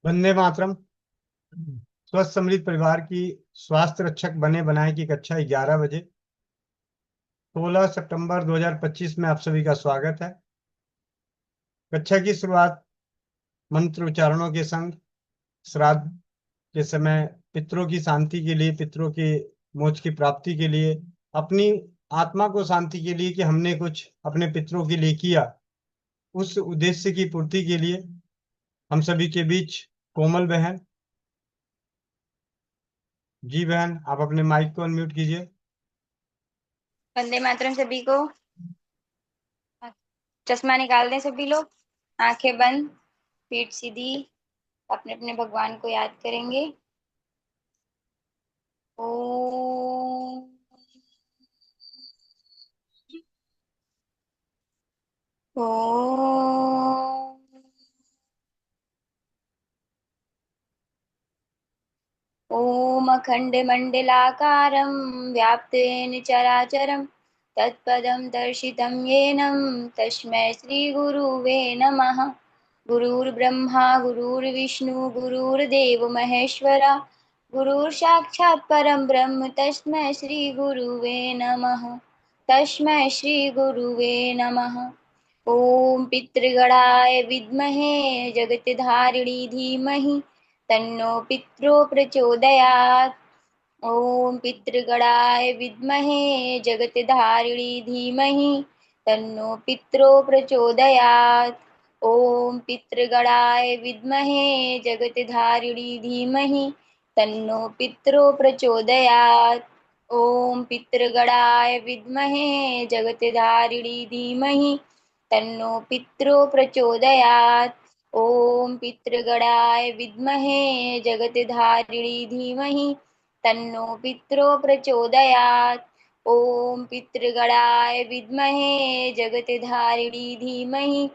वंदे मातरम। स्वस्थ समृद्ध परिवार की स्वास्थ्य रक्षक बने बनाए की कक्षा 11 बजे 16 सितंबर 2025 में आप सभी का स्वागत है। कक्षा की शुरुआत मंत्र उच्चारणों के संग श्राद्ध के समय पितरों की शांति के लिए, पितरों के मोक्ष की प्राप्ति के लिए, अपनी आत्मा को शांति के लिए कि हमने कुछ अपने पितरों के लिए किया, उस उद्देश्य की पूर्ति के लिए हम सभी के बीच कोमल बहन। जी बहन, आप अपने माइक को अनम्यूट कीजिए। वंदे मातरम सभी को। चश्मा निकाल दें सभी लोग। आंखें बंद, पीठ सीधी। अपने अपने भगवान को याद करेंगे। ओम ओम ओम अखण्डमण्डलाकारं व्याप्तेन चराचरं तत्पदं दर्शितं येनं तस्मै श्रीगुरुवे नमः। गुरुर्ब्रह्मा गुरुर्विष्णु गुरुर्देव महेश्वरा गुरुर्साक्षात् परं ब्रह्म तस्मै श्रीगुरुवे नमः। तस्मै श्रीगुरुवे नमः। ॐ पितृगणाय विद्महे जगतधारिणी धीमहि तन्नो पितरो प्रचोदयात्। ॐ पितृगणाय विद्महे जगतधारिणी धीमहि तन्नो पितरो प्रचोदयात्। ॐ पितृगणाय विद्महे जगतधारिणी धीमहि तन्नो पितरो प्रचोदयात्। ॐ पितृगणाय विद्महे जगतधारिणी धीमहि तन्नो पितरो प्रचोदयात्। ॐ पितृगणाय विद्महे जगतधारिणी धीमहि तन्नो पितरो प्रचोदयात्। ॐ पितृगणाय विद्महे जगतधारिणी धीमहि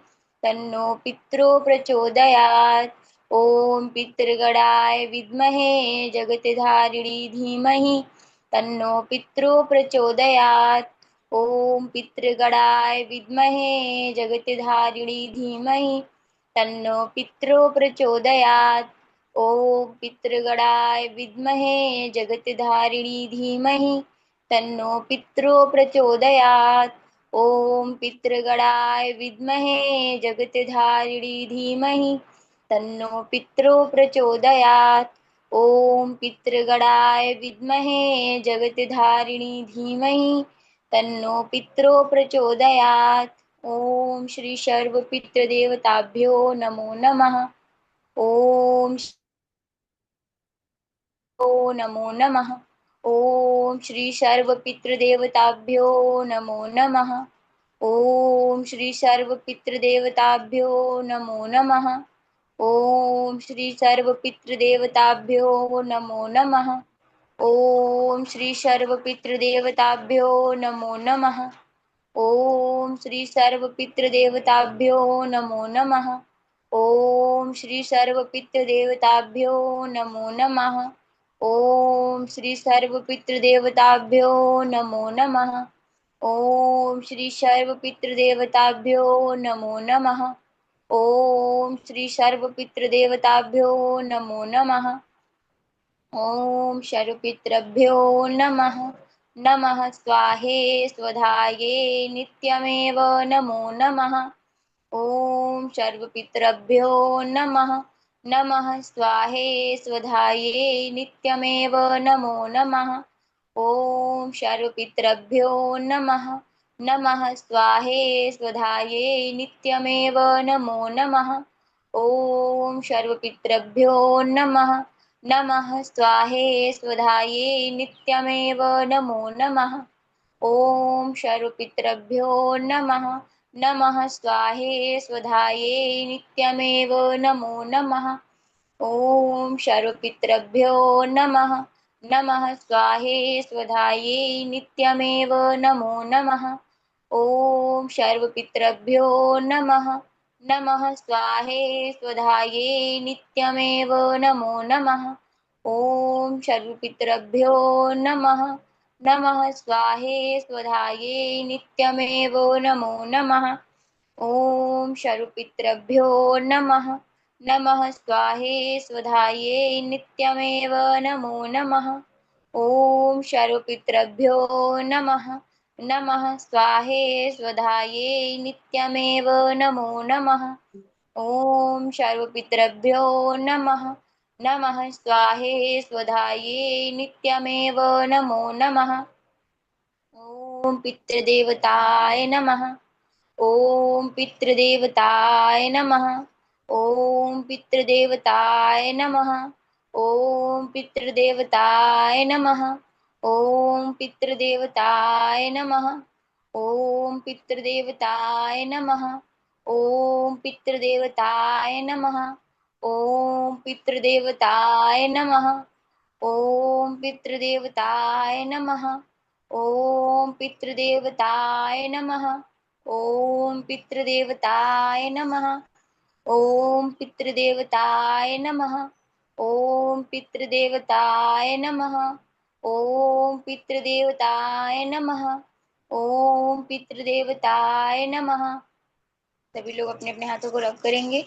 तन्नो पितरो प्रचोदयात्। ॐ पितृगणाय विद्महे जगतधारिणी धीमहि तन्नो पितरो प्रचोदयात्। ॐ पितृगणाय विद्महे जगतधारिणी धीमहि तन्नो पितरो प्रचोदयात्। ॐ पितृगणाय विद्महे जगतधारिणी धीमहि तन्नो पितरो प्रचोदयात्। ॐ पितृगणाय विद्महे जगतधारिणी धीमहि तन्नो पितरो प्रचोदयात्। ॐ पितृगणाय विद्महे जगतधारिणी धीमहि तन्नो पितरो प्रचोदयात्। ॐ श्री सर्वपितृदेवताभ्यो नमो नमः। ॐ नमो नमः। ॐ श्री सर्वपितृदेवताभ्यो नमो नमः। ॐ श्री सर्वपितृदेवताभ्यो नमो नमः। ॐ श्री सर्वपितृदेवताभ्यो नमो नमः। ॐ श्री सर्वपितृदेवताभ्यो नमो नमः। ॐ श्री सर्वपितृदेवताभ्यो नमो नमः। ॐ श्री सर्वपितृदेवताभ्यो नमो नमः। ॐ श्री सर्वपितृदेवताभ्यो नमो नमः। ॐ श्री सर्वपितृदेवताभ्यो नमो नमः। ॐ श्री सर्वपितृदेवताभ्यो नमो नमः। ॐ सर्वपितृभ्यो नमः। नमः स्वाहे स्वधाये नित्यमेव नमो नमः। ॐ सर्वपितृभ्यो नमः। नमः स्वाहे स्वधाये नित्यमेव नमो नमः। ॐ सर्वपितृभ्यो नमः। नमः स्वाहे स्वधाये नित्यमेव नमो नमः। ॐ सर्वपितृभ्यो नमः। नमः स्वाहे स्वधाये नित्यमेव नमो नमः। ॐ सर्वपितृभ्यो नमः। नमः स्वाहे स्वधाये नित्यमेव नमो नमः। ॐ सर्वपितृभ्यो नमः। नमः स्वाहे स्वधाये नित्यमेव नमो नमः। ॐ सर्वपितृभ्यो नमः। नमः स्वाहे स्वधाये नित्यमेव नमो नमः। ॐ सर्वपितृभ्यो नमः। नमः स्वाहे स्वधाये नित्यमेव नमो नमः। ॐ सर्वपितृभ्यो नमः। नमः स्वाहे स्वधाये नित्यमेव नमो नमः। ॐ सर्वपितृभ्यो नमः। नमः स्वाहे स्वधाये नित्यमेव नमो नमः। ॐ सर्वपितृभ्यो नमः। नमः स्वाहे स्वधाये नित्यमेव नमो नमः। ॐ पितृदेवताय नमः। ॐ पितृदेवताय नमः। ॐ पितृदेवताय नमः। ॐ पितृदेवताय नमः। ॐ पितृदेवताय नमः। ॐ पितृदेवताय नमः। ॐ पितृदेवताय नमः। ॐ पितृदेवताय नमः। ॐ पितृदेवताय नमः। ॐ पितृदेवताय नमः। ॐ पितृदेवताय नमः। ॐ पितृदेवताय नमः। ॐ पितृदेवताय नमः। ॐ पितृदेवताय नमः। ॐ पितृदेवताय नमः। सभी लोग अपने अपने हाथों को रब करेंगे,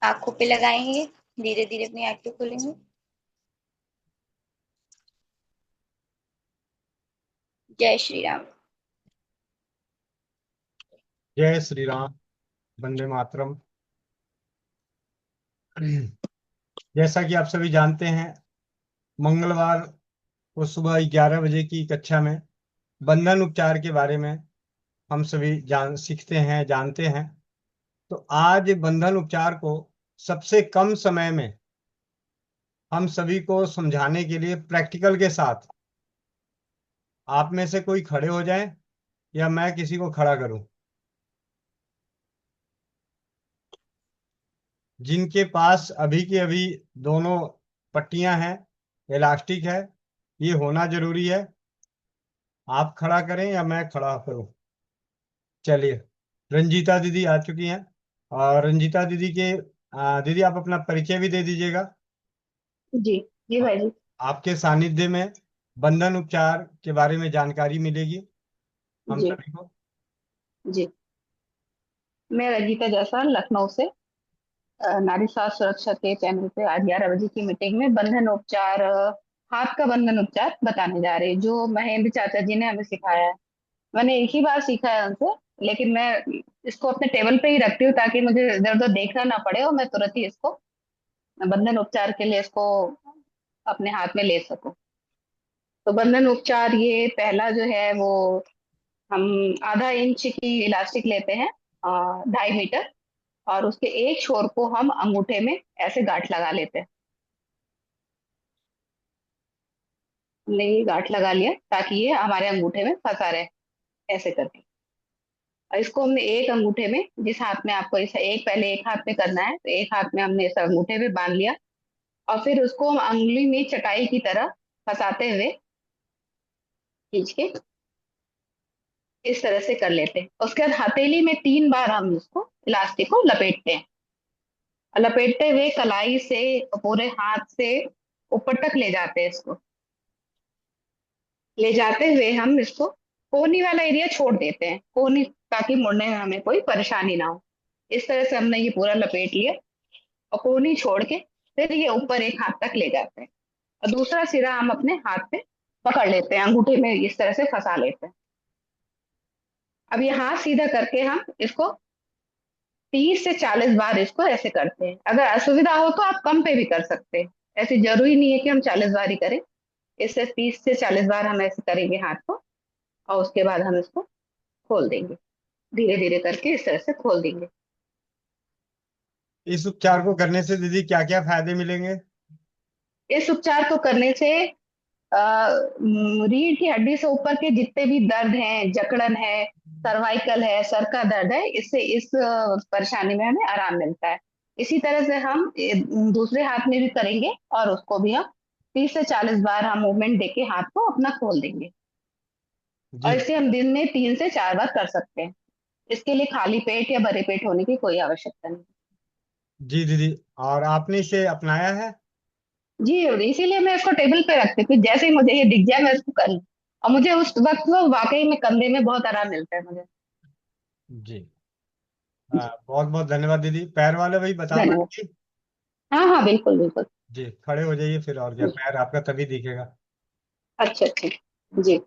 आंखों पे लगाएंगे, धीरे धीरे अपनी आंखें खोलेंगे। जय श्री राम। जय श्री राम। वंदे मातरम। जैसा कि आप सभी जानते हैं, मंगलवार को सुबह 11 बजे की कक्षा में बंधन उपचार के बारे में हम सभी सीखते हैं, जानते हैं। तो आज बंधन उपचार को सबसे कम समय में हम सभी को समझाने के लिए प्रैक्टिकल के साथ आप में से कोई खड़े हो जाए या मैं किसी को खड़ा करूं। जिनके पास अभी के अभी दोनों पट्टियां हैं, इलास्टिक है, ये होना जरूरी है। आप खड़ा करें या मैं खड़ा करूं। चलिए, रंजीता दीदी आ चुकी हैं। और रंजीता दीदी के दीदी आप अपना परिचय भी दे दीजिएगा। जी जी भाई जी। आपके सानिध्य में बंधन उपचार के बारे में जानकारी मिलेगी हम जी सभी को। जी। मैं रंजीता जायसवाल लखनऊ से नारी स्वास्थ्य सुरक्षा के चैनल पे आज 11 बजे की मीटिंग में बंधन उपचार, हाथ का बंधन उपचार बताने जा रही हूँ, जो महेंद्र चाचा जी ने हमें सिखाया है। मैंने एक ही बार सीखा है उनसे, लेकिन मैं इसको अपने टेबल पे ही रखती हूँ ताकि मुझे इधर उधर देखना ना पड़े और मैं तुरंत ही इसको बंधन उपचार के लिए इसको अपने हाथ में ले सकूं। तो बंधन उपचार ये पहला जो है वो हम आधा इंच की इलास्टिक लेते हैं, 2.5 मीटर, और उसके एक छोर को हम अंगूठे में ऐसे गांठ लगा लेते हैं। हमने ये गांठ लगा लिया ताकि ये हमारे अंगूठे में फंसा रहे, ऐसे करके। और इसको हमने एक अंगूठे में, जिस हाथ में आपको इसे एक पहले एक हाथ में करना है, तो एक हाथ में हमने इस अंगूठे में बांध लिया और फिर उसको हम अंगुली में चटाई की तरह फंसाते हुए खींच के इस तरह से कर लेते हैं। उसके बाद हथेली में 3 बार हम इसको इलास्टिक को लपेटते हैं। लपेटते हुए कलाई से पूरे हाथ से ऊपर तक ले जाते हैं। इसको ले जाते हुए हम इसको कोहनी वाला एरिया छोड़ देते हैं, कोहनी, ताकि मुड़ने में हमें कोई परेशानी ना हो। इस तरह से हमने ये पूरा लपेट लिया और कोहनी छोड़ के फिर ये ऊपर एक हाथ तक ले जाते हैं और दूसरा सिरा हम अपने हाथ पे पकड़ लेते हैं, अंगूठे में इस तरह से फंसा लेते हैं। अब ये हाथ सीधा करके हम इसको 30 से 40 बार इसको ऐसे करते हैं। अगर असुविधा हो तो आप कम पे भी कर सकते हैं, ऐसे जरूरी नहीं है कि हम 40 बार ही करें। इससे 30 से 40 बार हम ऐसे करेंगे हाथ को और उसके बाद हम इसको खोल देंगे, धीरे धीरे करके इस तरह से खोल देंगे। इस उपचार को करने से दीदी क्या क्या फायदे मिलेंगे। इस उपचार को करने से रीढ़ की हड्डी से ऊपर के जितने भी दर्द हैं, जकड़न है, सर्वाइकल है, सर का दर्द है, इससे इस परेशानी में हमें आराम मिलता है। इसी तरह से हम दूसरे हाथ में भी करेंगे और उसको भी हम 30 से 40 बार हम मूवमेंट देके हाथ को अपना खोल देंगे। और जी इसे हम दिन में 3 से 4 बार कर सकते हैं। इसके लिए खाली पेट या भरे पेट होने की कोई आवश्यकता नहीं। जी दीदी, और आपने इसे अपनाया है। जी, इसीलिए मैं इसको टेबल पे रखती हूँ, जैसे ही मुझे ये दिख जाए मैं इसको कर लूं। और मुझे उस वक्त वो वाकई में कंधे में बहुत आराम मिलता है मुझे। जी बहुत बहुत धन्यवाद दीदी। पैर वाले वही बता धन्यवाद। पाएंगे? हाँ हाँ, बिल्कुल बिल्कुल। जी, खड़े हो जाइए फिर, और क्या, जी। पैर आपका तभी दिखेगा। अच्छा अच्छा। जी।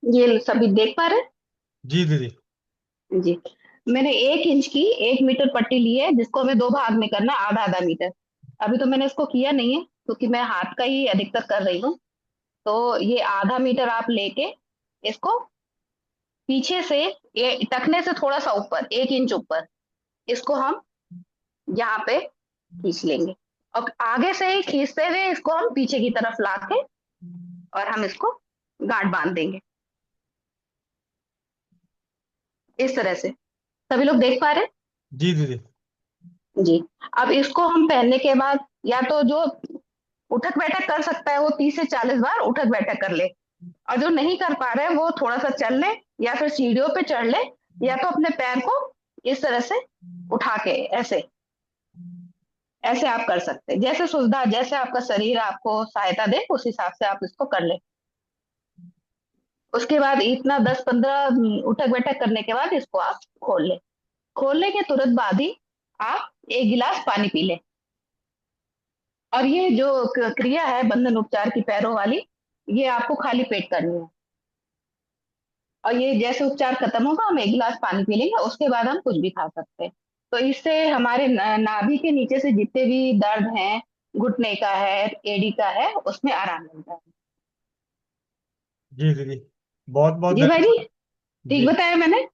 ये सभी देख पा रहे जी दीदी। हैं? जी। मैंने 1 इंच की 1 मीटर पट्टी ली है, जिसको हमें 2 भाग में करना है, आधा आधा मीटर। अभी तो मैंने इसको किया नहीं है, क्योंकि मैं हाथ का ही अधिकतर कर रही हूँ। तो ये आधा मीटर आप लेके इसको पीछे से, ये टखने से थोड़ा सा ऊपर, 1 इंच ऊपर, इसको हम यहाँ पे खींच लेंगे। और आगे से ही खींचते हुए इसको हम पीछे की तरफ लाके, और हम इसको गांठ बांध देंगे इस तरह से। सभी लोग देख पा रहे हैं? जी दीदी। जी। अब इसको हम पहनने के बाद, या तो जो उठक बैठक कर सकता है वो 30 से 40 बार उठक बैठक कर ले, और जो नहीं कर पा रहे हैं वो थोड़ा सा चल ले, या फिर सीढ़ियों पे चढ़ ले, या तो अपने पैर को इस तरह से उठा के ऐसे ऐसे आप कर सकते हैं, जैसे सुविधा, जैसे आपका शरीर आपको सहायता दे, उस हिसाब से आप इसको कर ले। उसके बाद इतना 10-15 उठक बैठक करने के बाद इसको आप खोल ले। खोलने के तुरंत बाद ही आप 1 गिलास पानी पी ले। और ये जो क्रिया है बंधन उपचार की पैरों वाली, ये आपको खाली पेट करनी है। और ये जैसे उपचार खत्म होगा, हम 1 गिलास पानी पी लेंगे, उसके बाद हम कुछ भी खा सकते हैं। तो इससे हमारे नाभि के नीचे से जितने भी दर्द हैं, घुटने का है, एड़ी का है, उसमें आराम मिलता है। जी दीदी, बहुत बहुत जी भाई जी, धन्यवाद। ठीक जी। बताया मैंने?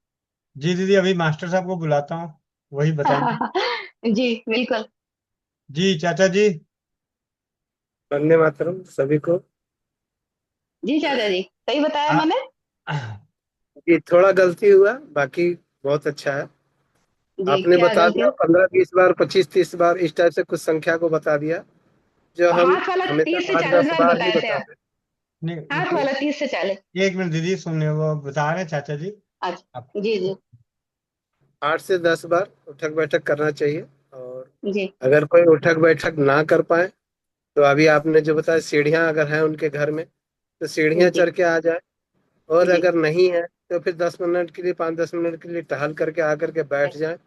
जी दीदी, अभी मास्टर साहब को बुलाता हूँ, वही बताएंगे। जी बिल्कुल। जी चाचा जी। वंदे मातरम सभी को। जी चाचा जी, सही बताया आ, मैंने? ये थोड़ा गलती हुआ, बाकी बहुत अच्छा है। जी, आपने क्या बता गलती दिया हो? 15-20 बार, 25-30 बार, इस टाइप से कुछ संख्या को बता दिया, जो हम हाथ वाला हमेशा 30 से 40 8-10 बार बार ही बताए थे आप। बताते हाथ नहीं, वाला 30 से 40। एक मिनट दीदी, सुनने वो बता रहे हैं चाचा जी। आप अच्छा, जी जी। 8 से 10 बार उठक बैठक करना चाहिए। और जी अगर कोई उठक बैठक ना कर पाए, तो अभी आपने जो बताया, सीढ़ियां अगर हैं उनके घर में, तो सीढ़ियां जी चढ़ के आ जाए। और जी। अगर नहीं है, तो फिर 10 मिनट के लिए, 5-10 मिनट के लिए टहल करके आकर के बैठ जाए।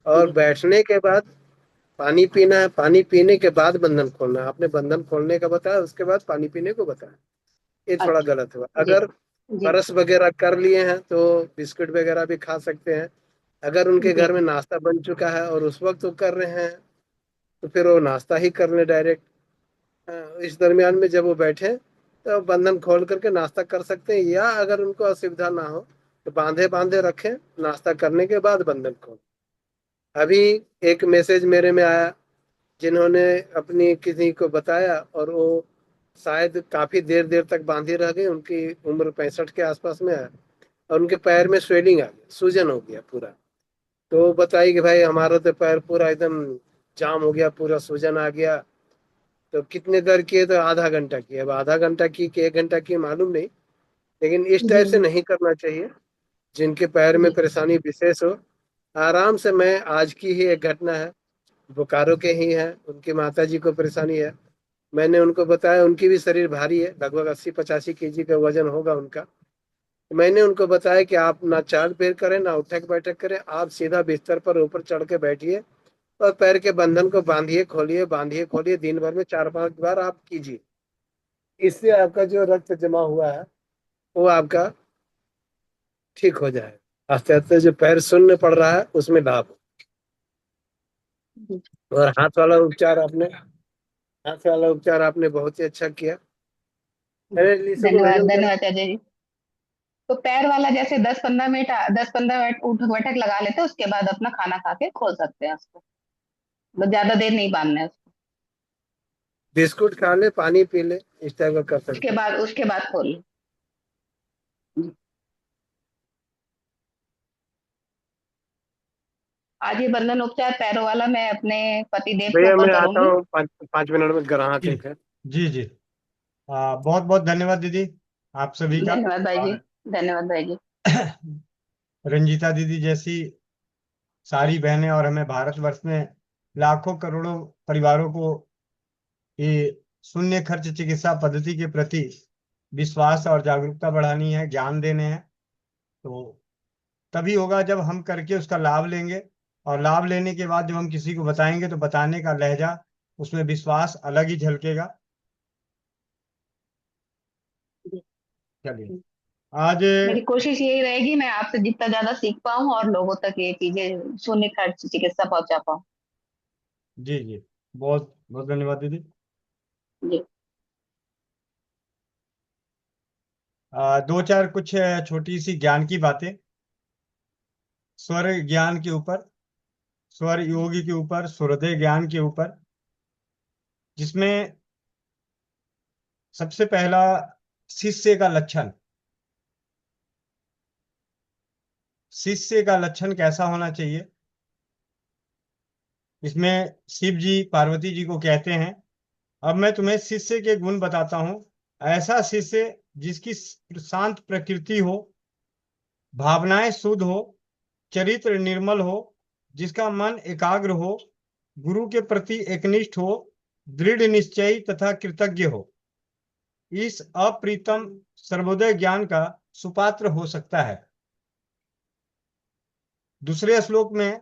और जी बैठने के बाद पानी पीना है। पानी पीने के बाद बंधन खोलना है। आपने बंधन खोलने का बताया, उसके बाद पानी पीने को बताया, ये थोड़ा अच्छा। गलत हुआ। जी अगर जी ब्रश वगैरह कर लिए हैं तो बिस्किट वगैरह भी खा सकते हैं। अगर उनके जी घर में नाश्ता बन चुका है और उस वक्त वो कर रहे हैं, तो फिर वो नाश्ता ही कर ले डायरेक्ट। इस दरमियान में जब वो बैठे, तो बंधन खोल करके नाश्ता कर सकते हैं, या अगर उनको असुविधा ना हो तो बांधे बांधे रखें, नाश्ता करने के बाद बंधन खोल। अभी एक मैसेज मेरे में आया, जिन्होंने अपनी किसी को बताया, और वो शायद काफी देर देर तक बांधी रह गई, उनकी उम्र 65 के आसपास में है, और उनके पैर में स्वेलिंग आ गया, सूजन हो गया पूरा। तो वो बताई कि भाई हमारा तो पैर पूरा एकदम जाम हो गया, पूरा सूजन आ गया। तो कितने देर किए? तो आधा घंटा किए। अब आधा घंटा की कि 1 घंटा की मालूम नहीं, लेकिन इस जी टाइप से नहीं करना चाहिए। जिनके पैर में जी परेशानी विशेष हो, आराम से, मैं आज की ही एक घटना है, बोकारो के ही है, उनकी माता जी को परेशानी है। मैंने उनको बताया, उनकी भी शरीर भारी है, लगभग 80-85 केजी का वजन होगा उनका। मैंने उनको बताया कि आप ना चाल पैर करें, ना उठक बैठक करें, आप सीधा बिस्तर पर ऊपर चढ़ के बैठिए, और पैर के बंधन को बांधिए खोलिए, बांधिए खोलिए, दिन भर में 4-5 बार आप कीजिए। इससे आपका जो रक्त जमा हुआ है, वो आपका ठीक हो जाए। आस्ते आस्ते जो पैर शून्य पड़ रहा है, उसमें लाभ हो। जी। और हाथ वाला उपचार आपने बहुत ही अच्छा किया। अरे लिसो को धन्यवाद भेजो जरा। धन्यवाद चाचा जी। तो पैर वाला जैसे 10-15 मिनट, 10-15 मिनट उठक बैठक लगा लेते हैं, उसके बाद अपना खाना खा के खोल सकते हैं उसको। तो ज्यादा देर नहीं बांधना है उसको। बिस्कुट खा ले, पानी पी ले, इस टाइप का कर सकते हैं। उसके बाद खोल ले। आज ये बंधन उपचार पैरों वाला मैं अपने पति देव के भैया ऊपर मैं आता करूंगी। हूँ, 5 मिनट में, ग्राहक जी एक है। जी जी। बहुत बहुत धन्यवाद दीदी, आप सभी का। धन्यवाद भाई जी। और धन्यवाद भाई जी। रंजीता दीदी जैसी सारी बहनें और हमें भारतवर्ष में लाखों करोड़ों परिवारों को ये शून्य खर्च चिकित्सा पद्धति के प्रति विश्वास और जागरूकता बढ़ानी है, ज्ञान देने हैं। तो तभी होगा जब हम करके उसका लाभ लेंगे, और लाभ लेने के बाद जब हम किसी को बताएंगे तो बताने का लहजा, उसमें विश्वास अलग ही झलकेगा। चलिए आज मेरी कोशिश यही रहेगी मैं आपसे जितना ज्यादा सीख पाऊँ और लोगों तक ये चीजें शून्य खर्च चिकित्सा पहुंचा पाऊँ। जी जी, बहुत बहुत धन्यवाद दीदी। जी। दो चार कुछ छोटी सी ज्ञान की बातें स्वर ज्ञान के ऊपर, स्वर योगी के ऊपर, सूर्योदय ज्ञान के ऊपर, जिसमें सबसे पहला शिष्य का लक्षण। शिष्य का लक्षण कैसा होना चाहिए? इसमें शिव जी पार्वती जी को कहते हैं, अब मैं तुम्हें शिष्य के गुण बताता हूं। ऐसा शिष्य जिसकी शांत प्रकृति हो, भावनाएं शुद्ध हो, चरित्र निर्मल हो, जिसका मन एकाग्र हो, गुरु के प्रति एकनिष्ठ हो, दृढ़ निश्चयी तथा कृतज्ञ हो, इस अप्रीतम सर्वोदय ज्ञान का सुपात्र हो सकता है। दूसरे श्लोक में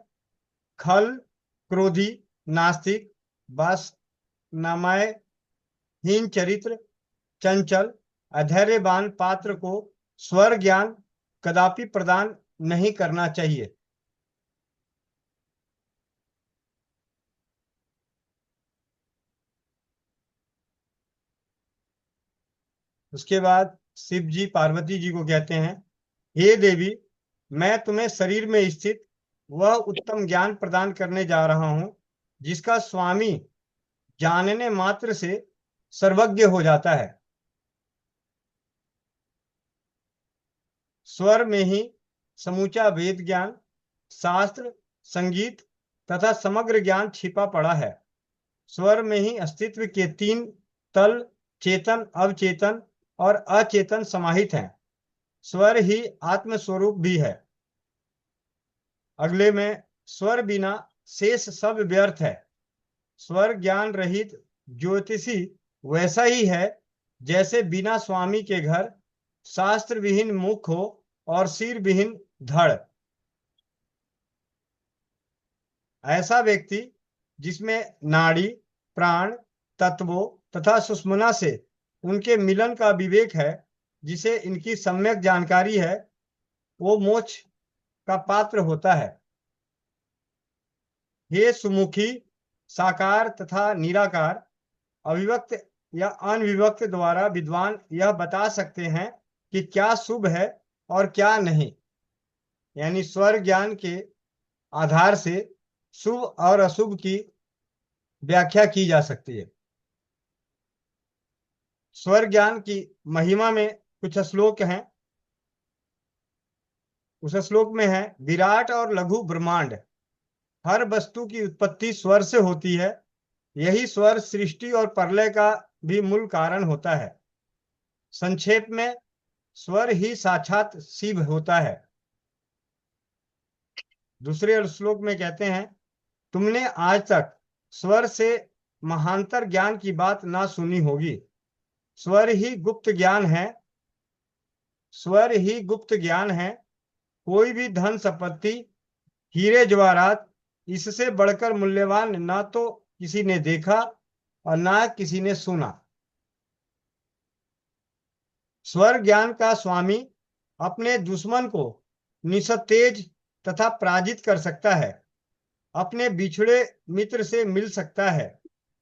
खल, क्रोधी, नास्तिक, वासनामय, हीन चरित्र, चंचल, अधैर्यवान पात्र को स्वर ज्ञान कदापि प्रदान नहीं करना चाहिए। उसके बाद शिव जी पार्वती जी को कहते हैं, हे देवी, मैं तुम्हें शरीर में स्थित वह उत्तम ज्ञान प्रदान करने जा रहा हूं जिसका स्वामी जानने मात्र से सर्वज्ञ हो जाता है। स्वर में ही समूचा वेद ज्ञान, शास्त्र, संगीत तथा समग्र ज्ञान छिपा पड़ा है। स्वर में ही अस्तित्व के तीन तल, चेतन, अवचेतन और अचेतन समाहित हैं। स्वर ही आत्मस्वरूप भी है। अगले में स्वर बिना शेष सब व्यर्थ है। स्वर ज्ञान रहित ज्योतिषी वैसा ही है जैसे बिना स्वामी के घर शास्त्र विहीन मुख हो और सिर विहीन धड़। ऐसा व्यक्ति जिसमें नाड़ी, प्राण, तत्वों तथा सुषुम्ना से उनके मिलन का विवेक है, जिसे इनकी सम्यक जानकारी है, वो मोक्ष का पात्र होता है। हे सुमुखी, साकार तथा निराकार, अविभक्त या अनविभक्त द्वारा विद्वान यह बता सकते हैं कि क्या शुभ है और क्या नहीं। यानी स्वर ज्ञान के आधार से शुभ और अशुभ की व्याख्या की जा सकती है। स्वर ज्ञान की महिमा में कुछ श्लोक हैं। उस श्लोक में है, विराट और लघु ब्रह्मांड, हर वस्तु की उत्पत्ति स्वर से होती है। यही स्वर सृष्टि और प्रलय का भी मूल कारण होता है। संक्षेप में स्वर ही साक्षात शिव होता है। दूसरे श्लोक में कहते हैं, तुमने आज तक स्वर से महांतर ज्ञान की बात ना सुनी होगी। स्वर ही गुप्त ज्ञान है। स्वर ही गुप्त ज्ञान है। कोई भी धन संपत्ति, हीरे जवाहरात इससे बढ़कर मूल्यवान ना तो किसी ने देखा और ना किसी ने सुना। स्वर ज्ञान का स्वामी अपने दुश्मन को निस्तेज तथा पराजित कर सकता है, अपने बिछड़े मित्र से मिल सकता है,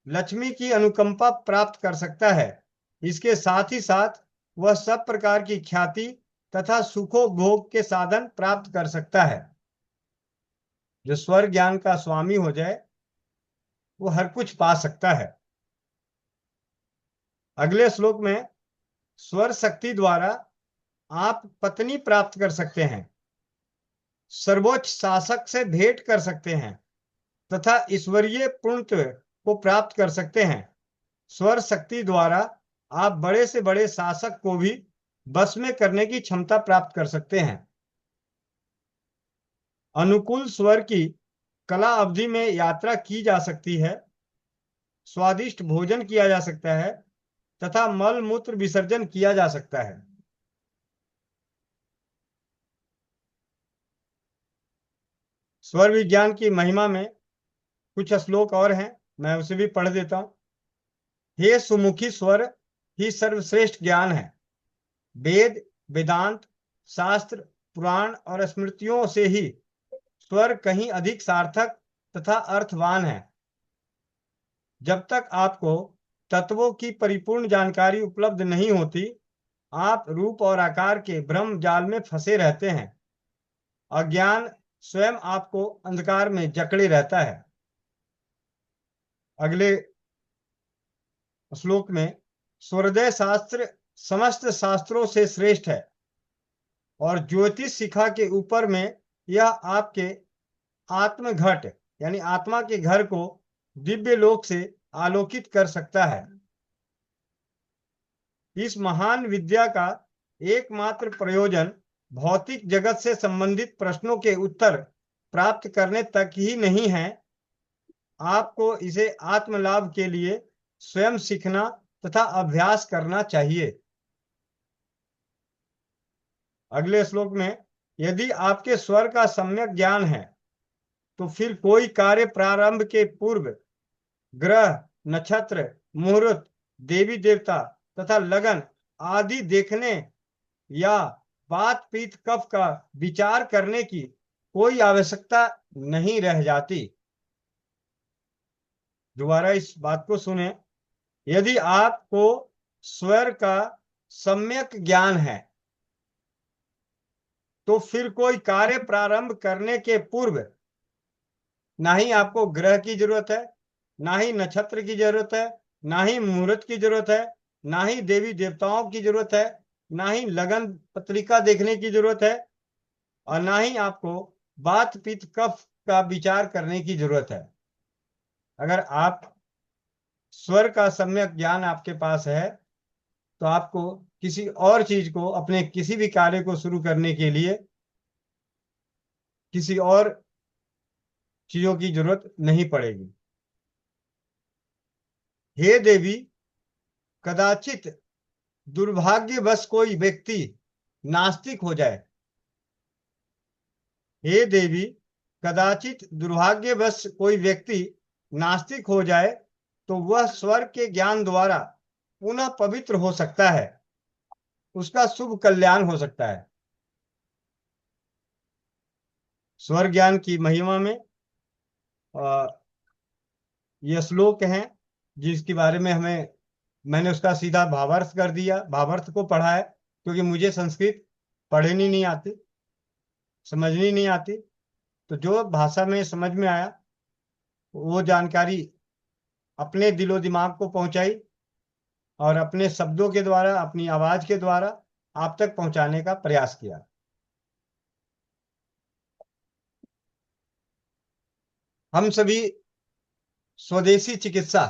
लक्ष्मी की अनुकंपा प्राप्त कर सकता है। इसके साथ ही साथ वह सब प्रकार की ख्याति तथा सुखो भोग के साधन प्राप्त कर सकता है। जो स्वर ज्ञान का स्वामी हो जाए वो हर कुछ पा सकता है। अगले श्लोक में, स्वर शक्ति द्वारा आप पत्नी प्राप्त कर सकते हैं, सर्वोच्च शासक से भेंट कर सकते हैं तथा ईश्वरीय पूर्णत्व को प्राप्त कर सकते हैं। स्वर शक्ति द्वारा आप बड़े से बड़े शासक को भी बस में करने की क्षमता प्राप्त कर सकते हैं। अनुकूल स्वर की कला अवधि में यात्रा की जा सकती है, स्वादिष्ट भोजन किया जा सकता है तथा मल मूत्र विसर्जन किया जा सकता है। स्वर विज्ञान की महिमा में कुछ श्लोक और हैं, मैं उसे भी पढ़ देता हूं। हे सुमुखी स्वर ही सर्वश्रेष्ठ ज्ञान है। वेद, वेदांत, शास्त्र, पुराण और स्मृतियों से ही स्वर कहीं अधिक सार्थक तथा अर्थवान है। जब तक आपको तत्वों की परिपूर्ण जानकारी उपलब्ध नहीं होती, आप रूप और आकार के भ्रम जाल में फंसे रहते हैं। अज्ञान स्वयं आपको अंधकार में जकड़े रहता है। अगले श्लोक में सूर्योदय शास्त्र समस्त शास्त्रों से श्रेष्ठ है और ज्योतिष शिखा के ऊपर में यह आपके आत्मघट यानी आत्मा के घर को दिव्य लोक से आलोकित कर सकता है। इस महान विद्या का एकमात्र प्रयोजन भौतिक जगत से संबंधित प्रश्नों के उत्तर प्राप्त करने तक ही नहीं है, आपको इसे आत्मलाभ के लिए स्वयं सीखना तथा अभ्यास करना चाहिए। अगले श्लोक में यदि आपके स्वर का सम्यक ज्ञान है तो फिर कोई कार्य प्रारंभ के पूर्व ग्रह, नक्षत्र, मुहूर्त, देवी देवता तथा लगन आदि देखने या बात पीत कफ का विचार करने की कोई आवश्यकता नहीं रह जाती। दोबारा इस बात को सुने, यदि आपको स्वर का सम्यक ज्ञान है तो फिर कोई कार्य प्रारंभ करने के पूर्व ना ही आपको ग्रह की जरूरत है, ना ही नक्षत्र की जरूरत है, ना ही मुहूर्त की जरूरत है, ना ही देवी देवताओं की जरूरत है, ना ही लगन पत्रिका देखने की जरूरत है और ना ही आपको बात पीत कफ का विचार करने की जरूरत है। अगर आप स्वर का सम्यक ज्ञान आपके पास है तो आपको किसी और चीज को, अपने किसी भी कार्य को शुरू करने के लिए किसी और चीजों की जरूरत नहीं पड़ेगी। हे देवी, कदाचित दुर्भाग्यवश कोई व्यक्ति नास्तिक हो जाए। हे देवी, कदाचित दुर्भाग्यवश कोई व्यक्ति नास्तिक हो जाए तो वह स्वर के ज्ञान द्वारा पुनः पवित्र हो सकता है, उसका शुभ कल्याण हो सकता है। स्वर ज्ञान की महिमा में ये श्लोक हैं जिसके बारे में मैंने उसका सीधा भावार्थ कर दिया, भावार्थ को पढ़ा है, क्योंकि मुझे संस्कृत पढ़नी नहीं आती, समझनी नहीं आती। तो जो भाषा में समझ में आया वो जानकारी अपने दिलो दिमाग को पहुंचाई और अपने शब्दों के द्वारा, अपनी आवाज के द्वारा आप तक पहुंचाने का प्रयास किया। हम सभी स्वदेशी चिकित्सा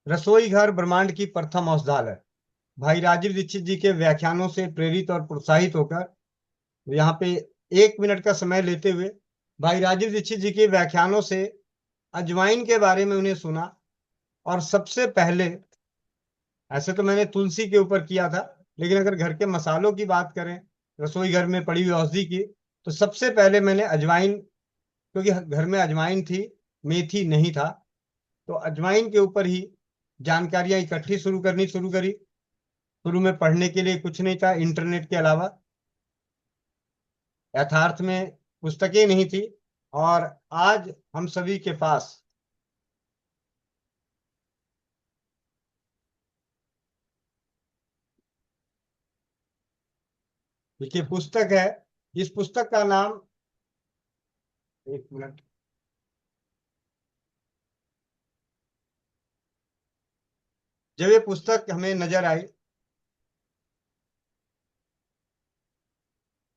रसोई घर ब्रह्मांड की प्रथम औषधालय भाई राजीव दीक्षित जी के व्याख्यानों से प्रेरित और प्रोत्साहित होकर यहाँ पे 1 मिनट का समय लेते हुए भाई राजीव दीक्षित जी के व्याख्यानों से अजवाइन के बारे में उन्हें सुना। और सबसे पहले, ऐसे तो मैंने तुलसी के ऊपर किया था, लेकिन अगर घर के मसालों की बात करें, रसोई घर में पड़ी हुई औषधि की, तो सबसे पहले मैंने अजवाइन, क्योंकि घर में अजवाइन थी, मेथी नहीं था, तो अजवाइन के ऊपर ही जानकारियां इकट्ठी शुरू करी। शुरू में पढ़ने के लिए कुछ नहीं था इंटरनेट के अलावा, यथार्थ में पुस्तकें नहीं थी। और आज हम सभी के पास देखिए पुस्तक है। इस पुस्तक का नाम, 1 मिनट, जब ये पुस्तक हमें नजर आई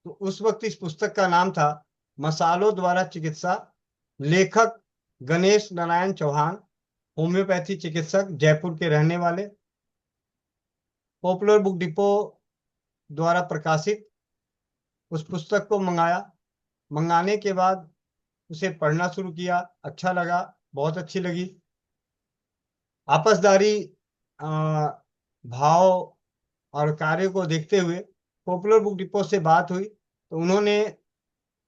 तो उस वक्त इस पुस्तक का नाम था मसालों द्वारा चिकित्सा। लेखक गणेश नारायण चौहान, होम्योपैथी चिकित्सक, जयपुर के रहने वाले। पॉपुलर बुक डिपो द्वारा प्रकाशित। उस पुस्तक को मंगाने के बाद उसे पढ़ना शुरू किया, अच्छा लगा, बहुत अच्छी लगी। आपसदारी भाव और कार्य को देखते हुए पॉपुलर बुक डिपो से बात हुई, तो उन्होंने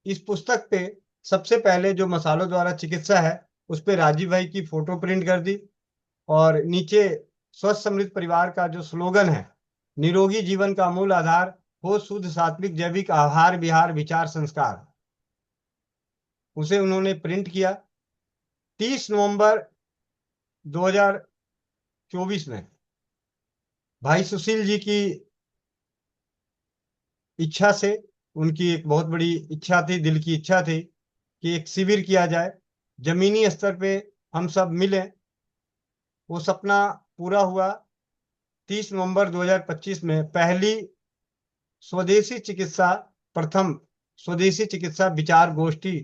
इस पुस्तक पे सबसे पहले जो मसालों द्वारा चिकित्सा है उस पे राजीव भाई की फोटो प्रिंट कर दी, और नीचे स्वस्थ समृद्ध परिवार का जो स्लोगन है, निरोगी जीवन का मूल आधार हो शुद्ध सात्विक जैविक आहार विहार विचार संस्कार, उसे उन्होंने प्रिंट किया। 30 नवंबर 2024 में भाई सुशील जी की इच्छा से, उनकी एक बहुत बड़ी इच्छा थी, दिल की इच्छा थी कि एक शिविर किया जाए, जमीनी स्तर पे हम सब मिलें। वो सपना पूरा हुआ। 30 नवंबर 2025 में पहली स्वदेशी चिकित्सा प्रथम स्वदेशी चिकित्सा विचार गोष्ठी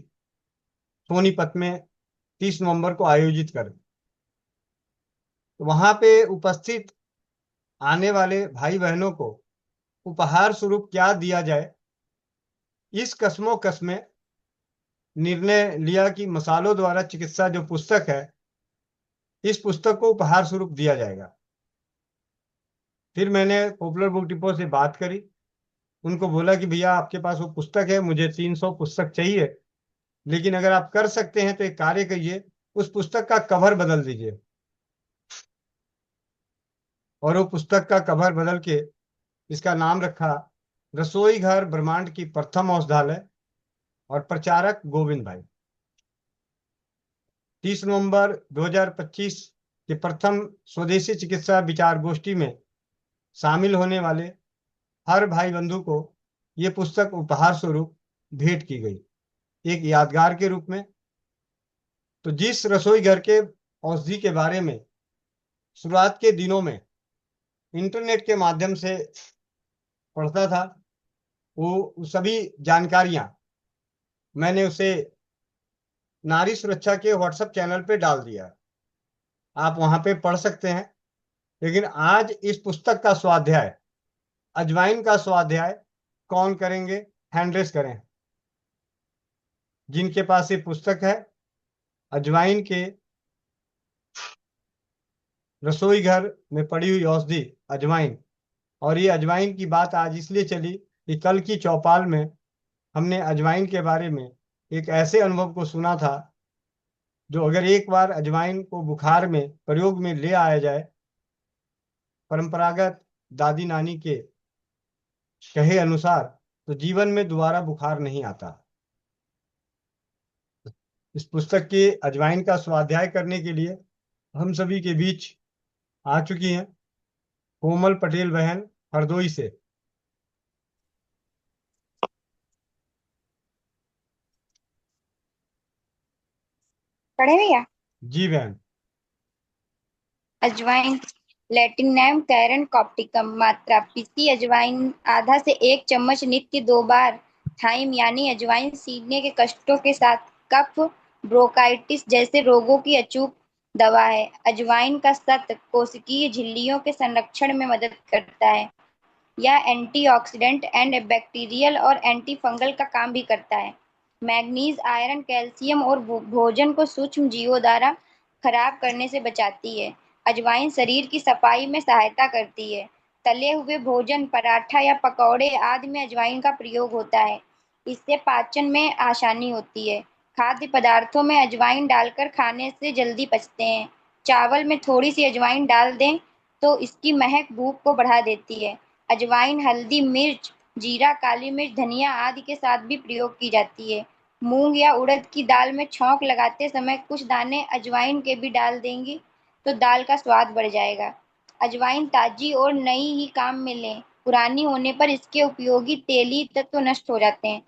सोनीपत में 30 नवंबर को आयोजित कर, वहां पे उपस्थित आने वाले भाई बहनों को उपहार स्वरूप क्या दिया जाए, इस कस्मोकस में निर्णय लिया कि मसालों द्वारा चिकित्सा जो पुस्तक है, इस पुस्तक को उपहार स्वरूप दिया जाएगा। फिर मैंने पॉपुलर बुक डिपो से बात करी, उनको बोला कि भैया आपके पास वो पुस्तक है, मुझे 300 पुस्तक चाहिए, लेकिन अगर आप कर सकते हैं तो एक कार्य करिए, उस पुस्तक का कवर बदल दीजिए। और वो पुस्तक का कवर बदल के इसका नाम रखा रसोई घर ब्रह्मांड की प्रथम औषधालय, और प्रचारक गोविंद भाई। 30 नवंबर 2025 के प्रथम स्वदेशी चिकित्सा विचार गोष्ठी में शामिल होने वाले हर भाई बंधु को ये पुस्तक उपहार स्वरूप भेंट की गई, एक यादगार के रूप में। तो जिस रसोई घर के औषधि के बारे में शुरुआत के दिनों में इंटरनेट के माध्यम से पढ़ता था, वो सभी जानकारियां मैंने उसे नारी सुरक्षा के व्हाट्सएप चैनल पे डाल दिया, आप वहां पे पढ़ सकते हैं। लेकिन आज इस पुस्तक का स्वाध्याय, अजवाइन का स्वाध्याय कौन करेंगे, हैंडरेस करें। जिनके पास ये पुस्तक है, अजवाइन के रसोई घर में पड़ी हुई औषधि अजवाइन, और ये अजवाइन की बात आज इसलिए चली कि कल की चौपाल में हमने अजवाइन के बारे में एक ऐसे अनुभव को सुना था, जो अगर एक बार अजवाइन को बुखार में प्रयोग में ले आया जाए, परंपरागत दादी नानी के कहे अनुसार, तो जीवन में दोबारा बुखार नहीं आता। इस पुस्तक के अजवाइन का स्वाध्याय करने के लिए हम सभी के बीच आ चुकी हैं कोमल पटेल बहन हरदोई से। पढ़े भैया? जी बहन। अजवाइन, लैटिन नेम कैरन कॉप्टिकम। मात्रा: पीसी अजवाइन आधा से 1 चम्मच नित्य 2 बार। थाइम यानी अजवाइन सीने के कष्टों के साथ कफ, ब्रोंकाइटिस जैसे रोगों की अचूक दवा है। अजवाइन का सत्व कोशिकीय झिल्लियों के संरक्षण में मदद करता है। यह एंटीऑक्सीडेंट, एंड बैक्टीरियल और एंटी फंगल का काम भी करता है। मैग्नीज, आयरन, कैल्शियम और भोजन को सूक्ष्म जीवों द्वारा खराब करने से बचाती है। अजवाइन शरीर की सफाई में सहायता करती है। तले हुए भोजन, पराठा या पकौड़े आदि में अजवाइन का प्रयोग होता है। इससे पाचन में आसानी होती है। खाद्य पदार्थों में अजवाइन डालकर खाने से जल्दी पचते हैं। चावल में थोड़ी सी अजवाइन डाल दें तो इसकी महक भूख को बढ़ा देती है। अजवाइन हल्दी, मिर्च, जीरा, काली मिर्च, धनिया आदि के साथ भी प्रयोग की जाती है। मूंग या उड़द की दाल में छौंक लगाते समय कुछ दाने अजवाइन के भी डाल देंगी तो दाल का स्वाद बढ़ जाएगा। अजवाइन ताजी और नई ही काम में लें। पुरानी होने पर इसके उपयोगी तेली तत्व नष्ट हो जाते हैं।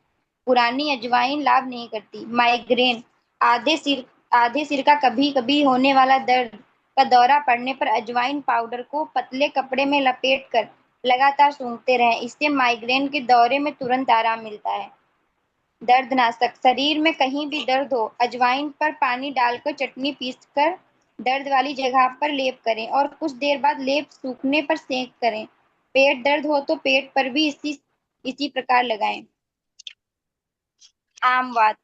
पुरानी अजवाइन लाभ नहीं करती। माइग्रेन, आधे सिर का कभी कभी होने वाला दर्द का दौरा पड़ने पर अजवाइन पाउडर को पतले कपड़े में लपेट कर लगातार सूंघते रहें। इससे माइग्रेन के दौरे में तुरंत आराम मिलता है। दर्दनाशक, शरीर में कहीं भी दर्द हो, अजवाइन पर पानी डालकर चटनी पीसकर दर्द वाली जगह पर लेप करें और कुछ देर बाद लेप सूखने पर सेंक करें। पेट दर्द हो तो पेट पर भी इसी प्रकार लगाएं। आम वात,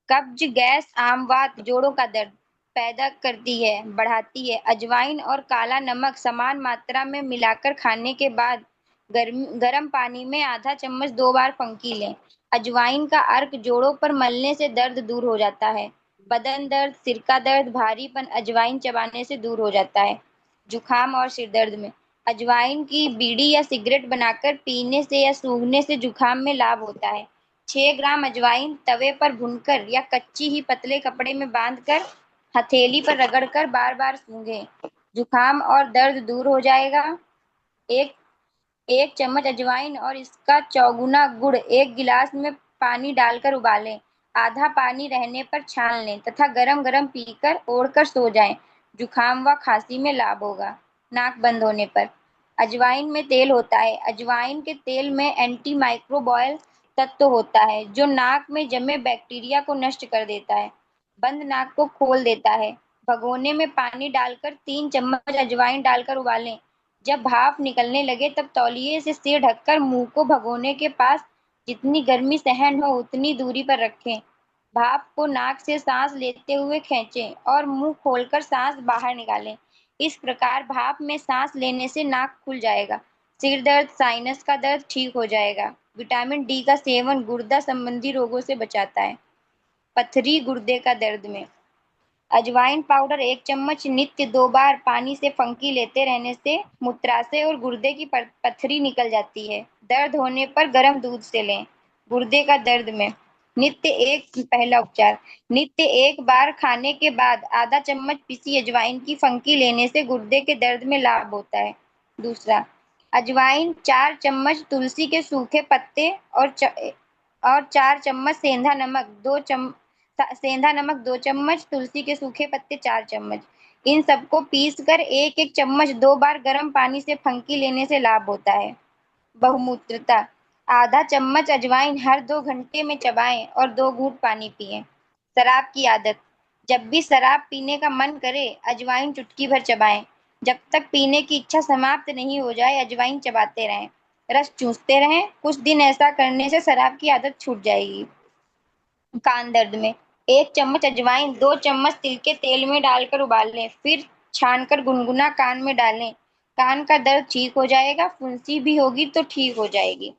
कब्ज, गैस, आमवात, जोड़ों का दर्द पैदा करती है, बढ़ाती है। अजवाइन और काला नमक समान मात्रा में मिलाकर खाने के बाद गर्म पानी में आधा चम्मच 2 बार फंकी लें। अजवाइन का अर्क जोड़ों पर मलने से दर्द दूर हो जाता है। बदन दर्द, सिर का दर्द, भारीपन अजवाइन चबाने से दूर हो जाता है। जुकाम और सिर दर्द में अजवाइन की बीड़ी या सिगरेट बनाकर पीने से या सूंघने से जुकाम में लाभ होता है। 6 ग्राम अजवाइन तवे पर भूनकर या कच्ची ही पतले कपड़े में बांधकर हथेली पर रगड़कर बार बार सूंघें। जुकाम और दर्द दूर हो जाएगा। एक एक चम्मच अजवाइन और इसका चौगुना गुड़ एक गिलास में पानी डालकर उबालें। आधा पानी रहने पर छान लें तथा गरम गरम पीकर ओढ़कर सो जाएं। जुकाम व खांसी में लाभ होगा। नाक बंद होने पर अजवाइन में तेल होता है। अजवाइन के तेल में एंटी माइक्रोबायल तत्व होता है जो नाक में जमे बैक्टीरिया को नष्ट कर देता है, बंद नाक को खोल देता है। भगोने में पानी डालकर 3 चम्मच अजवाइन डालकर उबालें। जब भाप निकलने लगे तब तौलिए से सिर ढककर मुंह को भगोने के पास जितनी गर्मी सहन हो उतनी दूरी पर रखें। भाप को नाक से सांस लेते हुए खींचें और मुंह खोलकर सांस बाहर निकालें। इस प्रकार भाप में सांस लेने से नाक खुल जाएगा। सिर दर्द, साइनस का दर्द ठीक हो जाएगा। विटामिन डी का सेवन गुर्दा संबंधी रोगों से बचाता है। पथरी, गुर्दे का दर्द में अजवाइन पाउडर 1 चम्मच नित्य 2 बार पानी से फंकी लेते रहने से मूत्राशय और गुर्दे की पथरी निकल जाती है। दर्द होने पर गर्म दूध से लें। गुर्दे का दर्द में पहला उपचार नित्य 1 बार खाने के बाद आधा चम्मच पिसी अजवाइन की फंकी लेने से गुर्दे के दर्द में लाभ होता है। दूसरा, अजवाइन 4 चम्मच तुलसी के सूखे पत्ते और 4 चम्मच सेंधा नमक 2 चम्मच, तुलसी के सूखे पत्ते 4 चम्मच। इन सबको पीसकर 1-1 चम्मच 2 बार गर्म पानी से फंकी लेने से लाभ होता है। बहुमूत्रता आधा चम्मच अजवाइन हर 2 घंटे में चबाएं और 2 घूंट पानी पिएं। शराब की आदत जब भी शराब पीने का मन करे अजवाइन चुटकी भर चबाएं। जब तक पीने की इच्छा समाप्त नहीं हो जाए अजवाइन चबाते रहें, रस चूसते रहें। कुछ दिन ऐसा करने से शराब की आदत छूट जाएगी। कान दर्द में 1 चम्मच अजवाइन 2 चम्मच तिल के तेल में डालकर उबाल लें, फिर छानकर गुनगुना कान में डालें। कान का दर्द ठीक हो जाएगा। फुंसी भी होगी तो ठीक हो जाएगी।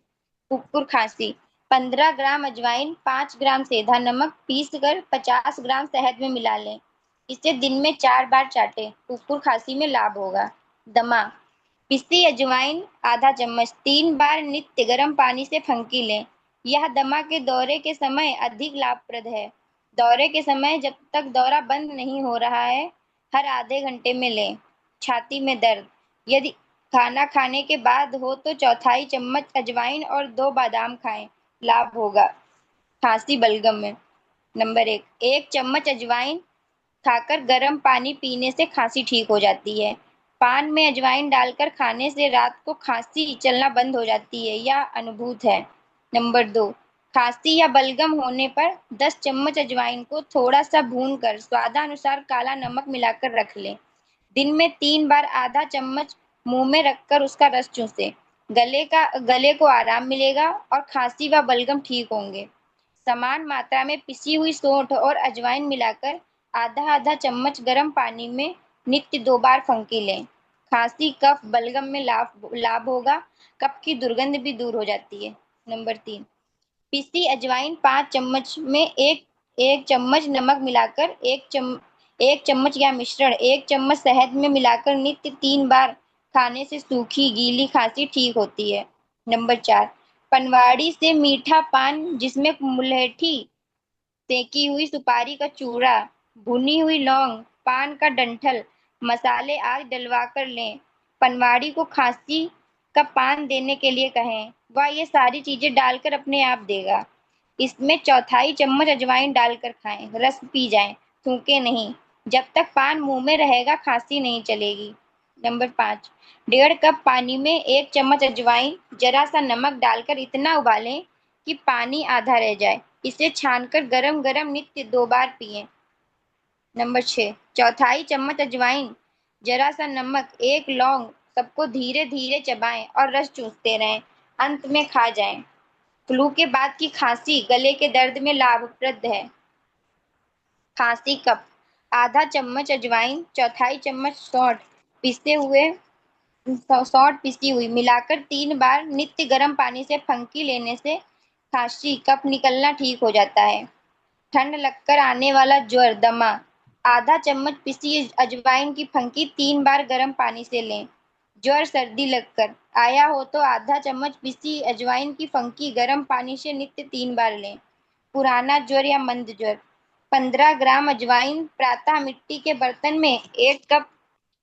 कुकुर खांसी 15 ग्राम अजवाइन 5 ग्राम सेंधा नमक पीसकर 50 ग्राम शहद में मिला लें। इसे दिन में 4 बार चाटें। कुकुर खांसी में लाभ होगा। दमा पिसी अजवाइन आधा चम्मच 3 बार नित्य गर्म पानी से फंकी लें। यह दमा के दौरे के समय अधिक लाभप्रद है। दौरे के समय जब तक दौरा बंद नहीं हो रहा है हर आधे घंटे में लें। छाती में दर्द यदि खाना खाने के बाद हो तो 1/4 चम्मच अजवाइन और 2 बादाम खाएं, लाभ होगा। खांसी बलगम में नंबर 1 चम्मच अजवाइन खाकर गर्म पानी पीने से खांसी ठीक हो जाती है। पान में अजवाइन डालकर खाने से रात को खांसी चलना बंद हो जाती है या अनुभूत है। नंबर 2 खांसी या बलगम होने पर 10 चम्मच अजवाइन को थोड़ा सा भूनकर स्वादानुसार काला नमक मिलाकर रख लें। दिन में 3 बार आधा चम्मच मुंह में रखकर उसका रस चूसें। गले को आराम मिलेगा और खांसी व बलगम ठीक होंगे। समान मात्रा में पिसी हुई सौंठ और अजवाइन मिलाकर आधा आधा चम्मच गर्म पानी में नित्य 2 बार फंकी लें। खांसी, कफ, बलगम में लाभ होगा। कफ की दुर्गंध भी दूर हो जाती है। नंबर 3 पिसी अजवाइन 5 चम्मच में एक चम्मच नमक मिलाकर 1 चम्मच या मिश्रण 1 चम्मच शहद में मिलाकर नित्य 3 बार खाने से सूखी गीली खांसी ठीक होती है। नंबर 4 पनवाड़ी से मीठा पान जिसमें मुलैठी, सेकी हुई सुपारी का चूरा, भुनी हुई लौंग, पान का डंठल, मसाले आदि डलवा कर लें। पनवाड़ी को खांसी का पान देने के लिए कहें, वह ये सारी चीजें डालकर अपने आप देगा। इसमें 1/4 चम्मच अजवाइन डालकर खाएं, रस पी जाएं, थूकें नहीं। जब तक पान मुंह में रहेगा खांसी नहीं चलेगी। नंबर 5 1.5 कप पानी में 1 चम्मच अजवाइन, जरा सा नमक डालकर इतना उबालें कि पानी आधा रह जाए। इसे छानकर गरम गरम नित्य 2 बार पिएं। नंबर 6 1/4 चम्मच अजवाइन, जरा सा नमक, 1 लौंग, सबको धीरे धीरे चबाएं और रस चूसते रहें, अंत में खा जाएं। फ्लू के बाद की खांसी गले के दर्द में लाभप्रद है। खांसी कफ, आधा चम्मच अजवाइन, चौथाई चम्मच सौंठ पिसी हुई मिलाकर 3 बार नित्य गर्म पानी से फंकी लेने से खांसी कफ निकलना ठीक हो जाता है। ठंड लगकर आने वाला ज्वर, दमा, आधा चम्मच पिसी अजवाइन की फंकी 3 बार गर्म पानी से लें। ज्वर सर्दी लगकर आया हो तो आधा चम्मच पिसी अजवाइन की फंकी गर्म पानी से नित्य 3 बार लें। पुराना ज्वर या मंद ज्वर, 15 ग्राम अजवाइन प्रातः मिट्टी के बर्तन में 1 कप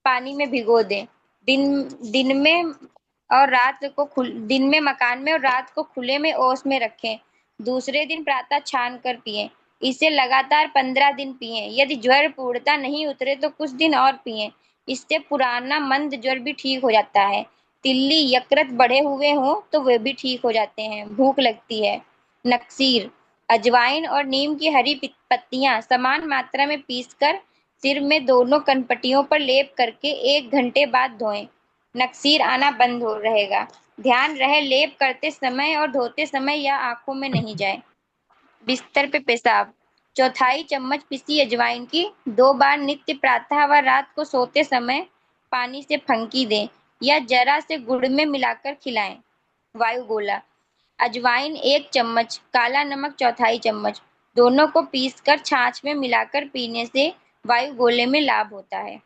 पानी में भिगो दें। दिन दिन में दिन में मकान में और रात को खुले में ओस में रखें। दूसरे दिन प्रातः छान कर पिएं। इसे लगातार 15 दिन पिएं। यदि ज्वर पूर्णतः नहीं उतरे तो कुछ दिन और पिएं। इससे पुराना मंद ज्वर भी ठीक हो जाता है। तिल्ली यकृत बढ़े हुए हों तो वे भी ठीक हो जाते हैं। भूख लगती है, नक्सीर, अजवाइन और नीम की हरी पत्तियां समान मात्रा में पीसकर सिर में दोनों कनपटियों पर लेप करके 1 घंटे बाद धोएं। नक्सीर आना बंद हो रहेगा। ध्यान रहे लेप करते समय और धोते समय या आंखों में नहीं जाए। बिस्तर पे पेशाब, चौथाई चम्मच पिसी अजवाइन की 2 बार नित्य प्रातः व रात को सोते समय पानी से फंकी दें या जरा से गुड़ में मिलाकर खिलाएं। वायुगोला, अजवाइन 1 चम्मच, काला नमक चौथाई चम्मच, दोनों को पीसकर छाछ में मिलाकर पीने से वायुगोले में लाभ होता है।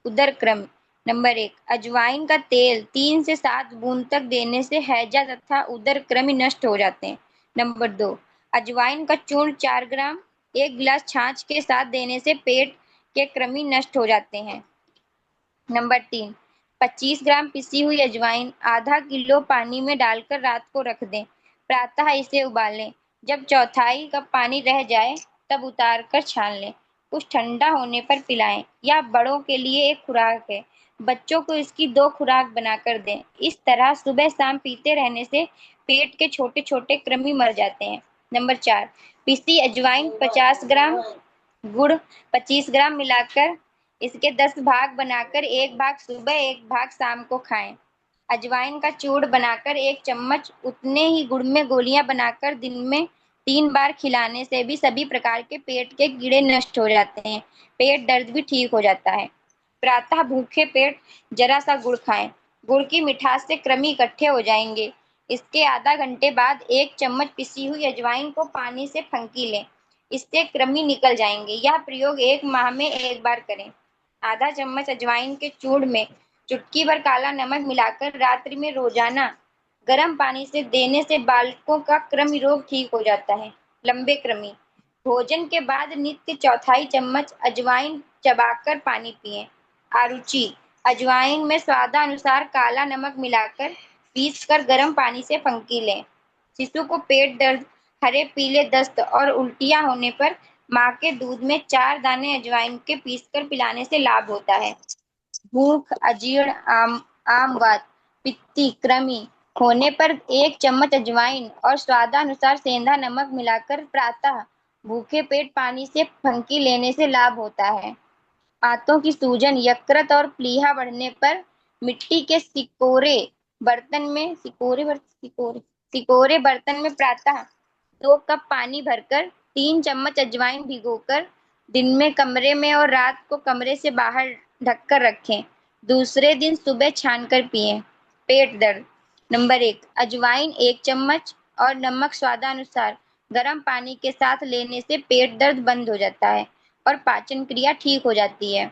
उदर क्रम, नंबर 1, अजवाइन का तेल 3 से 7 बूंद तक देने से हैजा तथा उदर कृमि नष्ट हो जाते हैं। नंबर 2, अजवाइन का चूर्ण 4 ग्राम 1 गिलास छाछ के साथ देने से पेट के कृमि नष्ट हो जाते हैं। नंबर 3, 25 ग्राम पिसी हुई अजवाइन आधा किलो पानी में डालकर रात को रख दें। प्रातः इसे उबालें। जब चौथाई कप पानी रह जाए तब उतार कर छान लें। कुछ ठंडा होने पर पिलाएं। यह बड़ों के लिए एक खुराक है। बच्चों को इसकी 2 खुराक बनाकर दें। इस तरह सुबह शाम पीते रहने से पेट के छोटे छोटे कृमि मर जाते हैं। नंबर 4, पिसी अजवाइन 50 ग्राम, गुड़ 25 ग्राम मिलाकर इसके 10 भाग बनाकर 1 भाग सुबह 1 भाग शाम को खाएं। अजवाइन का चूर्ण बनाकर 1 चम्मच उतने ही गुड़ में गोलियां बनाकर दिन में 3 बार खिलाने से भी सभी प्रकार के पेट के कीड़े नष्ट हो जाते हैं। पेट दर्द भी ठीक हो जाता है। प्रातः भूखे पेट जरा सा गुड़ खाएं। गुड़ की मिठास से कृमि इकट्ठे हो जाएंगे। इसके आधा घंटे बाद 1 चम्मच पिसी हुई अजवाइन को पानी से फंकी लें। इससे कृमि निकल जाएंगे। यह प्रयोग 1 माह में 1 बार करें। आधा चम्मच अजवाइन के चूर्ण में चुटकी भर काला नमक मिलाकर रात्रि में रोजाना गर्म पानी से देने से बालकों का कृमि रोग ठीक हो जाता है। लंबे कृमि, भोजन के बाद नित्य चौथाई चम्मच अजवाइन चबाकर पानी पिएं। आरुचि, अजवाइन में स्वादानुसार काला नमक मिलाकर पीसकर गर्म पानी से फंकी लें। शिशु को पेट दर्द, हरे पीले दस्त और उल्टियां होने पर माँ के दूध में 4 दाने अजवाइन के पीसकर पिलाने से लाभ होता है। भूख, अजीर्ण, आमवात, पित्ती, कृमि होने पर 1 चम्मच अजवाइन और स्वादानुसार सेंधा नमक मिलाकर प्रातः भूखे पेट पानी से फंकी लेने से लाभ होता है। आंतों की सूजन, यकृत और प्लीहा बढ़ने पर मिट्टी के सिकोरे बर्तन में प्रातः 2 कप पानी भरकर 3 चम्मच अजवाइन भिगोकर दिन में कमरे में और रात को कमरे से बाहर ढककर रखें। दूसरे दिन सुबह छानकर पिएं। पेट दर्द, नंबर 1, अजवाइन 1 चम्मच और नमक स्वादानुसार गर्म पानी के साथ लेने से पेट दर्द बंद हो जाता है और पाचन क्रिया ठीक हो जाती है।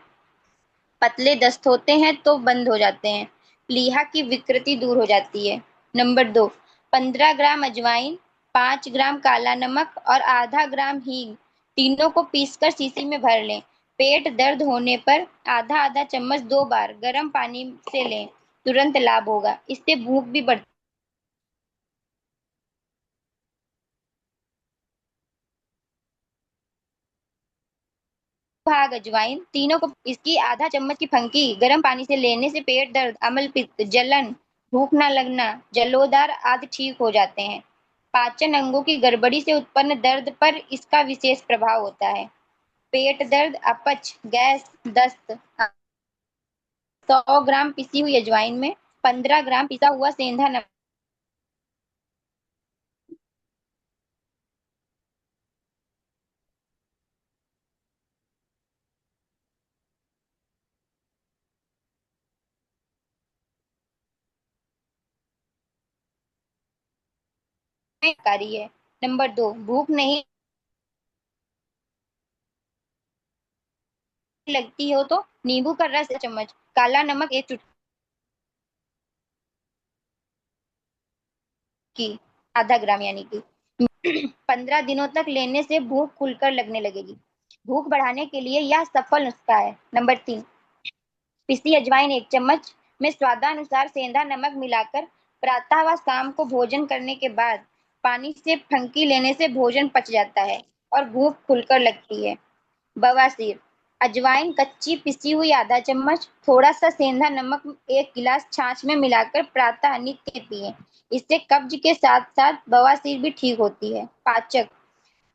पतले दस्त होते हैं तो बंद हो जाते हैं। प्लीहा की विकृति दूर हो जाती है। नंबर 2, 15 ग्राम अजवाइन, 5 ग्राम काला नमक और आधा ग्राम हींग तीनों को पीसकर शीशी में भर लें। पेट दर्द होने पर आधा आधा चम्मच 2 बार गर्म पानी से लें। तुरंत लाभ होगा। इससे भूख भी बढ़ती भाग अजवाइन तीनों को इसकी आधा चम्मच की फंकी गर्म पानी से लेने से पेट दर्द, अम्ल पित्त, जलन, भूख न लगना, जलोदर आदि ठीक हो जाते हैं। पाचन अंगों की गड़बड़ी से उत्पन्न दर्द पर इसका विशेष प्रभाव होता है। पेट दर्द, अपच, गैस, दस्त, 100 ग्राम पिसी हुई अजवाइन में 15 ग्राम पिसा हुआ सेंधा नमक कारी है। नंबर 2, भूख नहीं लगती हो तो नींबू का रस 1 चम्मच, काला नमक 1 चुटकी, आधा ग्राम यानी कि 15 दिनों तक लेने से भूख खुलकर लगने लगेगी। भूख बढ़ाने के लिए यह सफल नुस्खा है। नंबर 3, पिसी अजवाइन 1 चम्मच में स्वादानुसार सेंधा नमक मिलाकर प्रातः व शाम को भोजन करने के बाद पानी से फंकी लेने से भोजन पच जाता है और भूख खुलकर लगती है। बवासीर, अजवाइन कच्ची पिसी हुई आधा चम्मच, थोड़ा सा सेंधा नमक 1 गिलास छाछ में मिलाकर प्रातः नित्य पिएं। इससे कब्ज के साथ साथ बवासीर भी ठीक होती है। पाचक,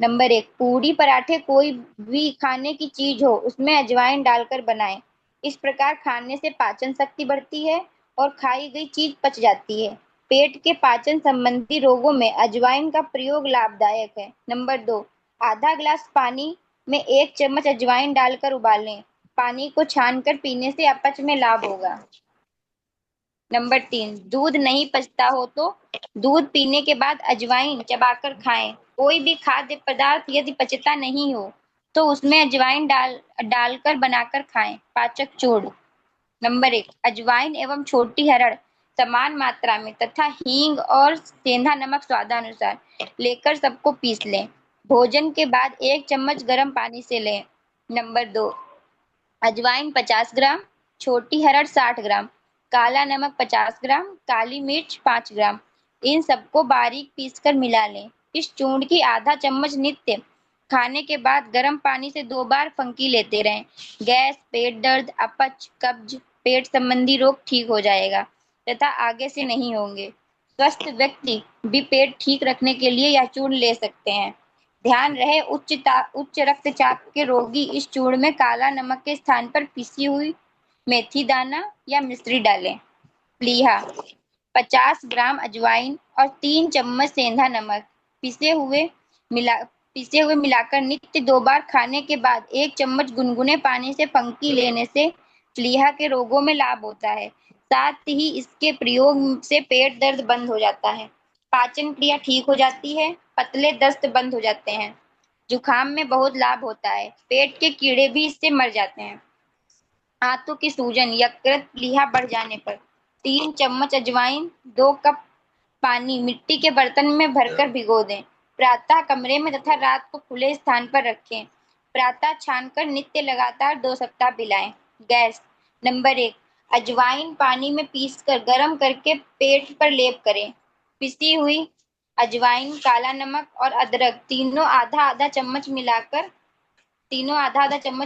नंबर 1, पूरी पराठे कोई भी खाने की चीज हो उसमें अजवाइन डालकर बनाएं। इस प्रकार खाने से पाचन शक्ति बढ़ती है और खाई गई चीज पच जाती है। पेट के पाचन संबंधी रोगों में अजवाइन का प्रयोग लाभदायक है। नंबर 2, आधा ग्लास पानी में 1 चम्मच अजवाइन डालकर उबालें। पानी को छानकर पीने से अपच में लाभ होगा। नंबर 3, दूध नहीं पचता हो तो दूध पीने के बाद अजवाइन चबाकर खाएं। कोई भी खाद्य पदार्थ यदि पचता नहीं हो तो उसमें अजवाइन डालकर बनाकर खाएं। पाचक चूर्ण, नंबर 1, अजवाइन एवं छोटी हरड़ समान मात्रा में तथा हींग और सेंधा नमक स्वादानुसार लेकर सबको पीस लें। भोजन के बाद 1 चम्मच गर्म पानी से लें। नंबर 2, अजवाइन 50 ग्राम, छोटी हरड़ 60 ग्राम, काला नमक 50 ग्राम, काली मिर्च 5 ग्राम, इन सबको बारीक पीसकर मिला लें। इस चूर्ण की आधा चम्मच नित्य खाने के बाद गर्म पानी से 2 बार फंकी लेते रहें। गैस, पेट दर्द, अपच, कब्ज, पेट संबंधी रोग ठीक हो जाएगा तथा आगे से नहीं होंगे। स्वस्थ व्यक्ति भी पेट ठीक रखने के लिए यह चूर्ण ले सकते हैं। ध्यान रहे, उच्च रक्तचाप के रोगी इस चूर्ण में काला नमक के स्थान पर पिसी हुई मेथी दाना या मिश्री डालें। प्लीहा, 50 ग्राम अजवाइन और 3 चम्मच सेंधा नमक पिसे हुए मिलाकर नित्य 2 बार खाने के बाद 1 चम्मच गुनगुने पानी से फंकी लेने से प्लीहा के रोगों में लाभ होता है। साथ ही इसके प्रयोग से पेट दर्द बंद हो जाता है, पाचन क्रिया ठीक हो जाती है, पतले दस्त बंद हो जाते हैं, जुकाम में बहुत लाभ होता है, पेट के कीड़े भी इससे मर जाते हैं। आंतों की सूजन, यकृत, प्लीहा बढ़ जाने पर 3 चम्मच अजवाइन 2 कप पानी मिट्टी के बर्तन में भरकर भिगो दें। प्रातः कमरे में तथा रात को खुले स्थान पर रखें। प्रातः छानकर नित्य लगातार 2 सप्ताह पिलाएं। गैस, नंबर 1, अजवाइन पानी में पीसकर गर्म करके पेट पर लेप करें। पिसी हुई अजवाइन, काला नमक और अदरक तीनों आधा आधा चम्मच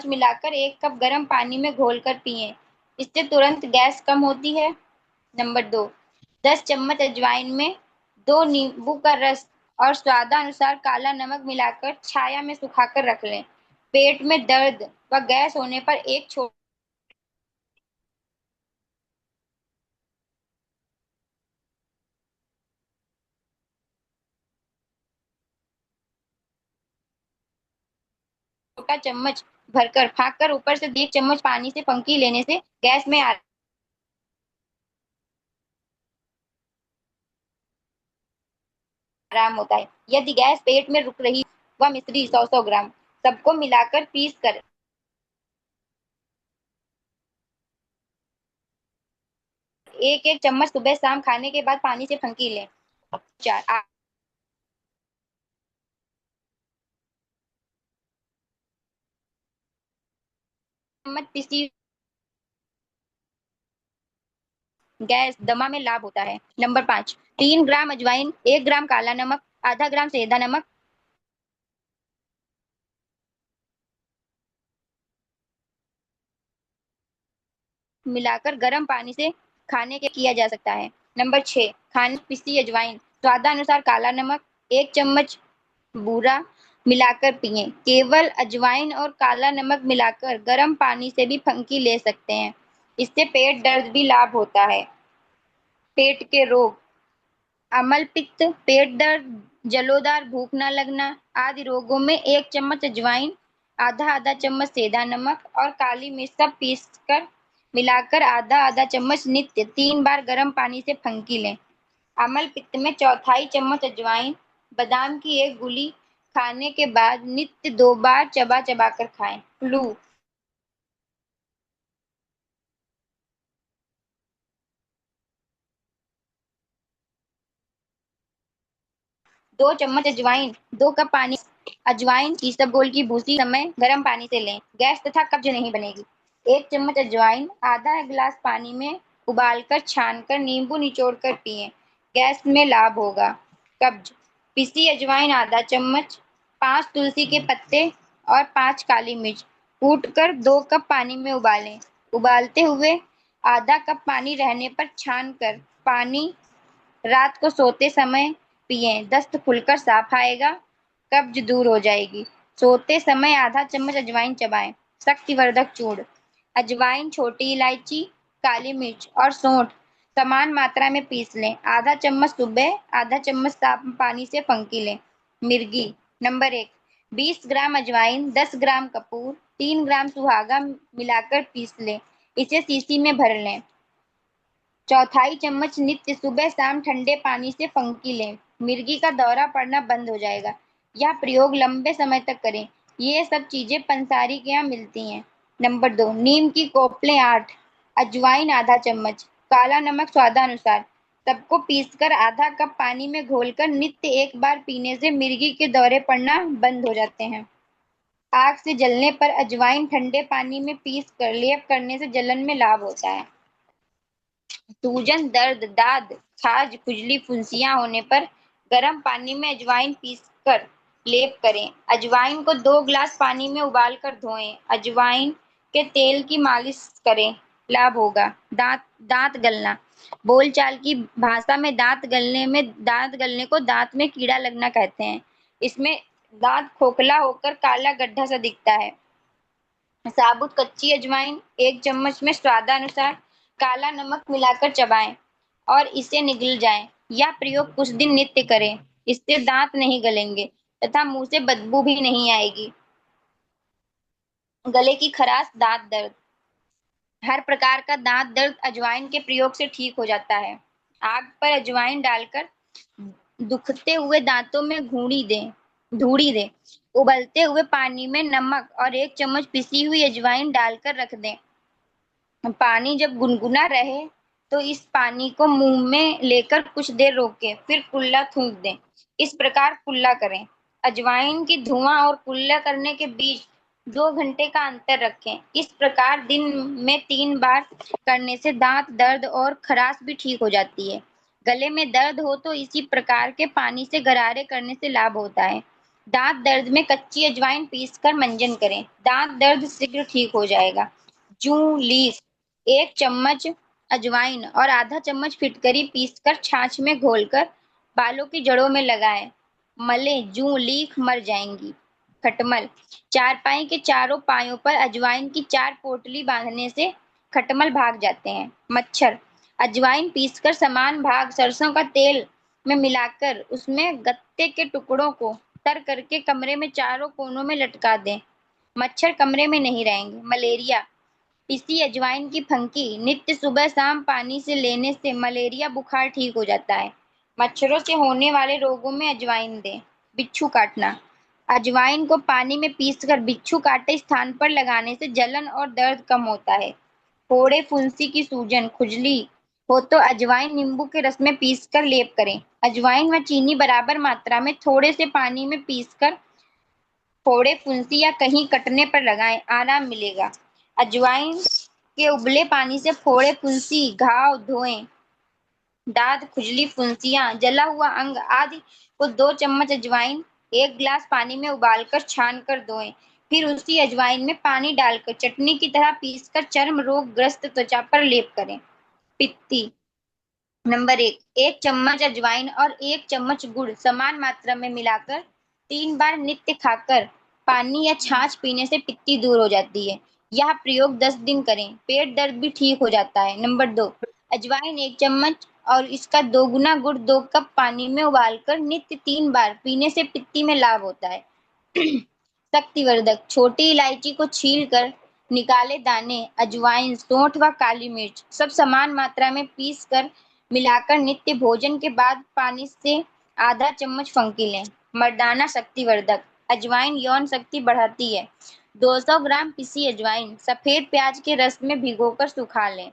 मिलाकर 1 कप गर्म पानी में घोलकर पिएं। इससे तुरंत गैस कम होती है। नंबर 2, 10 चम्मच अजवाइन में 2 नींबू का रस और स्वादानुसार काला नमक मिलाकर छाया में सुखाकर रख लें। पेट में दर्द व गैस होने पर एक छोटा चम्मच भरकर फाँक कर ऊपर से 1 चम्मच पानी से फंकी लेने से गैस में आराम होता है। यदि गैस पेट में रुक रही व मिश्री 100-100 ग्राम सबको मिलाकर पीस कर 1-1 चम्मच सुबह शाम खाने के बाद पानी से फंकी लें। 4, चम्मच पिसी गैस दमा में लाभ होता है। नंबर 5, 3 ग्राम अजवाइन, 1 ग्राम काला नमक, आधा ग्राम सेंधा नमक मिलाकर गर्म पानी से खाने के किया जा सकता है। नंबर 6, खाने पिसी अजवाइन, स्वादानुसार काला नमक, 1 चम्मच बूरा मिलाकर पिएं। केवल अजवाइन और काला नमक मिलाकर गर्म पानी से भी फंकी ले सकते हैं। इससे पेट दर्द भी लाभ होता है। पेट के रोग, अम्ल पित्त, पेट दर्द, जलोदर, भूख न लगना आदि रोगों में 1 चम्मच अजवाइन, आधा आधा चम्मच सेंधा नमक और काली मिर्च सब पीसकर मिलाकर आधा आधा चम्मच नित्य 3 बार गर्म पानी से फंकी लें। अम्ल पित्त में 1/4 चम्मच अजवाइन, बादाम की एक गोली खाने के बाद नित्य 2 बार चबा चबा कर खाएं। फ्लू, 2 चम्मच अजवाइन, 2 कप पानी। अजवाइन इसबगोल की भूसी समय गर्म पानी से लें, गैस तथा कब्ज नहीं बनेगी। 1 चम्मच अजवाइन आधा गिलास पानी में उबालकर छानकर नींबू निचोड़कर पिएं, गैस में लाभ होगा। कब्ज, पिसी अजवाइन आधा चम्मच, 5 तुलसी के पत्ते और 5 काली मिर्च कूटकर 2 कप पानी में उबालें। उबालते हुए आधा कप पानी रहने पर छानकर पानी रात को सोते समय पिएं, दस्त खुलकर साफ आएगा, कब्ज दूर हो जाएगी। सोते समय आधा चम्मच अजवाइन चबाएं। शक्तिवर्धक चूर्ण, अजवाइन, छोटी इलायची, काली मिर्च और सौंठ समान मात्रा में पीस लें। आधा चम्मच सुबह, आधा चम्मच साफ पानी से फंकी लें। मिर्गी, नंबर 1, 20 ग्राम अजवाइन, 10 ग्राम कपूर, 3 ग्राम सुहागा मिलाकर पीस लें, इसे शीशी में भर लें। चौथाई चम्मच नित्य सुबह शाम ठंडे पानी से फंकी लें, मिर्गी का दौरा पड़ना बंद हो जाएगा। यह प्रयोग लंबे समय तक करें। ये सब चीजें पंसारी के यहाँ मिलती हैं। नंबर 2, नीम की कोपलें 8, अजवाइन आधा चम्मच, काला नमक स्वादानुसार, सबको पीसकर आधा कप पानी में घोलकर नित्य 1 बार पीने से मिर्गी के दौरे पड़ना बंद हो जाते हैं। आग से जलने पर अजवाइन ठंडे पानी में पीस कर लेप करने से जलन में लाभ होता है। सूजन, दर्द, दाद, खाज, खुजली, फुंसियां होने पर गर्म पानी में अजवाइन पीसकर लेप करें। अजवाइन को 2 गिलास पानी में उबालकर धोएं। अजवाइन के तेल की मालिश करें, लाभ होगा। दांत दांत गलना, बोलचाल की भाषा में दांत गलने को दांत में कीड़ा लगना कहते हैं। इसमें दांत खोखला होकर काला गड्ढा सा दिखता है। साबुत कच्ची अजवाइन 1 चम्मच में स्वादानुसार काला नमक मिलाकर चबाएं और इसे निगल जाए। यह प्रयोग कुछ दिन नित्य करें, इससे दांत नहीं गलेंगे तथा मुंह से बदबू भी नहीं आएगी। गले की खराश, दांत दर्द, हर प्रकार का दांत दर्द अजवाइन के प्रयोग से ठीक हो जाता है। आग पर अजवाइन डालकर दुखते हुए दांतों में धूड़ी दें। उबलते हुए पानी में नमक और 1 चम्मच पिसी हुई अजवाइन डालकर रख दें। पानी जब गुनगुना रहे तो इस पानी को मुंह में लेकर कुछ देर रोकें, फिर कुल्ला थूक दें। इस प्रकार कुल्ला करें। अजवाइन की धुआं और कुल्ला करने के बीच 2 घंटे का अंतर रखें। इस प्रकार दिन में 3 बार करने से दांत दर्द और खराश भी ठीक हो जाती है। गले में दर्द हो तो इसी प्रकार के पानी से गरारे करने से लाभ होता है। दांत दर्द में कच्ची अजवाइन पीसकर मंजन करें, दांत दर्द शीघ्र ठीक हो जाएगा। जूं लीफ, 1 चम्मच अजवाइन और आधा चम्मच फिटकरी पीसकर छाछ में घोलकर बालों की जड़ों में लगाएं। मलें, जूं लीफ मर जाएंगी। खटमल, चारपाई के चारों पायों पर अजवाइन की 4 पोटली बांधने से खटमल भाग जाते हैं। मच्छर, अजवाइन पीसकर समान भाग सरसों का तेल में मिलाकर उसमें गत्ते के टुकड़ों को तर करके कमरे में चारों कोनों में लटका दें, मच्छर कमरे में नहीं रहेंगे। मलेरिया, पिसी अजवाइन की फंकी नित्य सुबह शाम पानी से लेने से मलेरिया बुखार ठीक हो जाता है। मच्छरों से होने वाले रोगों में अजवाइन दें। बिच्छू काटना, अजवाइन को पानी में पीसकर बिच्छू काटे स्थान पर लगाने से जलन और दर्द कम होता है। फोड़े, फुंसी की सूजन, खुजली हो तो अजवाइन नींबू के रस में पीसकर लेप करें। अजवाइन व चीनी बराबर मात्रा में थोड़े से पानी में पीसकर फोड़े, फुंसी या कहीं कटने पर लगाएं, आराम मिलेगा। अजवाइन के उबले पानी से फोड़े, फुंसी, घाव धोएं। दाद, खुजली, फुंसियां, जला हुआ अंग आदि को 2 चम्मच अजवाइन 1 गिलास पानी में उबालकर छान कर धोएं। फिर उसी अजवाइन में पानी डालकर चटनी की तरह पीसकर चर्म रोग ग्रस्त त्वचा पर लेप करें। पित्ती, नंबर 1, 1 चम्मच अजवाइन और 1 चम्मच गुड़ समान मात्रा में मिलाकर 3 बार नित्य खाकर पानी या छाछ पीने से पित्ती दूर हो जाती है। यह प्रयोग 10 दिन करें, पेट दर्द भी ठीक हो जाता है। नंबर 2, अजवाइन 1 चम्मच और इसका 2 गुना गुड़ 2 कप पानी में उबालकर नित्य 3 बार पीने से पित्ती में लाभ होता है। शक्तिवर्धक, छोटी इलायची को छील कर निकाले दाने, अजवाइन, सौंठ व काली मिर्च सब समान मात्रा में पीस कर मिलाकर नित्य भोजन के बाद पानी से आधा चम्मच फंकी लें। मर्दाना शक्तिवर्धक। अजवाइन यौन शक्ति बढ़ाती है। 200 ग्राम पिसी अजवाइन सफेद प्याज के रस में भिगोकर सुखा लें।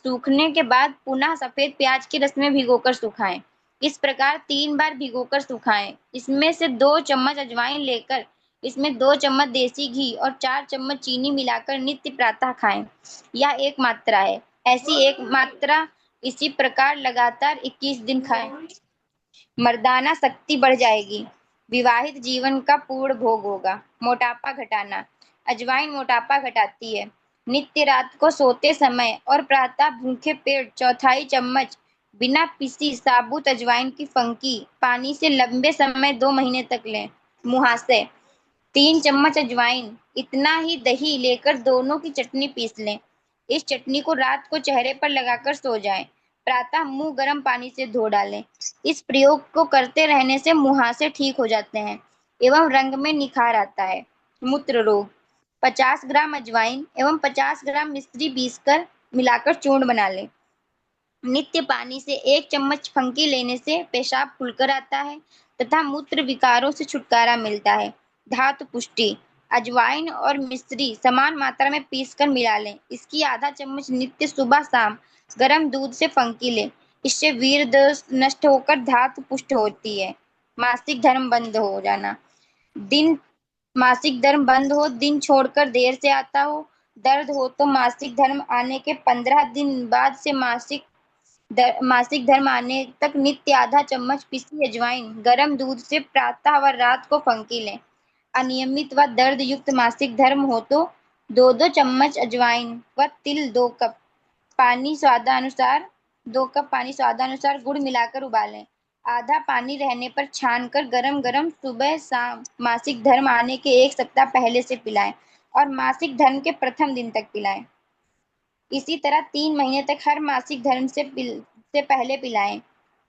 सूखने के बाद पुनः सफेद प्याज के रस में भिगोकर सुखाएं। इस प्रकार 3 बार भिगोकर सुखाएं। इसमें से 2 चम्मच अजवाइन लेकर इसमें 2 चम्मच देसी घी और 4 चम्मच चीनी मिलाकर नित्य प्रातः खाएं। यह एक मात्रा है। ऐसी एक मात्रा इसी प्रकार लगातार 21 दिन खाएं। मर्दाना शक्ति बढ़ जाएगी। विवाहित जीवन का पूर्ण भोग होगा। मोटापा घटाना। अजवाइन मोटापा घटाती है। नित्य रात को सोते समय और प्रातः भूखे पेट 1/4 चम्मच बिना पिसी साबुत अजवाइन की फंकी पानी से लंबे समय 2 महीने तक लें। मुहासे। 3 चम्मच अजवाइन इतना ही दही लेकर दोनों की चटनी पीस लें। इस चटनी को रात को चेहरे पर लगाकर सो जाएं। प्रातः मुंह गर्म पानी से धो डालें। इस प्रयोग को करते रहने से मुहासे ठीक हो जाते हैं एवं रंग में निखार आता है। मूत्र रोग। 50 ग्राम अजवाइन एवं 50 ग्राम मिश्री पीसकर मिलाकर चूर्ण बना लें। नित्य पानी से 1 चम्मच फंकी लेने से पेशाब खुलकर आता है तथा मूत्र विकारों से छुटकारा मिलता है। धातु पुष्टि। अजवाइन और मिश्री समान मात्रा में पीसकर मिला लें। इसकी आधा चम्मच नित्य सुबह शाम गर्म दूध से फंकी लें। इससे वीर्य दोष नष्ट होकर धातु पुष्ट होती है। मासिक धर्म बंद हो जाना। दिन मासिक धर्म बंद हो, दिन छोड़कर देर से आता हो, दर्द हो तो मासिक धर्म आने के 15 दिन बाद से मासिक धर्म आने तक नित्य आधा चम्मच पिसी अजवाइन गर्म दूध से प्रातः व रात को फंकी लें। अनियमित व दर्द युक्त मासिक धर्म हो तो 2-2 चम्मच अजवाइन व तिल 2 कप पानी स्वादानुसार 2 कप पानी स्वादानुसार गुड़ मिलाकर उबालें। आधा पानी रहने पर छानकर गरम गरम सुबह शाम मासिक धर्म आने के 1 सप्ताह पहले से पिलाएं और मासिक धर्म के प्रथम दिन तक पिलाएं। इसी तरह 3 महीने तक हर मासिक धर्म से पहले पिलाएं।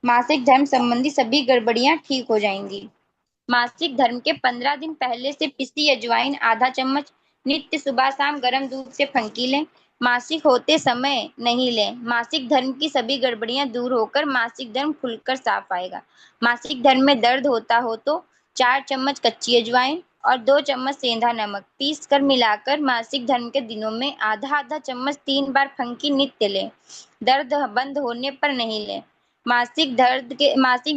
मासिक धर्म संबंधी सभी गड़बड़ियां ठीक हो जाएंगी। मासिक धर्म के 15 दिन पहले से पिसी अजवाइन आधा चम्मच नित्य सुबह शाम गर्म दूध से फंकी लें। मासिक होते समय नहीं लें। मासिक धर्म की सभी गड़बड़ियां दूर होकर मासिक धर्म खुलकर साफ आएगा। मासिक धर्म में दर्द होता हो तो 4 चम्मच कच्ची अजवाइन और 2 चम्मच सेंधा नमक पीस कर मिलाकर मासिक धर्म के दिनों में आधा आधा चम्मच 3 बार फंकी नित्य लें। दर्द बंद होने पर नहीं लें। मासिक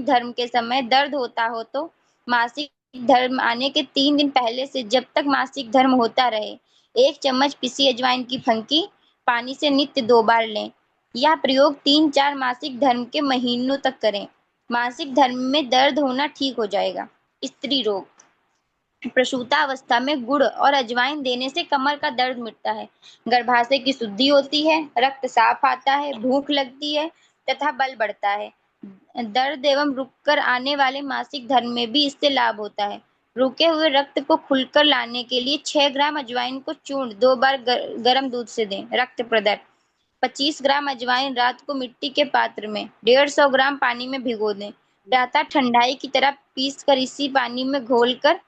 धर्म के समय दर्द होता हो तो मासिक धर्म आने के 3 दिन पहले से जब तक मासिक धर्म होता रहे 1 चम्मच पिसी अजवाइन की फंकी पानी से नित्य 2 बार लें। यह प्रयोग 3-4 मासिक धर्म के महीनों तक करें। मासिक धर्म में दर्द होना ठीक हो जाएगा। स्त्री रोग। प्रसूतावस्था में गुड़ और अजवाइन देने से कमर का दर्द मिटता है। गर्भाशय की शुद्धि होती है। रक्त साफ आता है। भूख लगती है तथा बल बढ़ता है। दर्द एवं रुककर आने वाले मासिक धर्म में भी इससे लाभ होता है। रुके हुए रक्त को खुलकर लाने के लिए 6 ग्राम अजवाइन को चूर्ण 2 बार गर्म दूध से दें। रक्त प्रदर। 25 ग्राम अजवाइन रात को मिट्टी के पात्र में 150 ग्राम पानी में भिगो दें। प्रातः ठंडाई की तरह पीस कर इसी पानी में घोलकर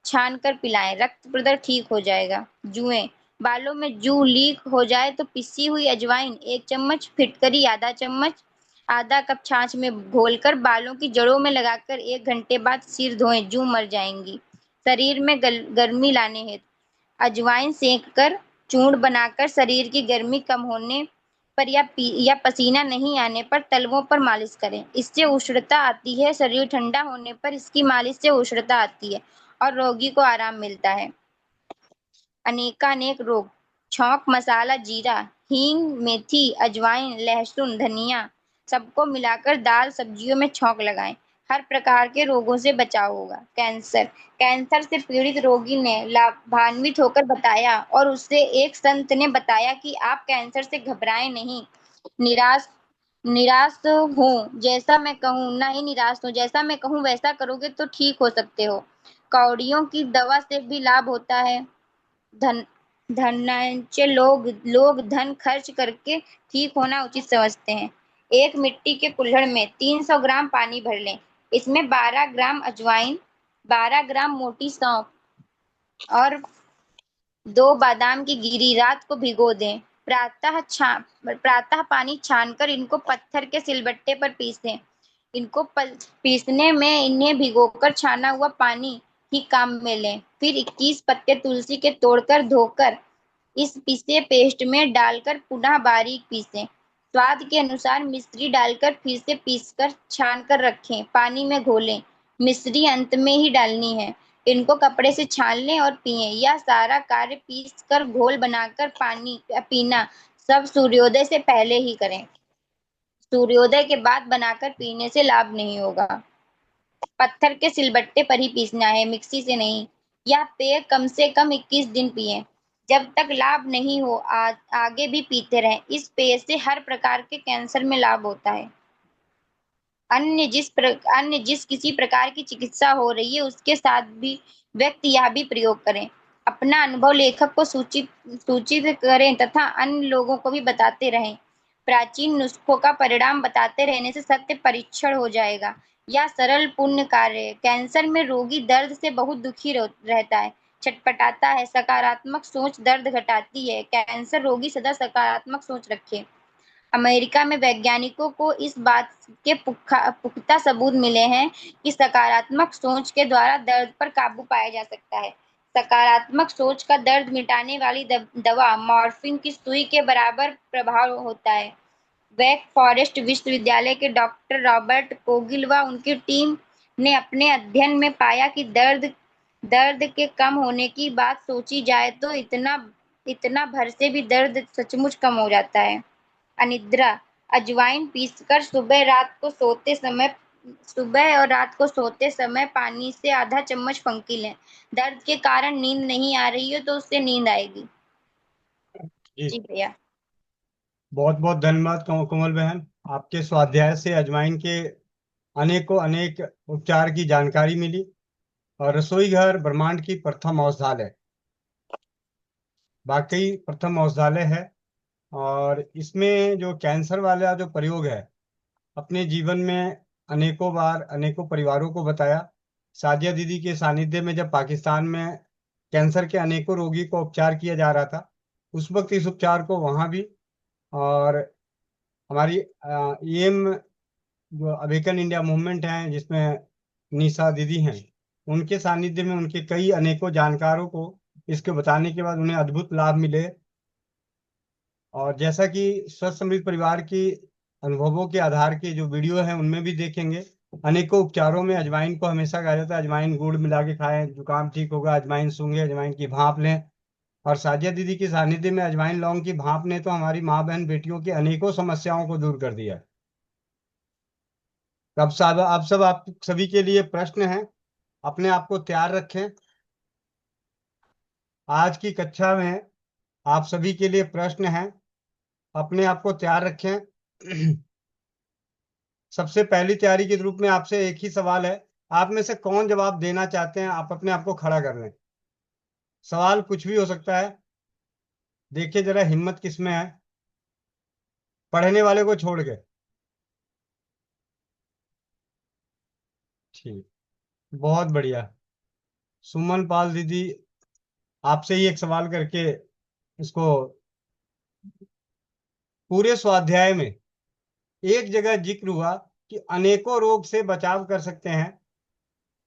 छान कर पिलाएं। रक्त प्रदर ठीक हो जाएगा। जुएं। बालों में जू लीक हो जाए तो पिसी हुई अजवाइन 1 चम्मच, फिटकरी आधा चम्मच, आधा कप छाछ में घोलकर बालों की जड़ों में लगाकर 1 घंटे बाद सिर धोएं। जू मर जाएंगी। शरीर में गर्मी लाने हेतु अजवाइन सेंक कर चूर्ण बनाकर शरीर की गर्मी कम होने पर या पसीना नहीं आने पर तलवों पर मालिश करें। इससे उष्णता आती है। शरीर ठंडा होने पर इसकी मालिश से उष्णता आती है और रोगी को आराम मिलता है। अनेकानेक रोग। छौंक मसाला जीरा, हींग, मेथी, अजवाइन, लहसुन, धनिया सबको मिलाकर दाल सब्जियों में छौंक लगाएं। हर प्रकार के रोगों से बचाव होगा। कैंसर से पीड़ित रोगी ने लाभान्वित होकर बताया और उससे एक संत ने बताया कि आप कैंसर से घबराएं नहीं। निराश निराश हो जैसा मैं कहूँ ना ही निराश हो, जैसा मैं कहूँ वैसा करोगे तो ठीक हो सकते हो। कौड़ियों की दवा से भी लाभ होता है। धन धनाढ्य लोग धन खर्च करके ठीक होना उचित समझते हैं। एक मिट्टी के कुल्हड़ में 300 ग्राम पानी भर लें। इसमें 12 ग्राम अजवाइन, 12 ग्राम मोटी सौंफ और 2 बादाम की गिरी रात को भिगो दें। प्रातः पानी छानकर इनको पत्थर के सिलबट्टे पर पीसें। इनको पीसने में इन्हें भिगोकर छाना हुआ पानी ही काम में लें। फिर 21 पत्ते तुलसी के तोड़कर धोकर इस पीसे पेस्ट में डालकर पुनः बारीक पीसें। स्वाद के अनुसार मिश्री डालकर फिर से पीसकर छान कर रखें। पानी में घोलें। मिश्री अंत में ही डालनी है। इनको कपड़े से छान लें और पिएं। यह सारा कार्य पीस कर घोल बनाकर पानी पीना सब सूर्योदय से पहले ही करें। सूर्योदय के बाद बनाकर पीने से लाभ नहीं होगा। पत्थर के सिलबट्टे पर ही पीसना है, मिक्सी से नहीं। यह पेय कम से कम 21 दिन पिएं। जब तक लाभ नहीं हो आगे भी पीते रहें। इस पेय से हर प्रकार के कैंसर में लाभ होता है। अन्य जिस किसी प्रकार की चिकित्सा हो रही है उसके साथ भी व्यक्ति यह भी प्रयोग करें। अपना अनुभव लेखक को सूचित करें तथा अन्य लोगों को भी बताते रहें। प्राचीन नुस्खों का परिणाम बताते रहने से सत्य परीक्षण हो जाएगा। यह सरल पुण्य कार्य है। कैंसर में रोगी दर्द से बहुत दुखी रहता है, छटपटाता है। सकारात्मक सोच दर्द घटाती है। कैंसर रोगी सदा सकारात्मक सोच रखे। अमेरिका में वैज्ञानिकों को इस बात के पुख्ता सबूत मिले हैं कि सकारात्मक सोच के द्वारा दर्द पर काबू पाया जा सकता है। सकारात्मक सोच का दर्द मिटाने वाली दवा मॉर्फिन की सुई के बराबर प्रभाव होता है। वेक फॉरेस्ट विश्वविद्यालय के डॉक्टर रॉबर्ट कोगिल व उनकी टीम ने अपने अध्ययन में पाया कि दर्द के कम होने की बात सोची जाए तो इतना भर से भी दर्द सचमुच कम हो जाता है। अनिद्रा। अजवाइन पीसकर सुबह और रात को सोते समय पानी से आधा चम्मच फंकी लें। दर्द के कारण नींद नहीं आ रही हो तो उससे नींद आएगी। जी जी भैया। बहुत बहुत धन्यवाद कोमल बहन। आपके स्वाध्याय से अजवाइन के अनेकों अनेक उपचार की जानकारी मिली। और रसोई घर ब्रह्मांड की प्रथम औषधालय, वाकई प्रथम औषधालय है। और इसमें जो कैंसर वाला जो प्रयोग है, अपने जीवन में अनेकों बार अनेकों परिवारों को बताया। साजिया दीदी के सानिध्य में जब पाकिस्तान में कैंसर के अनेकों रोगी को उपचार किया जा रहा था, उस वक्त इस उपचार को वहाँ भी, और हमारी एम जो अवेकन इंडिया मूवमेंट है जिसमें निशा दीदी हैं, उनके सानिध्य में उनके कई अनेकों जानकारों को इसके बताने के बाद उन्हें अद्भुत लाभ मिले। और जैसा कि स्वस्थ समृद्ध परिवार की अनुभवों के आधार के जो वीडियो हैं उनमें भी देखेंगे, अनेकों उपचारों में अजवाइन को हमेशा कहा जाता है अजवाइन गुड़ मिला के खाएं, जुकाम ठीक होगा, अजवाइन सूंघे, अजवाइन की भाप लें। और साजिया दीदी की सानिध्य में अजवाइन लौंग की भाप ने तो हमारी माँ बहन बेटियों की अनेकों समस्याओं को दूर कर दिया है। अब सब आप सभी के लिए प्रश्न है, अपने आप को तैयार रखें। आज की कक्षा में आप सभी के लिए प्रश्न है, अपने आप को तैयार रखें। सबसे पहली तैयारी के रूप में आपसे एक ही सवाल है, आप में से कौन जवाब देना चाहते हैं? आप अपने आप को खड़ा कर लें। सवाल कुछ भी हो सकता है, देखिए जरा हिम्मत किसमें है, पढ़ने वाले को छोड़ के। ठीक, बहुत बढ़िया। सुमन पाल दीदी, आपसे ही एक सवाल करके इसको, पूरे स्वाध्याय में एक जगह जिक्र हुआ कि अनेकों रोग से बचाव कर सकते हैं,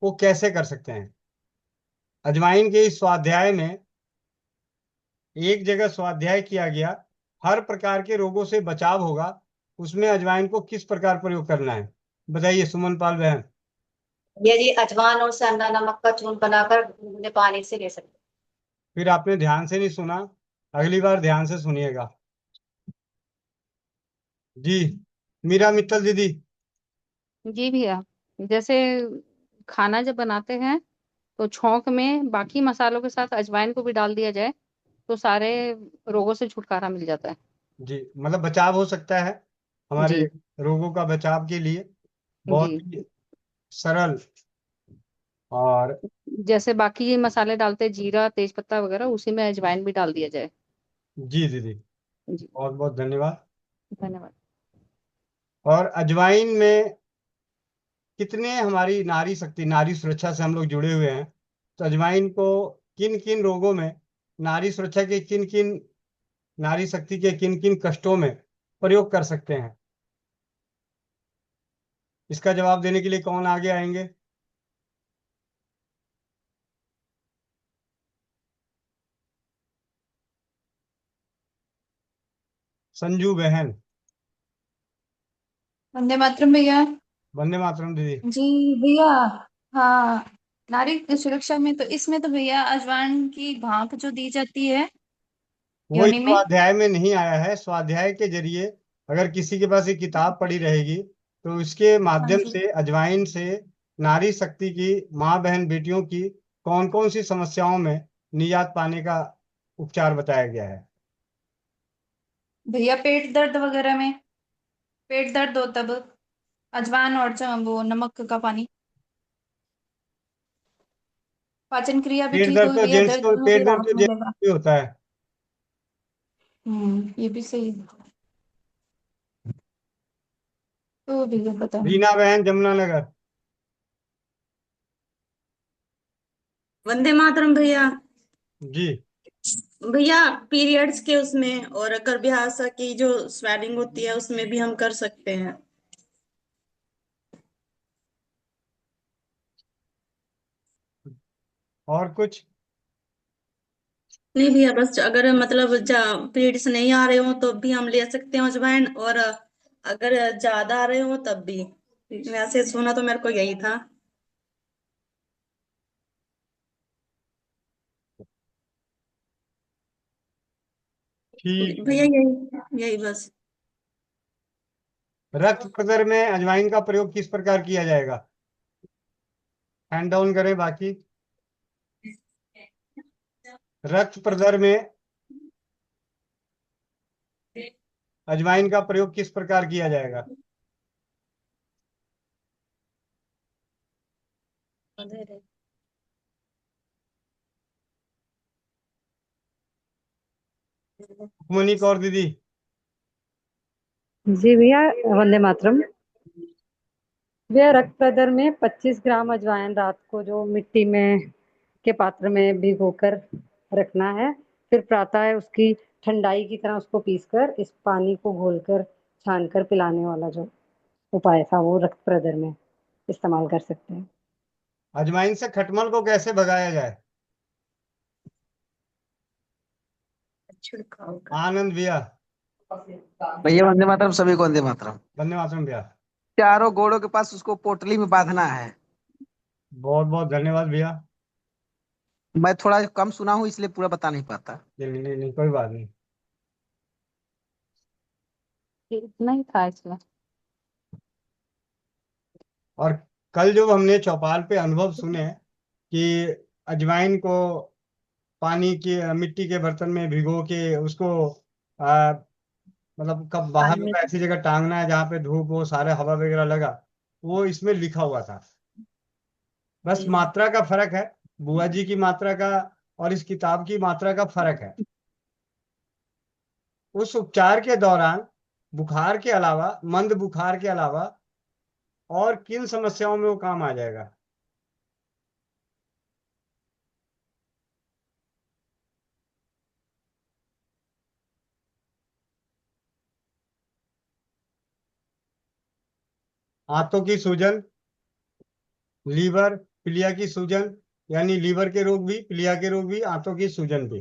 वो कैसे कर सकते हैं? अजवाइन के इस स्वाध्याय में एक जगह स्वाध्याय किया गया, हर प्रकार के रोगों से बचाव होगा, उसमें अजवाइन को किस प्रकार प्रयोग करना है, बताइए सुमन पाल बहन। यदि अजवाइन और सेंधा नमक का चूर्ण बनाकर गुनगुने पानी से ले सकते फिर आपने ध्यान से नहीं सुना, अगली बार ध्यान से सुनिएगा। जी, मीरा मित्तल दीदी। जी भैया, जैसे खाना जब बनाते हैं तो छौंक में बाकी मसालों के साथ अजवाइन को भी डाल दिया जाए तो सारे रोगों से छुटकारा मिल जाता है। जी, मतलब बचाव हो सकता है हमारे जी रोगों का बचाव के लिए, बहुत जी। ही सरल। और जैसे बाकी मसाले डालते हैं, जीरा तेज पत्ता वगैरह, उसी में अजवाइन भी डाल दिया जाए। जी दीदी, जी बहुत बहुत धन्यवाद। धन्यवाद। और अजवाइन में कितने हमारी नारी शक्ति, नारी सुरक्षा से हम लोग जुड़े हुए हैं, तो अजवाइन को किन किन रोगों में, नारी सुरक्षा के किन किन, नारी शक्ति के किन किन कष्टों में प्रयोग कर सकते हैं? इसका जवाब देने के लिए कौन आगे आएंगे? संजू बहन। वंदे मातरम भैया। वंदे मातरम दीदी। जी भैया। हाँ, नारी सुरक्षा में तो इसमें तो भैया अजवाइन की भाप जो दी जाती है वही योनि में। स्वाध्याय में नहीं आया है। स्वाध्याय के जरिए अगर किसी के पास एक किताब पड़ी रहेगी तो इसके हाँ माध्यम जी। से अजवाइन से नारी शक्ति की, माँ बहन बेटियों की कौन कौन सी समस्याओं में निजात पाने का उपचार बताया गया है। भैया पेट दर्द वगैरह में, पेट दर्द हो तब अजवाइन और वो नमक का पानी। पाचन क्रिया भी पेट ठीक दर्द होगी तो भैया, जेंट्स दर्द को, में भी पेट दर्द राहत तो जेंट्स मिलेगा। को भी होता है। ये भी सही है। तो भैया बता। रीना बहन, जमुनानगर। वंदे मातरम भैया। जी। भैया पीरियड्स के उसमें और गर्भाशय की जो स्वेलिंग होती है उसमें भी हम कर सकते हैं। और कुछ? नहीं भैया, बस अगर मतलब पीरियड्स नहीं आ रहे हो तो भी हम ले सकते हैं अजवाइन, और अगर ज्यादा आ रहे हो तब भी। वैसे सुना तो मेरे को यही था ठीक भैया, है। यही यही बस। रक्त प्रसर में अजवाइन का प्रयोग किस प्रकार किया जाएगा? हैंड डाउन करें बाकी। रक्त प्रसर में अजवाइन का प्रयोग किस प्रकार किया जाएगा? मनी कौर दीदी। जी भैया, वंदे मातरम। भैया रक्त प्रदर में 25 ग्राम अजवाइन रात को जो मिट्टी में के पात्र में भिगोकर रखना है, फिर प्रातः उसकी ठंडाई की तरह उसको पीसकर इस पानी को घोलकर छानकर पिलाने वाला जो उपाय था वो रक्त प्रदर में इस्तेमाल कर सकते हैं। अजवाइन से खटमल को कैसे भगाया जाए? छिड़काव का। आनंद भैया। भैया वंदे मातरम, सभी को वंदे मातरम। वंदे मातरम भैया। चारों घोड़ों के पास उसको पोटली में बांधना है। बहुत बहुत धन्यवाद भैया। मैं थोड़ा कम सुना हूँ इसलिए पूरा बता नहीं पाता। नहीं नहीं नहीं, कोई बात नहीं। इतना ही था इसमें। और कल जो हमने चौपाल पे अनुभव सुने कि अजवाइन को पानी की, मिट्टी के बर्तन में भिगो के उसको आ, मतलब कब बाहर पानी में। ऐसी जगह टांगना है जहाँ पे धूप हो, सारे हवा वगैरह लगा, वो इसमें लिखा हुआ था। बस मात्रा का फर्क है, बुआ जी की मात्रा का और इस किताब की मात्रा का फर्क है। उस उपचार के दौरान बुखार के अलावा, मंद बुखार के अलावा और किन समस्याओं में वो काम आ जाएगा? आंतों की सूजन, लीवर, प्लिया की सूजन, यानी लीवर के रोग भी, प्लिया के रोग भी, आंतों की सूजन भी।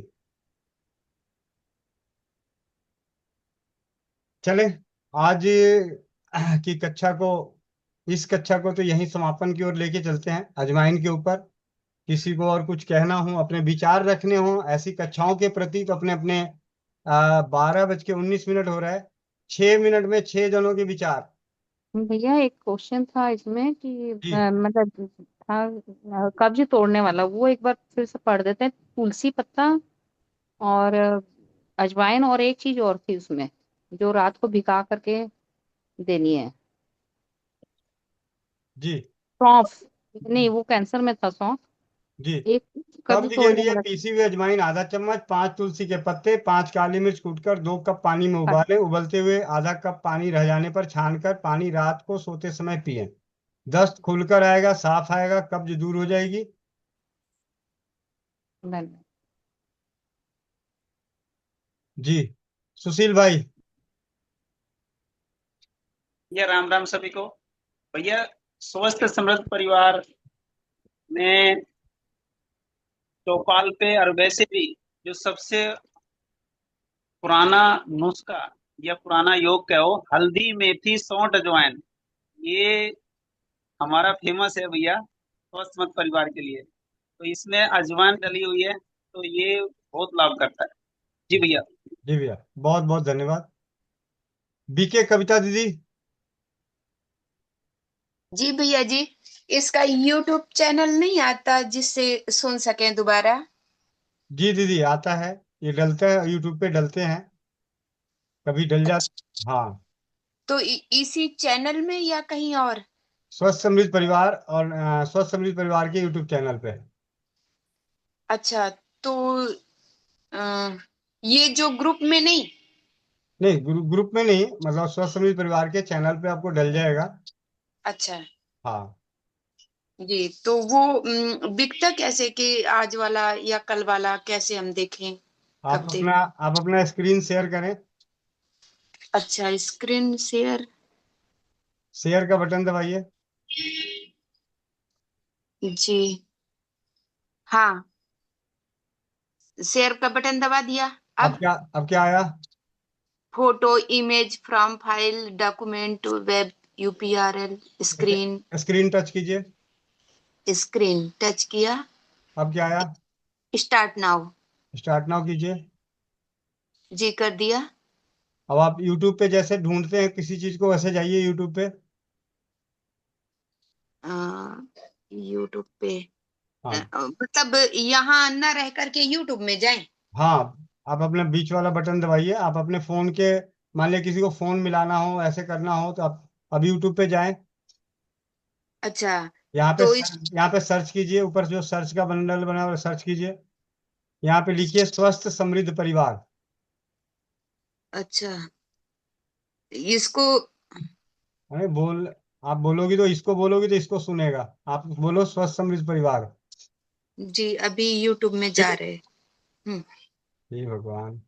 चले, आज की कक्षा को, इस कक्षा को तो यहीं समापन की ओर लेके चलते हैं। अजवाइन के ऊपर किसी को और कुछ कहना हो, अपने विचार रखने हो ऐसी कक्षाओं के प्रति, तो अपने अपने 12:19 हो रहा है, 6 मिनट में 6 जनों के विचार। भैया एक क्वेश्चन था इसमें कि जी। मतलब था कब्ज तोड़ने वाला, वो एक बार फिर से पढ़ देते हैं। तुलसी पत्ता और अजवाइन और एक चीज और थी उसमें जो रात को भिगा करके देनी है। जी। सौंफ। नहीं, वो कैंसर में था सौंफ। जी। एक कब्ज कब्ज के तोड़ने लिए वाला पीसी हुई अजवाइन आधा चम्मच, 5 तुलसी के पत्ते, 5 काली मिर्च कूटकर 2 कप पानी में था। उबालें। उबलते हुए आधा कप पानी रह जाने पर छानकर पानी रात को सोते समय पिएं। दस्त खुलकर आएगा, साफ आएगा, कब्ज दूर हो जाएगी। नहीं, जी। सुशील भाई। ये राम राम सभी को। भैया स्वस्थ समृद्ध परिवार में चौपाल पे और वैसे भी जो सबसे पुराना नुस्खा या पुराना योग कहो, हल्दी मेथी सौंठ अजवाइन, ये हमारा फेमस है भैया स्वस्थ मत परिवार के लिए। तो इसमें अजवाइन डली हुई है, तो ये बहुत लाभ करता है। जी भैया। जी भैया, बहुत बहुत धन्यवाद। बीके कविता दीदी। जी भैया जी, इसका यूट्यूब चैनल नहीं आता जिससे सुन सकें दोबारा? जी दीदी, आता है, ये डलते हैं यूट्यूब पे, डलते हैं, कभी डल जाते। हाँ, तो इसी चैनल में या कहीं और? स्वस्थ समृद्ध परिवार और स्वस्थ समृद्ध परिवार के यूट्यूब चैनल पे। अच्छा, तो ये जो ग्रुप में नहीं? नहीं, ग्रुप में नहीं, मतलब स्वस्थ समृद्ध परिवार के चैनल पे आपको डल जाएगा। अच्छा हाँ। जी, तो वो बिकता कैसे कि आज वाला या कल वाला कैसे हम देखें? आप कब अपना देख? आप अपना स्क्रीन शेयर करें। अच्छा, स्क्रीन शेयर। शेयर का बटन दबाइए। जी हाँ, शेयर का बटन दबा दिया। अब अब क्या आया? Photo, image from file, document, web, UPRL, screen. Screen touch कीजिए। स्क्रीन टच किया। अब क्या आया? Start now. स्टार्ट नाउ कीजिए। जी कर दिया। अब आप यूट्यूब पे जैसे ढूंढते हैं किसी चीज को, वैसे जाइए यूट्यूब पे। यूट्यूब पे हाँ। मतलब यहाँ न रह करके यूट्यूब में जाएं? हाँ, आप अपने बीच वाला बटन दबाइए। आप अपने फोन के, मान लिया किसी को फोन मिलाना हो, ऐसे करना हो, तो आप अब यूट्यूब पे जाएं। अच्छा, यहाँ पे तो इस यहाँ पे सर्च कीजिए, ऊपर जो सर्च का बंडल बना हुआ है सर्च कीजिए। यहाँ पे लिखिए स्वस्थ समृद्ध परिवार। अच्छा, इसको अरे आप बोलोगी तो इसको, बोलोगी तो इसको सुनेगा। आप बोलो स्वस्थ समृद्ध परिवार। जी अभी यूट्यूब में जा रहे। हम्म, हे भगवान,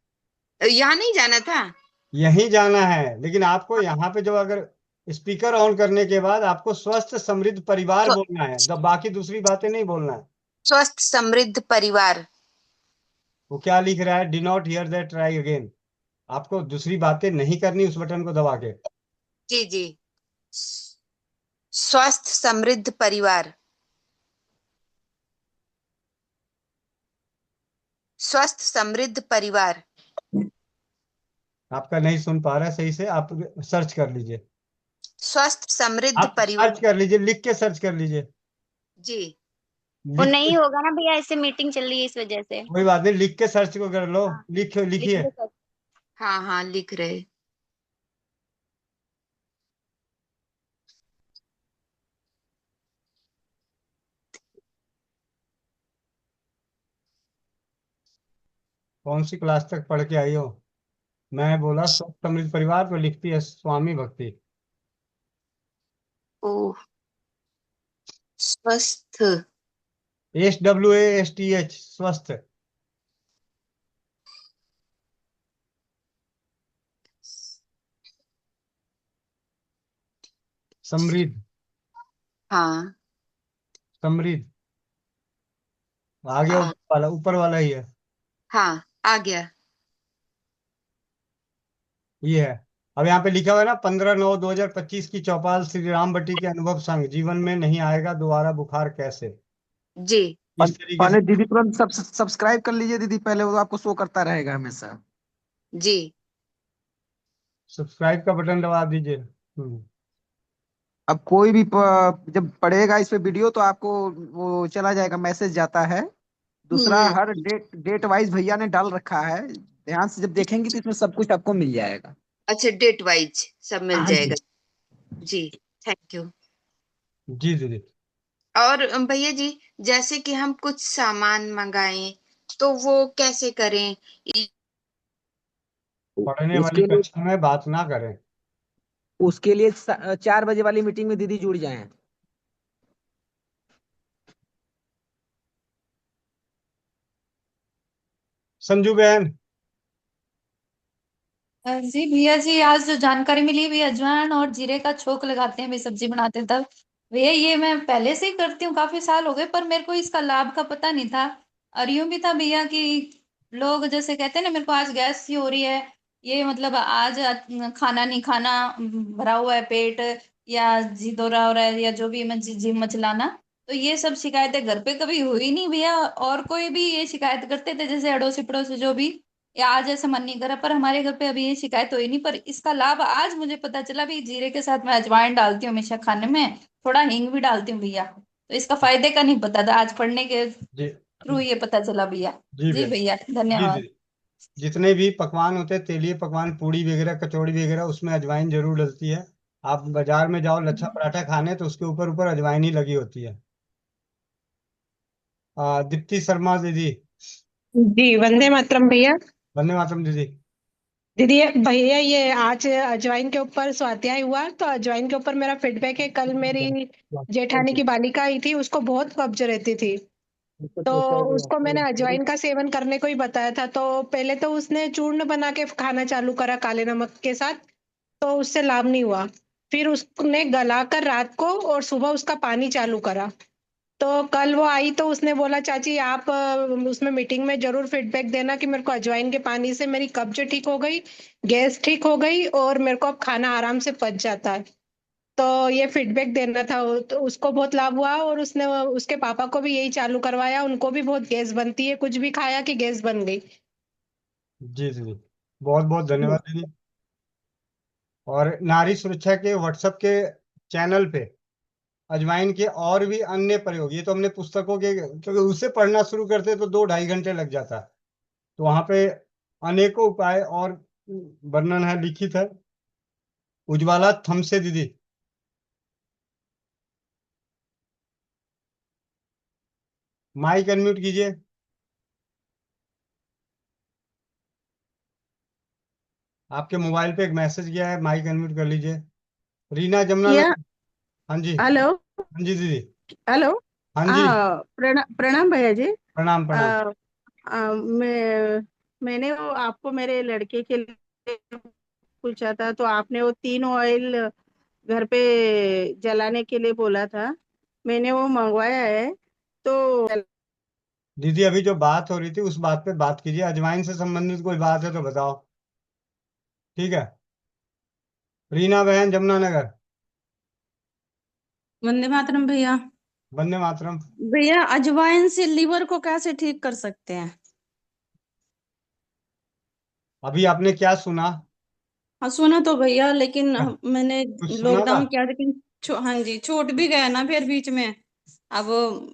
यहाँ नहीं जाना था? यहीं जाना है, लेकिन आपको यहाँ पे जो, अगर स्पीकर ऑन करने के बाद आपको स्वस्थ समृद्ध परिवार स्व- बोलना है, बाकी दूसरी बातें नहीं बोलना है। स्वस्थ समृद्ध परिवार। वो क्या लिख रहा है? D not here that, try again. आपको दूसरी बातें नहीं करनी उस बटन को दबा के। जी जी, स्वस्थ समृद्ध परिवार। स्वस्थ समृद्ध परिवार। आपका नहीं सुन पा रहा है सही से, आप सर्च कर लीजिए। स्वस्थ समृद्ध आप सर्च परिवार। कर लीजिए, लिख के सर्च कर लीजिए। जी वो लिख के, नहीं होगा ना भैया, इससे मीटिंग चल रही है इस वजह से। कोई बात नहीं, लिख के सर्च को कर लो। हाँ, लिख लिखिए। लो सर। हाँ हाँ, लिख रहे। कौन सी क्लास तक पढ़ के आई हो? मैं बोला स्वस्थ समृद्ध परिवार, तो लिखती है स्वामी भक्ति। ओ, स्वस्थ। SWASTH, स्वस्थ समृद्ध। हाँ समृद्ध आ गया, हाँ ऊपर वाला ही है। हाँ, आ गया। ये है। अब यहाँ पे लिखा हुआ है ना, 15/9/2025 की चौपाल श्री राम भट्टी के अनुभव संग, जीवन में नहीं आएगा दोबारा बुखार कैसे। जी इस तरीके से पहले दीदी तुरंत सब्सक्राइब कर लीजिए दीदी, पहले वो आपको शो करता रहेगा हमेशा। जी। सब्सक्राइब का बटन दबा दीजिए। अब कोई भी जब पढ़ेगा इस पे वीडियो तो आपको वो चला जाएगा, मैसेज जाता है। दूसरा, हम्म। हर डेट डेट वाइज भैया ने डाल रखा है, ध्यान से जब देखेंगे तो इसमें सब कुछ आपको मिल जाएगा। अच्छा, डेट वाइज सब मिल हाँ जाएगा। जी। जी, थैंक यू। जी दीदी। और भैया जी, जैसे कि हम कुछ सामान मंगाएं तो वो कैसे करें? पढ़ने वाली उसके लिए कक्षा में बात ना करें। उसके लिए 4 बजे वाली मीटिंग में दीदी जुड़ जाएं। संजू बहन, जी भैया जी, आज जो जानकारी मिली है भैया, अजवाइन और जीरे का छोंक लगाते हैं भैया सब्जी बनाते हैं तब। भैया ये मैं पहले से ही करती हूँ, काफी साल हो गए, पर मेरे को इसका लाभ का पता नहीं था। और यूं भी था भैया कि लोग जैसे कहते हैं ना, मेरे को आज गैस सी हो रही है, ये मतलब आज खाना नहीं खाना, भरा हुआ है पेट, या जी दौरा हो रहा है, या जो भी जी मचलाना। तो ये सब शिकायतें घर पे कभी हुई नहीं भैया, और कोई भी ये शिकायत करते थे जैसे अड़ोसी पड़ोसी जो भी, या आज ऐसा मन नहीं करा, पर हमारे घर पे अभी ये शिकायत हुई नहीं। पर इसका लाभ आज मुझे पता चला भी, जीरे के साथ मैं अजवाइन डालती हूँ हमेशा खाने में, थोड़ा हींग भी डालती हूँ भैया। तो इसका फायदे का नहीं पता था, आज पढ़ने के जी थ्रू ये पता चला भैया। जी जी भैया। भैया जी धन्यवाद। जी। जितने भी पकवान होते हैं, तेलीय पकवान, पूड़ी वगैरह, कचौड़ी वगैरह, उसमें अजवाइन जरूर डलती है। आप बाजार में जाओ लच्छा पराठा खाने, तो उसके ऊपर ऊपर अजवाइन ही लगी होती है। दीप्ति शर्मा दीदी। जी वंदे मातरम भैया। वंदे मातरम दीदी। दीदी भैया ये आज अजवाइन के ऊपर स्वाध्याय हुआ, तो अजवाइन के ऊपर मेरा फीडबैक है। कल मेरी जेठानी की बालिका आई थी, उसको बहुत कब्ज रहती थी, तो उसको मैंने अजवाइन का सेवन करने को ही बताया था। तो पहले तो उसने चूर्ण बना के खाना चालू करा काले नमक के साथ, तो उससे लाभ नहीं हुआ। फिर उसने गलाकर रात को और सुबह उसका पानी चालू करा। तो कल वो आई तो उसने बोला, चाची आप उसमें मीटिंग में जरूर फीडबैक देना कि मेरे को अजवाइन के पानी से मेरी कब्ज ठीक हो गई, गैस ठीक हो गई, और मेरे को अब खाना आराम से पच जाता है। तो ये फीडबैक देना था। तो उसको बहुत लाभ हुआ, और उसने उसके पापा को भी यही चालू करवाया, उनको भी बहुत गैस बनती है, कुछ भी खाया कि गैस बन गई। जी दीदी, बहुत बहुत धन्यवाद दीदी। और नारी सुरक्षा के व्हाट्सएप के चैनल पे अजवाइन के और भी अन्य प्रयोग, ये तो हमने पुस्तकों के, क्योंकि उसे पढ़ना शुरू करते तो 2-2.5 घंटे लग जाता। तो वहां पे अनेकों उपाय और वर्णन है, लिखित है। उज्ज्वला थमसे दीदी। माइक अनम्यूट कीजिए। आपके मोबाइल पे एक मैसेज गया है, माइक अनम्यूट कर लीजिए। रीना जमुना किया। नगर। हाँ जी। हेलो। हाँ जी दीदी। हेलो। हाँ जी। प्रणाम प्रणाम भैया जी। प्रणाम आ, प्रणाम। मैंने वो आपको मेरे लड़के के लिए पूछा था, तो आपने वो 3 ऑयल घर पे जलाने के लिए बोला था, मैंने वो मंगवाया है। तो दीदी अभी जो बात हो रही थी उस बात पे बात कीजिए, अजवाइन से संबंधित कोई बात है तो बताओ। ठीक है। रीना बहन जमुनानगर। वंदे मातरम भैया। वंदे मातरम। भैया अजवाइन से लीवर को कैसे ठीक कर सकते हैं? अभी आपने क्या सुना? हाँ सुना तो भैया, लेकिन क्या? मैंने कुछ सुना था? लॉकडाउन किया, लेकिन हाँ जी छूट भी गया ना फिर बीच में। अब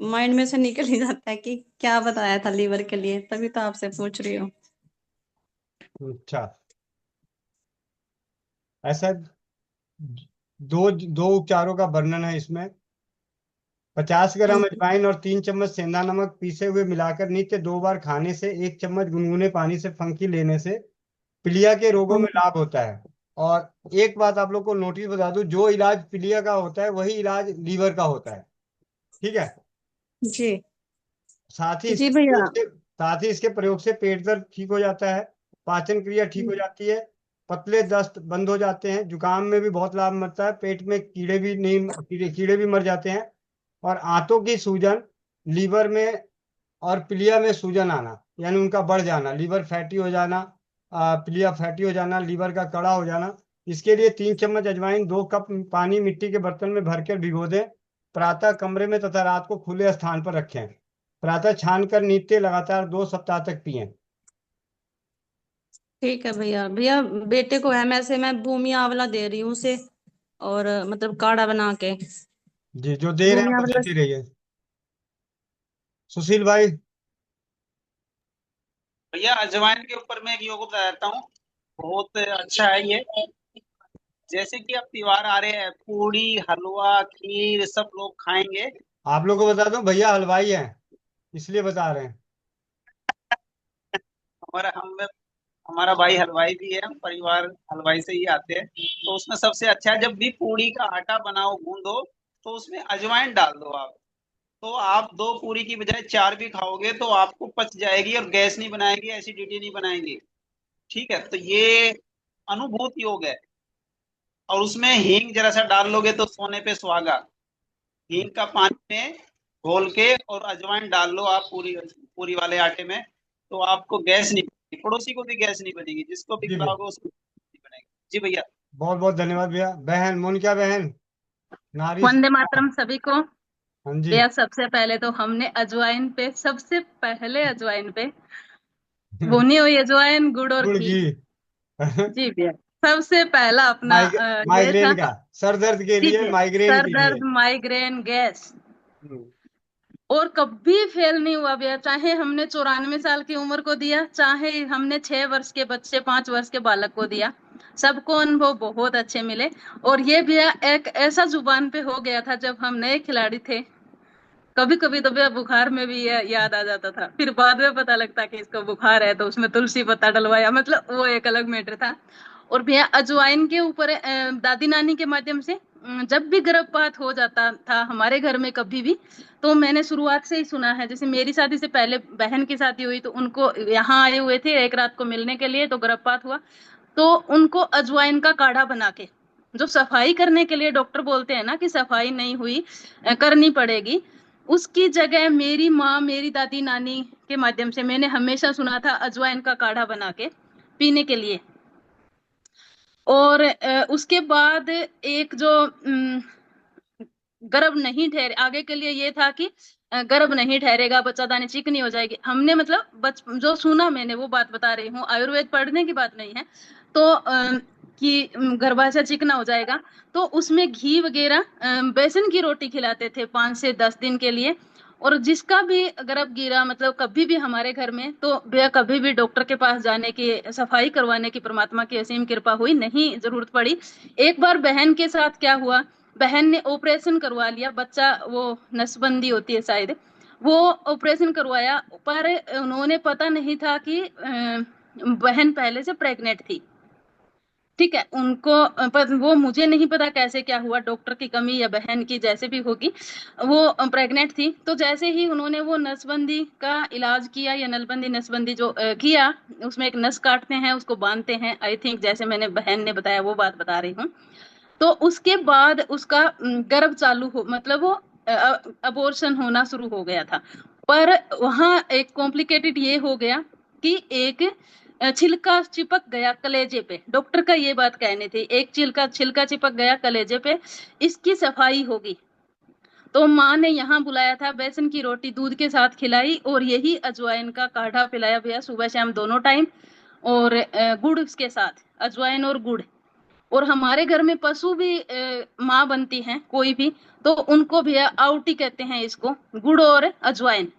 माइंड में से निकल ही जाता है कि क्या बताया था लीवर के लिए, तभी तो आपसे पूछ रही हूँ। अच्छा, ऐसा दो दो उपचारों का वर्णन है इसमें। 50 ग्राम अजवाइन और 3 चम्मच सेंधा नमक पीसे हुए मिलाकर नित्य 2 बार खाने से 1 चम्मच गुनगुने पानी से फंकी लेने से पीलिया के रोगों में लाभ होता है। और एक बात आप लोग को नोटिस बता दूं, जो इलाज पीलिया का होता है वही इलाज लीवर का होता है। ठीक है। जी। साथ ही जी इसके भैया। प्रयोग से साथ ही इसके प्रयोग से पेट दर्द ठीक हो जाता है, पाचन क्रिया ठीक हो जाती है, पतले दस्त बंद हो जाते हैं, जुकाम में भी बहुत लाभ मिलता है, पेट में कीड़े भी नहीं, कीड़े भी मर जाते हैं। और आंतों की सूजन, लीवर में और प्लिया में सूजन आना, यानी उनका बढ़ जाना, लीवर फैटी हो जाना, प्लिया फैटी हो जाना, लीवर का कड़ा हो जाना, इसके लिए 3 चम्मच अजवाइन 2 कप पानी मिट्टी के बर्तन में भरकर भिगो दें। प्रातः कमरे में तथा रात को खुले स्थान पर रखें। प्रातः छानकर नित्य लगातार 2 सप्ताह तक पिएं। ठीक है भैया। भैया बेटे को है, मैं से मैं भूमि आंवला दे रही हूँ उसे, और मतलब काढ़ा बना के। जी, जो दे रहे हैं भूमि वो आंवला। देती रहिए। सुशील भाई। भैया अजवाइन के ऊपर मैं एक योग बताता हूँ, बहुत अच्छा है ये। जैसे कि अब त्योहार आ रहे हैं, पूड़ी हलवा खीर सब लोग खाएंगे। आप लोग को बता दूं, भैया हलवाई हैं, इसलिए बता रहे हैं। हमारा हम हमारा भाई हलवाई भी है, हम परिवार हलवाई से ही आते हैं। तो उसमें सबसे अच्छा है, जब भी पूड़ी का आटा बनाओ गूंदो, तो उसमें अजवाइन डाल दो आप। तो आप 2 पूरी की बजाय 4 भी खाओगे तो आपको पच जाएगी, और गैस नहीं बनाएगी, एसिडिटी नहीं बनाएगी। ठीक है, तो ये अनुभूत योग है। और उसमें हींग जरा सा डाल लोगे तो सोने पे सुहागा। हींग का पानी में घोल के और अजवाइन डाल लो आप पूरी पूरी वाले आटे में, तो आपको गैस नहीं बनेगी, पड़ोसी को भी गैस नहीं बनेगी, जिसको भी जी भैया, खिलाओगे उसको नहीं बनेगी। जी भैया। बहुत बहुत धन्यवाद भैया। बहन मोनिका बहन, नारी। वंदे मातरम सभी को। हाँ जी। भैया सबसे पहले तो हमने अजवाइन पे, सबसे पहले अजवाइन पे भुनी हुई अजवाइन, गुड़ और गुड़ घी। घी। जी भैया, सबसे पहला अपना ये था। माइग्रेन का, सर दर्द के जी लिए, भैया, माइग्रेन सर के लिए। दर्द, माइग्रेन, गैस, और कभी फेल नहीं हुआ भैया। चाहे हमने 94 साल की उम्र को दिया, चाहे हमने 6 वर्ष के बच्चे, 5 वर्ष के बालक को दिया, सबको अनुभव बहुत अच्छे मिले। और ये भैया एक ऐसा जुबान पे हो गया था जब हम नए खिलाड़ी थे। कभी कभी तो भैया बुखार में भी ये याद आ जाता था, फिर बाद में पता लगता कि इसको बुखार है तो उसमें तुलसी पत्ता डलवाया, मतलब वो एक अलग मैटर था। और भैया अजवाइन के ऊपर दादी नानी के माध्यम से जब भी गर्भपात हो जाता था हमारे घर में कभी भी, तो मैंने शुरुआत से ही सुना है। जैसे मेरी शादी से पहले बहन की शादी हुई तो उनको यहाँ आए हुए थे एक रात को मिलने के लिए, तो गर्भपात हुआ तो उनको अजवाइन का काढ़ा बना के, जो सफाई करने के लिए डॉक्टर बोलते हैं ना कि सफाई नहीं हुई, करनी पड़ेगी, उसकी जगह मेरी माँ, मेरी दादी नानी के माध्यम से मैंने हमेशा सुना था अजवाइन का काढ़ा बना के पीने के लिए। और उसके बाद एक जो गर्भ नहीं ठहरे, आगे के लिए ये था कि गर्भ नहीं ठहरेगा, बच्चादानी चिकनी हो जाएगी। हमने मतलब जो सुना मैंने वो बात बता रही हूँ, आयुर्वेद पढ़ने की बात नहीं है। तो कि गर्भाशय चिकना हो जाएगा, तो उसमें घी वगैरह, बेसन की रोटी खिलाते थे 5 से 10 दिन के लिए। और जिसका भी गर्भ गिरा, मतलब कभी भी हमारे घर में, तो भैया कभी भी डॉक्टर के पास जाने की, सफाई करवाने की परमात्मा की असीम कृपा हुई, नहीं जरूरत पड़ी। एक बार बहन के साथ क्या हुआ, बहन ने ऑपरेशन करवा लिया, बच्चा वो नसबंदी होती है शायद, वो ऑपरेशन करवाया, पर उन्होंने पता नहीं था कि बहन पहले से प्रेग्नेंट थी। ठीक है, उनको पर वो मुझे नहीं पता कैसे क्या हुआ, डॉक्टर की कमी या बहन की, जैसे भी होगी, वो प्रेग्नेंट थी। तो जैसे ही उन्होंने वो नसबंदी का इलाज किया, या नलबंदी नसबंदी जो किया, उसमें एक नस काटते हैं, उसको बांधते हैं, आई थिंक जैसे मैंने बहन ने बताया वो बात बता रही हूँ। तो उसके बाद उसका गर्भ चालू हो, मतलब वो अबॉर्शन होना शुरू हो गया था। पर वहां एक कॉम्प्लिकेटेड ये हो गया कि एक छिलका चिपक गया कलेजे पे, डॉक्टर का ये बात कहने थी, एक छिलका चिपक गया कलेजे पे, इसकी सफाई होगी। तो माँ ने यहाँ बुलाया था, बेसन की रोटी दूध के साथ खिलाई, और यही अजवाइन का काढ़ा पिलाया भैया, सुबह शाम दोनों टाइम, और गुड़ के साथ, अजवाइन और गुड़। और हमारे घर में पशु भी माँ बनती हैं कोई भी, तो उनको भी आउटी कहते हैं इसको, गुड़ और अजवाइन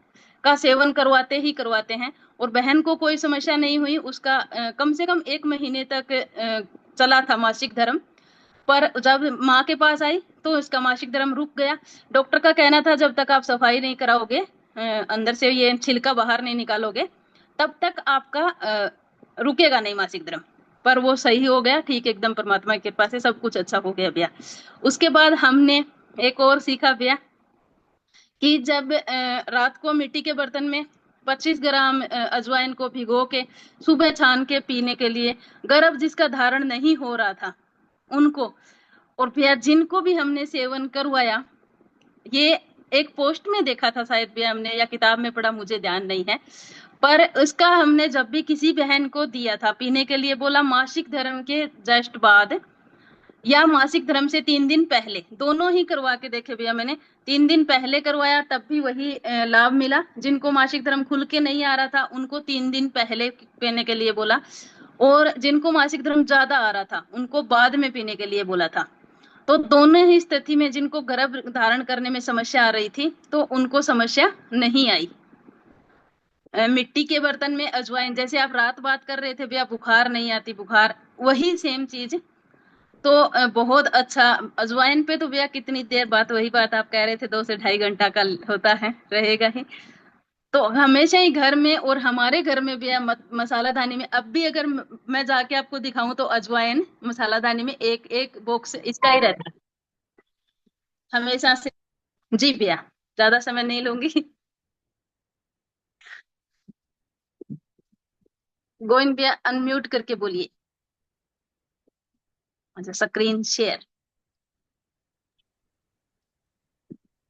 का सेवन करवाते ही करवाते हैं। और बहन को कोई समस्या नहीं हुई, उसका कम से कम 1 महीने तक चला था मासिक धर्म। पर जब माँ के पास आई तो इसका मासिक धर्म रुक गया। डॉक्टर का कहना था जब तक आप सफाई नहीं कराओगे, अंदर से ये छिलका बाहर नहीं निकालोगे, तब तक आपका रुकेगा नहीं मासिक धर्म। पर वो सही हो गया, ठीक एकदम, परमात्मा की कृपा से सब कुछ अच्छा हो गया भैया। उसके बाद हमने एक और सीखा भैया कि जब रात को मिट्टी के बर्तन में 25 ग्राम अजवाइन को भिगो के सुबह छान के पीने के लिए, गर्भ जिसका धारण नहीं हो रहा था उनको, और भैया जिनको भी हमने सेवन करवाया, ये एक पोस्ट में देखा था शायद भैया हमने, या किताब में पढ़ा, मुझे ध्यान नहीं है, पर इसका हमने जब भी किसी बहन को दिया था पीने के लिए, बोला मासिक धर्म के जस्ट बाद या मासिक धर्म से 3 दिन पहले, दोनों ही करवा के देखे भैया मैंने। 3 दिन पहले करवाया तब भी वही लाभ मिला, जिनको मासिक धर्म खुल के नहीं आ रहा था उनको 3 दिन पहले पीने के लिए बोला, और जिनको मासिक धर्म ज्यादा आ रहा था उनको बाद में पीने के लिए बोला था। तो दोनों ही स्थिति में जिनको गर्भ धारण करने में समस्या आ रही थी तो उनको समस्या नहीं आई। मिट्टी के बर्तन में अजवाइन, जैसे आप रात बात कर रहे थे भैया बुखार नहीं आती, बुखार वही सेम चीज। तो बहुत अच्छा, अजवाइन पे तो भैया कितनी देर बात, वही बात आप कह रहे थे 2 से 2.5 घंटा का होता है, रहेगा ही। तो हमेशा ही घर में, और हमारे घर में भैया मसालादानी में, अब भी अगर मैं जाके आपको दिखाऊं तो अजवाइन मसालादानी में एक एक बॉक्स इसका ही रहता है हमेशा से। जी भैया, ज्यादा समय नहीं लूंगी। गोविंद भैया अनम्यूट करके बोलिए। अच्छा, स्क्रीन शेयर।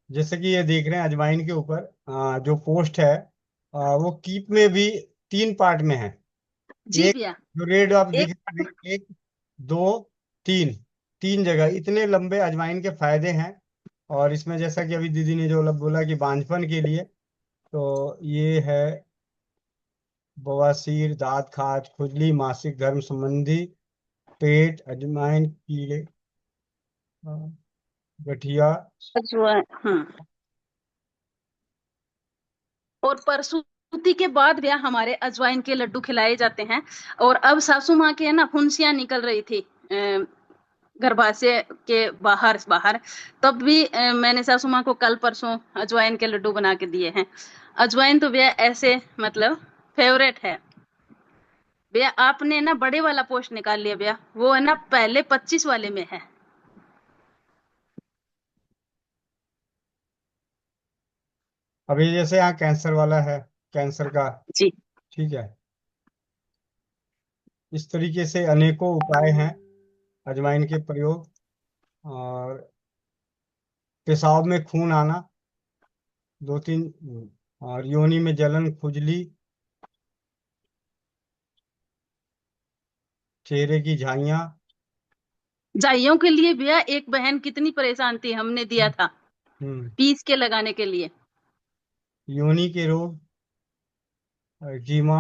जैसे कि ये देख रहे हैं अजवाइन के ऊपर जो पोस्ट है वो कीप में भी 3 पार्ट में है। जी एक भैया। जो रेड आप एक दिख, एक, दो, तीन, 3 जगह इतने लंबे अजवाइन के फायदे हैं। और इसमें जैसा कि अभी दीदी ने जो बोला कि बांझपन के लिए, तो ये है बवासीर, दांत खाज, खुजली, मासिक धर्म संबंधी, पेट, अजवाइन, कीड़े, गठिया। अजवाइन, हाँ। और प्रसूति के बाद भी हमारे अजवाइन के लड्डू खिलाए जाते हैं। और अब सासू माँ के ना फुंसियां निकल रही थी गर्भाशय के बाहर, तब भी मैंने सासू माँ को कल परसों अजवाइन के लड्डू बना के दिए हैं। अजवाइन तो भैया ऐसे मतलब फेवरेट है। भैया आपने ना बड़े वाला पोस्ट निकाल लिया भैया, वो है ना पहले 25 वाले में है। अभी जैसे यहाँ कैंसर वाला है, कैंसर का, जी ठीक है। इस तरीके से अनेकों उपाय हैं अजवाइन के प्रयोग। और पेशाब में खून आना, 2-3, और योनि में जलन, खुजली, चेहरे की झाइयाँ। जाइयों के लिए भैया एक बहन कितनी परेशान थी, हमने दिया था पीस के लगाने के लिए। योनि के रोग, एक्जिमा,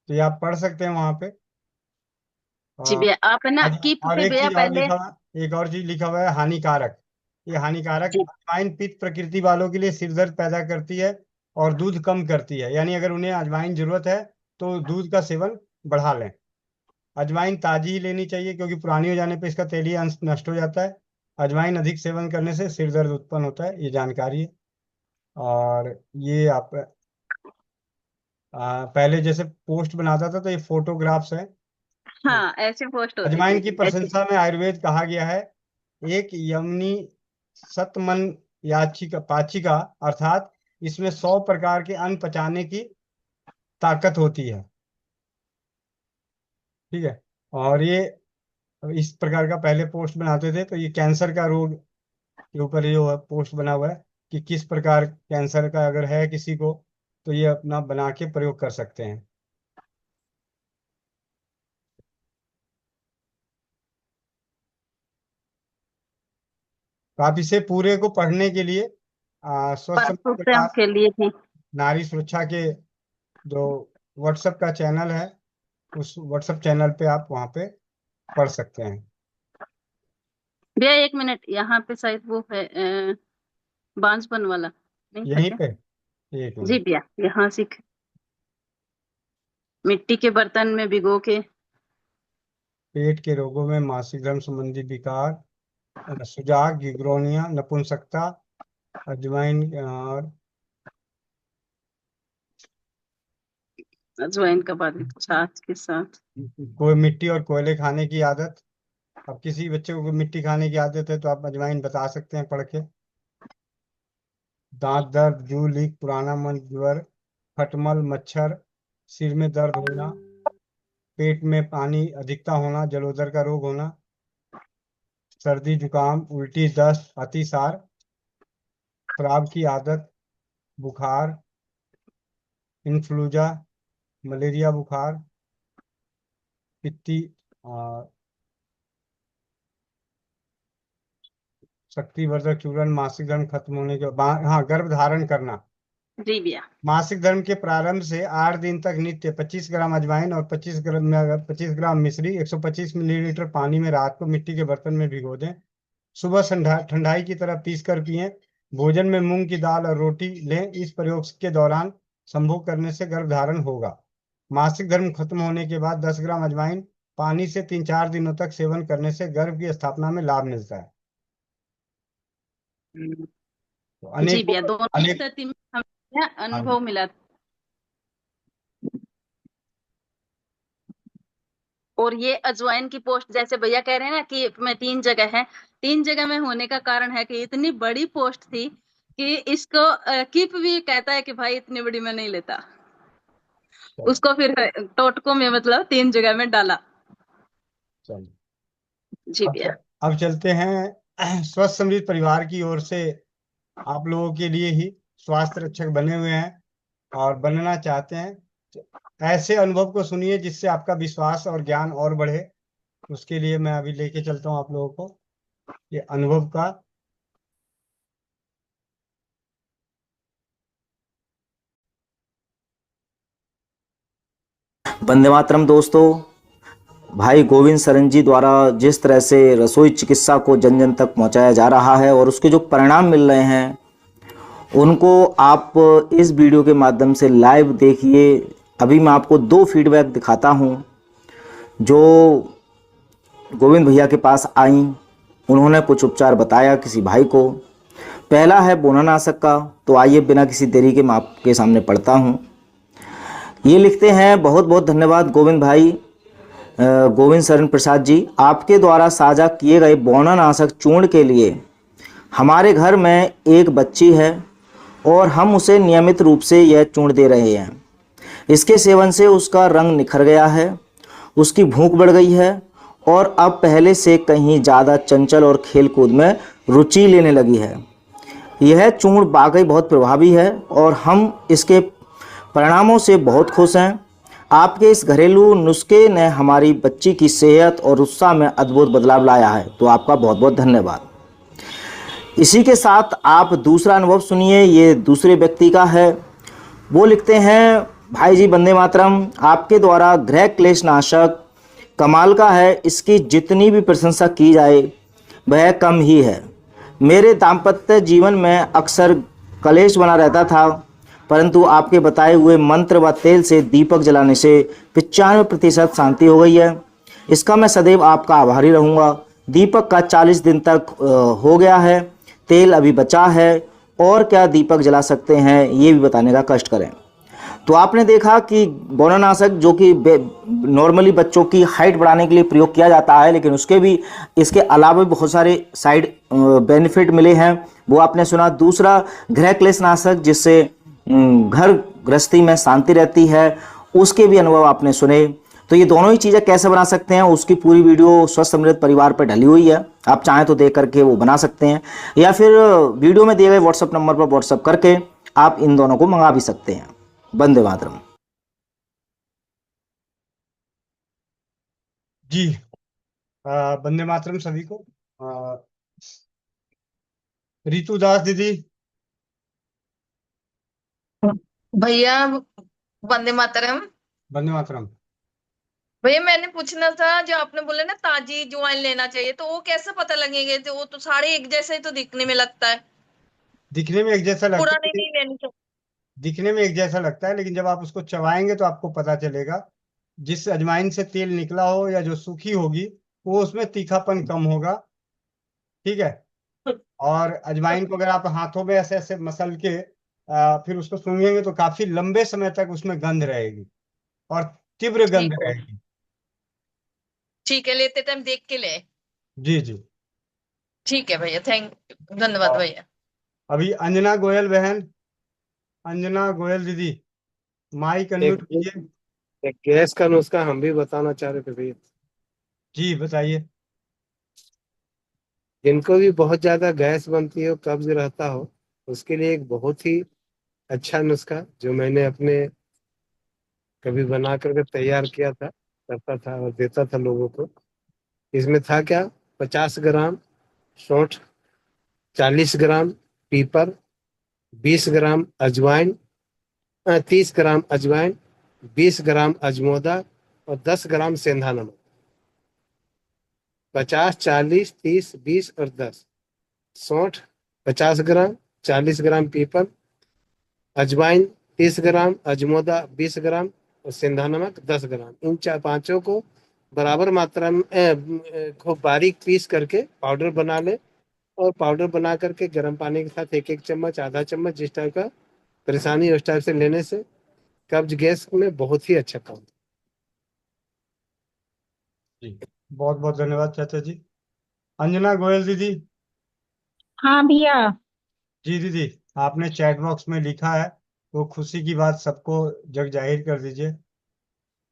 तो ये आप पढ़ सकते हैं वहां पे। जी भैया आप है ना कीप और पे एक भैया चीज और पहले। लिखा हुआ, एक और चीज लिखा हुआ है हानिकारक। ये हानिकारक, अजवाइन पित्त प्रकृति वालों के लिए सिरदर्द पैदा करती है और दूध कम करती है। यानी अगर उन्हें अजवाइन जरूरत है तो दूध का सेवन बढ़ा लें। अजवाइन ताजी ही लेनी चाहिए क्योंकि पुरानी हो जाने पर इसका तेलीय अंश नष्ट हो जाता है। अजवाइन अधिक सेवन करने से सिर दर्द उत्पन्न होता है, ये जानकारी है। और ये आप पहले जैसे पोस्ट बनाता था तो ये फोटोग्राफ्स है। हाँ ऐसे पोस्ट होती अजवाइन थी की ऐसे। प्रशंसा में आयुर्वेद कहा गया है, एक यमनी सतमन याचिका पाचिका, अर्थात इसमें 100 प्रकार के अन्न पचाने की ताकत होती है। ठीक है। और ये इस प्रकार का पहले पोस्ट बनाते थे, तो ये कैंसर का रोग के ऊपर ये पोस्ट बना हुआ है कि किस प्रकार कैंसर का अगर है किसी को तो ये अपना बना के प्रयोग कर सकते हैं। तो आप इसे पूरे को पढ़ने के लिए स्वस्थ परशुराम के लिए भी। नारी सुरक्षा के जो व्हाट्सएप का चैनल है, उस व्हाट्सएप चैनल पे आप वहाँ पे पढ़ सकते हैं। भैया 1 मिनट, यहाँ पे शायद वो है बांझपन वाला नहीं था यहीं क्या? पे एक जी मिनट। भैया यहाँ सीख मिट्टी के बर्तन में भिगो के। पेट के रोगों में मासिक धर्म संबंधी विकार, सुजाग, गिग्रोनिया, नपुंसकता, अजवाइन और अजवाइन का पानी छाछ के साथ। कोई मिट्टी और कोयले खाने की आदत। अब किसी बच्चे को मिट्टी खाने की आदत है तो आप अजवाइन बता सकते हैं पढ़ के। दांत दर्द, जू लीक, पुराना मन, ज्वर, खटमल, मच्छर, सिर में दर्द होना, पेट में पानी अधिकता होना, जलोदर का रोग होना, सर्दी जुकाम, उल्टी, दस्त, अतिसार, शराब की आदत, बुखार, इन्फ्लूजा, मलेरिया बुखार, पित्ती, और शक्तिवर्धक चूर्ण, मासिक धर्म खत्म होने के बाद, हाँ, गर्भ धारण करना। जी भैया। मासिक धर्म के प्रारंभ से 8 दिन तक नित्य 25 ग्राम अजवाइन और 25 ग्राम मिश्री 125 मिलीलीटर पानी में रात को मिट्टी के बर्तन में भिगो दें। सुबह ठंडाई की तरह पीस कर पिएं। भोजन में मूंग की दाल और रोटी लें। इस प्रयोग के दौरान संभोग करने से गर्भ धारण होगा। मासिक धर्म खत्म होने के बाद 10 ग्राम अजवाइन पानी से 3-4 दिनों तक सेवन करने से गर्भ की स्थापना में लाभ मिलता है। तो जी भैया दोनों अनेक स्थिति में हमें अनुभव मिला। और ये अजवाइन की पोस्ट जैसे भैया कह रहे हैं ना कि में 3 जगह है, 3 जगह में होने का कारण है कि इतनी बड़ी पोस्ट थी कि इसको कीप भी कहता है कि भाई इतनी बड़ी मैं नहीं लेता। उसको फिर टोटकों में मतलब 3 जगह में डाला। चलिए जी भैया। अब चलते हैं स्वस्थ समृद्ध परिवार की ओर से आप लोगों के लिए ही स्वास्थ्य रक्षक बने हुए हैं और बनना चाहते हैं। ऐसे अनुभव को सुनिए जिससे आपका विश्वास और ज्ञान और बढ़े। उसके लिए मैं अभी लेके चलता हूँ आप लोगों को ये अनुभव का। वंदे मातरम दोस्तों। भाई गोविंद सरन जी द्वारा जिस तरह से रसोई चिकित्सा को जन जन तक पहुंचाया जा रहा है और उसके जो परिणाम मिल रहे हैं उनको आप इस वीडियो के माध्यम से लाइव देखिए। अभी मैं आपको 2 फीडबैक दिखाता हूं जो गोविंद भैया के पास आई। उन्होंने कुछ उपचार बताया किसी भाई को। पहला है बोनानाशक का, तो आइए बिना किसी देरी के मैं आपके सामने पढ़ता हूं। ये लिखते हैं, बहुत बहुत धन्यवाद गोविंद भाई, गोविंद शरण प्रसाद जी, आपके द्वारा साझा किए गए बोनानाशक चूर्ण के लिए हमारे घर में एक बच्ची है और हम उसे नियमित रूप से यह चूर्ण दे रहे हैं। इसके सेवन से उसका रंग निखर गया है, उसकी भूख बढ़ गई है और अब पहले से कहीं ज़्यादा चंचल और खेल कूद में रुचि लेने लगी है। यह चूर्ण वाकई बहुत प्रभावी है और हम इसके परिणामों से बहुत खुश हैं। आपके इस घरेलू नुस्खे ने हमारी बच्ची की सेहत और उत्साह में अद्भुत बदलाव लाया है, तो आपका बहुत बहुत धन्यवाद। इसी के साथ आप दूसरा अनुभव सुनिए, ये दूसरे व्यक्ति का है। वो लिखते हैं, भाई जी वंदे मातरम, आपके द्वारा गृह क्लेश नाशक कमाल का है, इसकी जितनी भी प्रशंसा की जाए वह कम ही है। मेरे दाम्पत्य जीवन में अक्सर कलेश बना रहता था, परंतु आपके बताए हुए मंत्र व तेल से दीपक जलाने से 95% शांति हो गई है। इसका मैं सदैव आपका आभारी रहूँगा। दीपक का 40 दिन तक हो गया है, तेल अभी बचा है और क्या दीपक जला सकते हैं ये भी बताने का कष्ट करें। तो आपने देखा कि बोनानाशक जो कि नॉर्मली बच्चों की हाइट बढ़ाने के लिए प्रयोग किया जाता है, लेकिन उसके भी इसके अलावा भी बहुत सारे साइड बेनिफिट मिले हैं, वो आपने सुना। दूसरा गृह क्लेश नाशक जिससे घर गृहस्थी में शांति रहती है, उसके भी अनुभव आपने सुने। तो ये दोनों ही चीज़ें कैसे बना सकते हैं उसकी पूरी वीडियो स्वस्थ समृद्ध परिवार पर डली हुई है, आप चाहें तो देख करके वो बना सकते हैं, या फिर वीडियो में दिए गए व्हाट्सएप नंबर पर व्हाट्सएप करके आप इन दोनों को मंगा भी सकते हैं। वंदे मातरम। जी वंदे मातरम सभी को। रितु दास दीदी। भैया वंदे मातरम। वंदे मातरम। भैया मैंने पूछना था, जो आपने बोला ना ताजी ज्वाइन लेना चाहिए, तो वो कैसे पता लगेंगे? तो वो तो सारे एक जैसे ही तो दिखने में लगता है। दिखने में एक जैसा लगता पुरानी है, नहीं लेनी चाहिए। दिखने में एक जैसा लगता है, लेकिन जब आप उसको चबाएंगे तो आपको पता चलेगा। जिस अजवाइन से तेल निकला हो या जो सूखी होगी वो उसमें तीखापन कम होगा, ठीक है। और अजवाइन को अगर आप हाथों में ऐसे ऐसे मसल के फिर उसको सूंघेंगे तो काफी लंबे समय तक उसमें गंध रहेगी और तीव्र गंध ठीक है, रहेगी। ठीक है, लेते टाइम देख के ले। जी जी। ठीक है भैया, धन्यवाद भैया। अभी अंजना गोयल बहन, अंजना गोयल दीदी, माइक अनम्यूट कीजिए। एक गैस का नुस्खा हम भी बताना चाह रहे थे भैया। जी बताइए। जिनको भी बहुत ज्यादा गैस बनती हो, कब्ज रहता हो, उसके लिए एक बहुत ही अच्छा नुस्खा जो मैंने अपने कभी बना करके तैयार किया था, करता था और देता था लोगों को। इसमें था क्या, 50 ग्राम सौंठ, 40 ग्राम पीपर, 20 ग्राम अजवाइन, 30 ग्राम अजवाइन, 20 ग्राम अजमोदा और 10 ग्राम सेंधा नमक। 50, 40, 30, 20 और 10। सौंठ 50 ग्राम, 40 ग्राम पीपर, अजवाइन 30 ग्राम, अजमोदा 20 ग्राम और सेंधा नमक 10 ग्राम। इन पांचों को बराबर मात्रा में खूब बारीक पीस करके पाउडर बना ले, और पाउडर बना करके गर्म पानी के साथ 1-1 चम्मच, आधा चम्मच, जिस टाइप का परेशानी उस टाइप से लेने से कब्ज गैस में बहुत ही अच्छा काम। जी बहुत बहुत धन्यवाद चाचा जी। अंजना गोयल दीदी। हाँ भैया। जी दीदी, आपने चैट बॉक्स में लिखा है तो खुशी की बात सबको जग जाहिर कर दीजिए।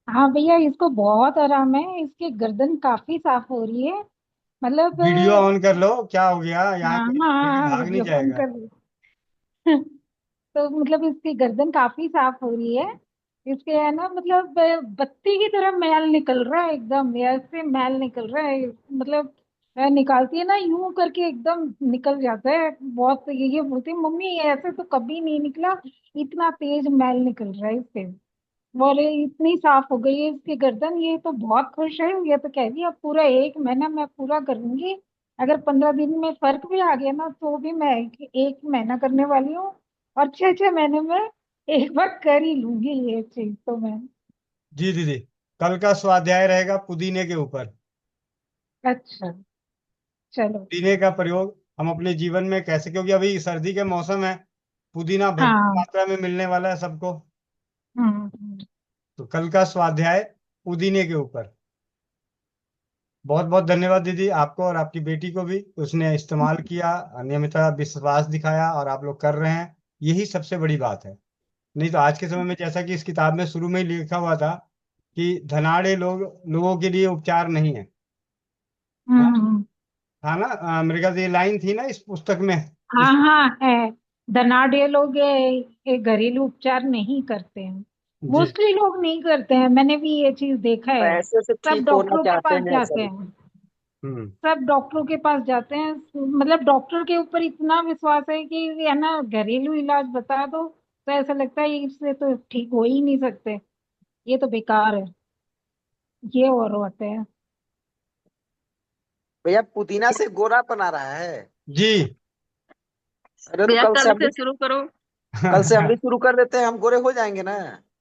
हाँ भैया, इसको बहुत आराम है, इसकी गर्दन काफी साफ हो रही है। मतलब वीडियो ऑन कर लो, क्या हो गया यहाँ हाँ पे, हाँ लेके हाँ, भाग नहीं वीडियो ऑन जाएगा। कर ली। तो मतलब इसकी गर्दन काफी साफ हो रही है। इसके है ना, मतलब बत्ती की तरह मैल निकल रहा है, एकदम ऐसे मैल निकल रहा है। मतलब निकालती है ना यूं करके, एकदम निकल जाता है। बहुत ये बोलती है, मम्मी ऐसे तो कभी नहीं निकला, इतना तेज मैल निकल रहा है इससे। बोले इतनी साफ हो गई है इसकी गर्दन, ये तो बहुत खुश है। ये तो कह रही है अब पूरा 1 महीना मैं पूरा करूंगी। अगर 15 दिन में फर्क भी आ गया ना, तो भी मैं 1 महीना करने वाली हूँ। और 6 6 महीने में एक बार कर ही लूंगी ये चीज तो मैं। जी दीदी, कल का स्वाध्याय रहेगा पुदीने के ऊपर। अच्छा, चलो। पुदीने का प्रयोग हम अपने जीवन में कैसे, क्योंकि अभी सर्दी के मौसम है, पुदीना भरपूर हाँ। मात्रा में मिलने वाला है सबको। हम्म। तो कल का स्वाध्याय पुदीने के ऊपर। बहुत बहुत धन्यवाद दीदी, आपको और आपकी बेटी को भी। उसने इस्तेमाल किया, नियमितता, विश्वास दिखाया, और आप लोग कर रहे हैं, यही सबसे बड़ी बात है। नहीं तो आज के समय में, जैसा कि इस किताब में शुरू में ही लिखा हुआ था, कि धनाढ़े लोगों के लिए उपचार नहीं है। हाँ, हम्म। था ना, मेरे ख्याल से ये लाइन थी ना इस पुस्तक में। हाँ इस हाँ है। धनाढ़ लोग ये घरेलू उपचार नहीं करते हैं। जी। मोस्टली लोग नहीं करते हैं, मैंने भी ये चीज देखा है। पैसे से सब ठीक होना डॉक्टरों के चाहते पास हैं जाते सब। हैं। हम्म। सब डॉक्टरों के पास जाते हैं, मतलब डॉक्टर के ऊपर इतना विश्वास है कि है ना, घरेलू इलाज बता दो तो ऐसा लगता है इससे तो ठीक हो ही नहीं सकते, ये तो बेकार है। ये और होते हैं। भैया पुदीना से गोरा बना रहा है। जी। अरे तो भैया कल से शुरू करो। कल से हम भी शुरू कर देते हैं, हम गोरे हो जाएंगे ना।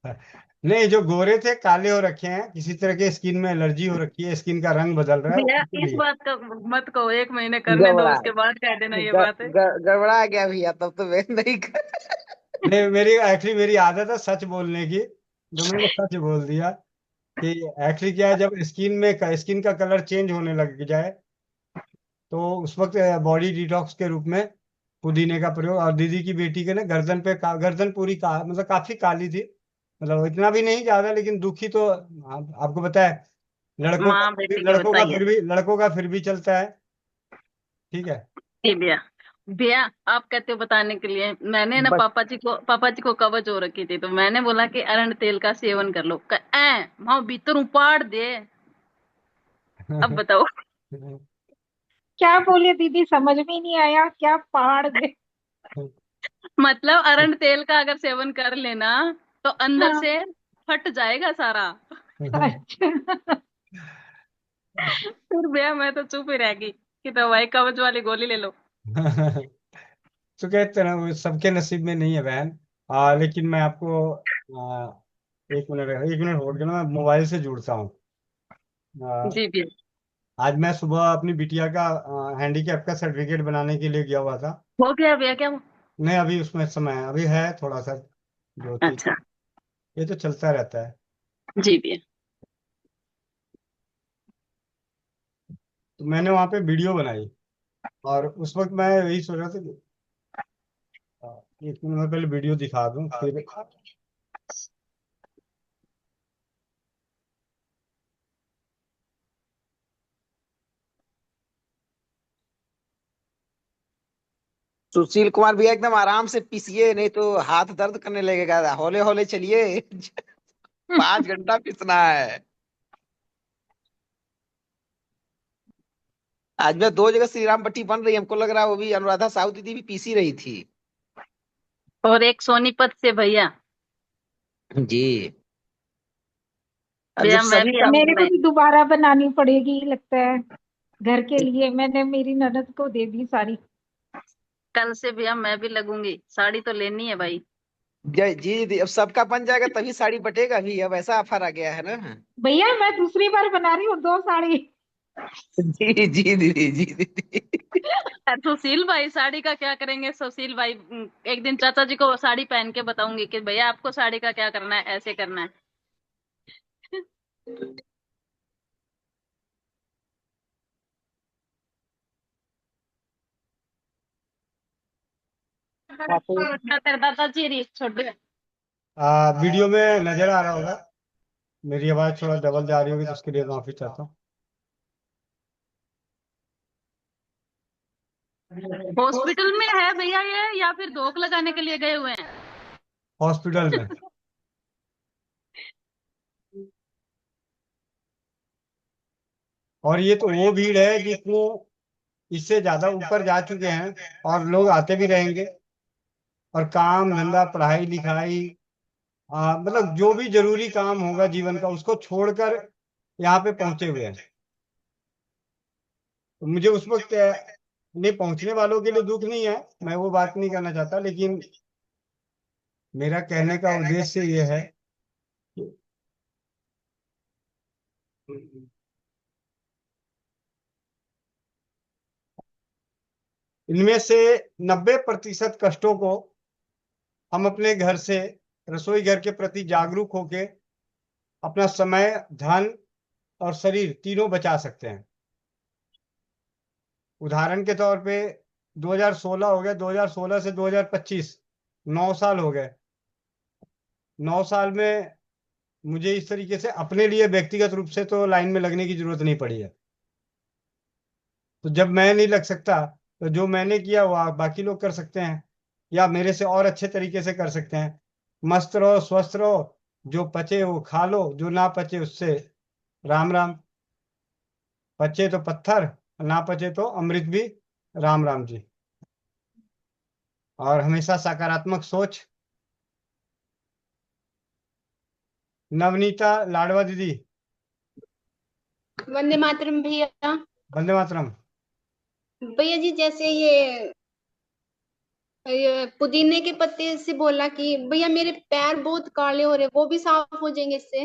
नहीं, जो गोरे थे काले हो रखे हैं, किसी तरह के स्किन में एलर्जी हो रखी है, स्किन का रंग बदल रहा है, भैया उनके इस लिए। बात का मत कहो, 1 महीने करने दो गड़बड़ा उसके बाद कह देना ये बात है। गड़बड़ा गया भैया, तब तो मैं नहीं नहीं, मेरी आदत है सच बोलने की, तो मैंने सच बोल दिया। कि एक्चुअली क्या है, जब स्किन का कलर चेंज होने लग जाए, तो उस वक्त बॉडी डिटॉक्स के रूप में पुदीने का प्रयोग। और दीदी की बेटी के ना गर्दन पे गर्दन पूरी मतलब काफी काली थी, मतलब इतना भी नहीं ज्यादा, लेकिन दुखी तो आपको पता है, माँ बेटी के होता ही है। लड़कों का फिर भी चलता है। ठीक है। जी भैया। भैया आप कहते हो बताने के लिए, मैंने ना बस। पापा जी को कब्ज हो रखी थी, तो मैंने बोला कि अरंड तेल का सेवन कर लो। वहां भीतर उपाड़ दे। अब बताओ। क्या बोले दीदी, समझ में नहीं आया, क्या पहाड़ दे? मतलब अरंड तेल का अगर सेवन कर लेना तो अंदर हाँ। से फट जाएगा सारा। अच्छा। फिर भैया मैं तो चुप ही रह गई कि तो भाई कब्ज वाली गोली ले लो। तो कहते हैं ना, वो सबके नसीब में नहीं है बहन। लेकिन मैं आपको 1 मिनट होल्ड करना, मैं मोबाइल से जुड़ता हूँ। आ, जी भैया। आज मैं सुबह अपनी बिटिया का हैंडीकैप का सर्टिफिकेट बनाने के लिए गया हुआ था। हो गया भैया क्या? नहीं, अभी उसमें समय है, अभी है थोड़ा सा, जो थी। अच्छा। ये तो चलता रहता है। जी भैया। तो मैंने वहाँ पे वीडियो बनाई, और उस वक्त मैं यही सोच रहा था कि 1 मिनट में पहले वीडियो दिखा दूं फिर। सुशील कुमार भैया एकदम आराम से पीसिए, नहीं तो हाथ दर्द करने लगेगा। हौले हौले चलिए। 5 घंटा पीसना है। आज मैं 2 जगह श्री राम पट्टी बन रही है, हमको लग रहा है वो भी अनुराधा साहू दीदी भी पीसी रही थी। और एक सोनीपत से भैया। जी। अब जब भैया मैं सभी भी का मेरे को मैं भी दोबारा बनानी पड़ेगी लगता है, घर के लिए। मैंने मेरी ननद को दे दी सारी। कल से भैया मैं भी लगूंगी, साड़ी तो लेनी है भाई। जी जी, अब सबका बन जाएगा तभी साड़ी बटेगा भी, अब ऐसा ऑफर आ गया है ना। भैया मैं दूसरी बार बना रही हूँ 2 साड़ी। जी जी दीदी, जी दीदी। सुशील भाई साड़ी का क्या करेंगे? सुशील भाई एक दिन चाचा जी को साड़ी पहन के बताऊंगी कि भैया आपको साड़ी का क्या करना है, ऐसे करना है। तेरे दादाजी री छोड़ दे। वीडियो में नजर आ रहा होगा। मेरी आवाज थोड़ा डबल जा रही होगी तो उसके लिए माफी चाहता हूँ। हॉस्पिटल में है भैया ये, या फिर धोख लगाने के लिए गए हुए हैं? हॉस्पिटल में। और ये तो वो भीड़ है जिसको इससे ज्यादा ऊपर जा चुके हैं, और लोग आते भी रहेंगे, और काम धंधा पढ़ाई लिखाई मतलब जो भी जरूरी काम होगा जीवन का उसको छोड़कर यहाँ पे पहुंचे हुए हैं। तो मुझे उस वक्त नहीं, पहुंचने वालों के लिए दुख नहीं है, मैं वो बात नहीं करना चाहता, लेकिन मेरा कहने का उद्देश्य ये है कि इनमें से 90% कष्टों को हम अपने घर से, रसोई घर के प्रति जागरूक होके अपना समय, धन और शरीर तीनों बचा सकते हैं। उदाहरण के तौर पे 2016 हो गया, 2016 से 2025 9 साल हो गए। 9 साल में मुझे इस तरीके से अपने लिए व्यक्तिगत रूप से तो लाइन में लगने की जरूरत नहीं पड़ी है। तो जब मैं नहीं लग सकता तो जो मैंने किया वो बाकी लोग कर सकते हैं, या मेरे से और अच्छे तरीके से कर सकते हैं। मस्त रहो, स्वस्थ रहो, जो पचे वो खा लो, जो ना पचे उससे राम राम। पचे तो पत्थर, ना पचे तो अमृत भी, राम राम जी। और हमेशा सकारात्मक सोच। नवनीता लाडवा दीदी, वंदे मातरम भैया। वंदे मातरम। भैया जी, जैसे ये पुदीने के पत्ते से बोला कि भैया मेरे पैर बहुत काले हो रहे, वो भी साफ हो जाएंगे इससे?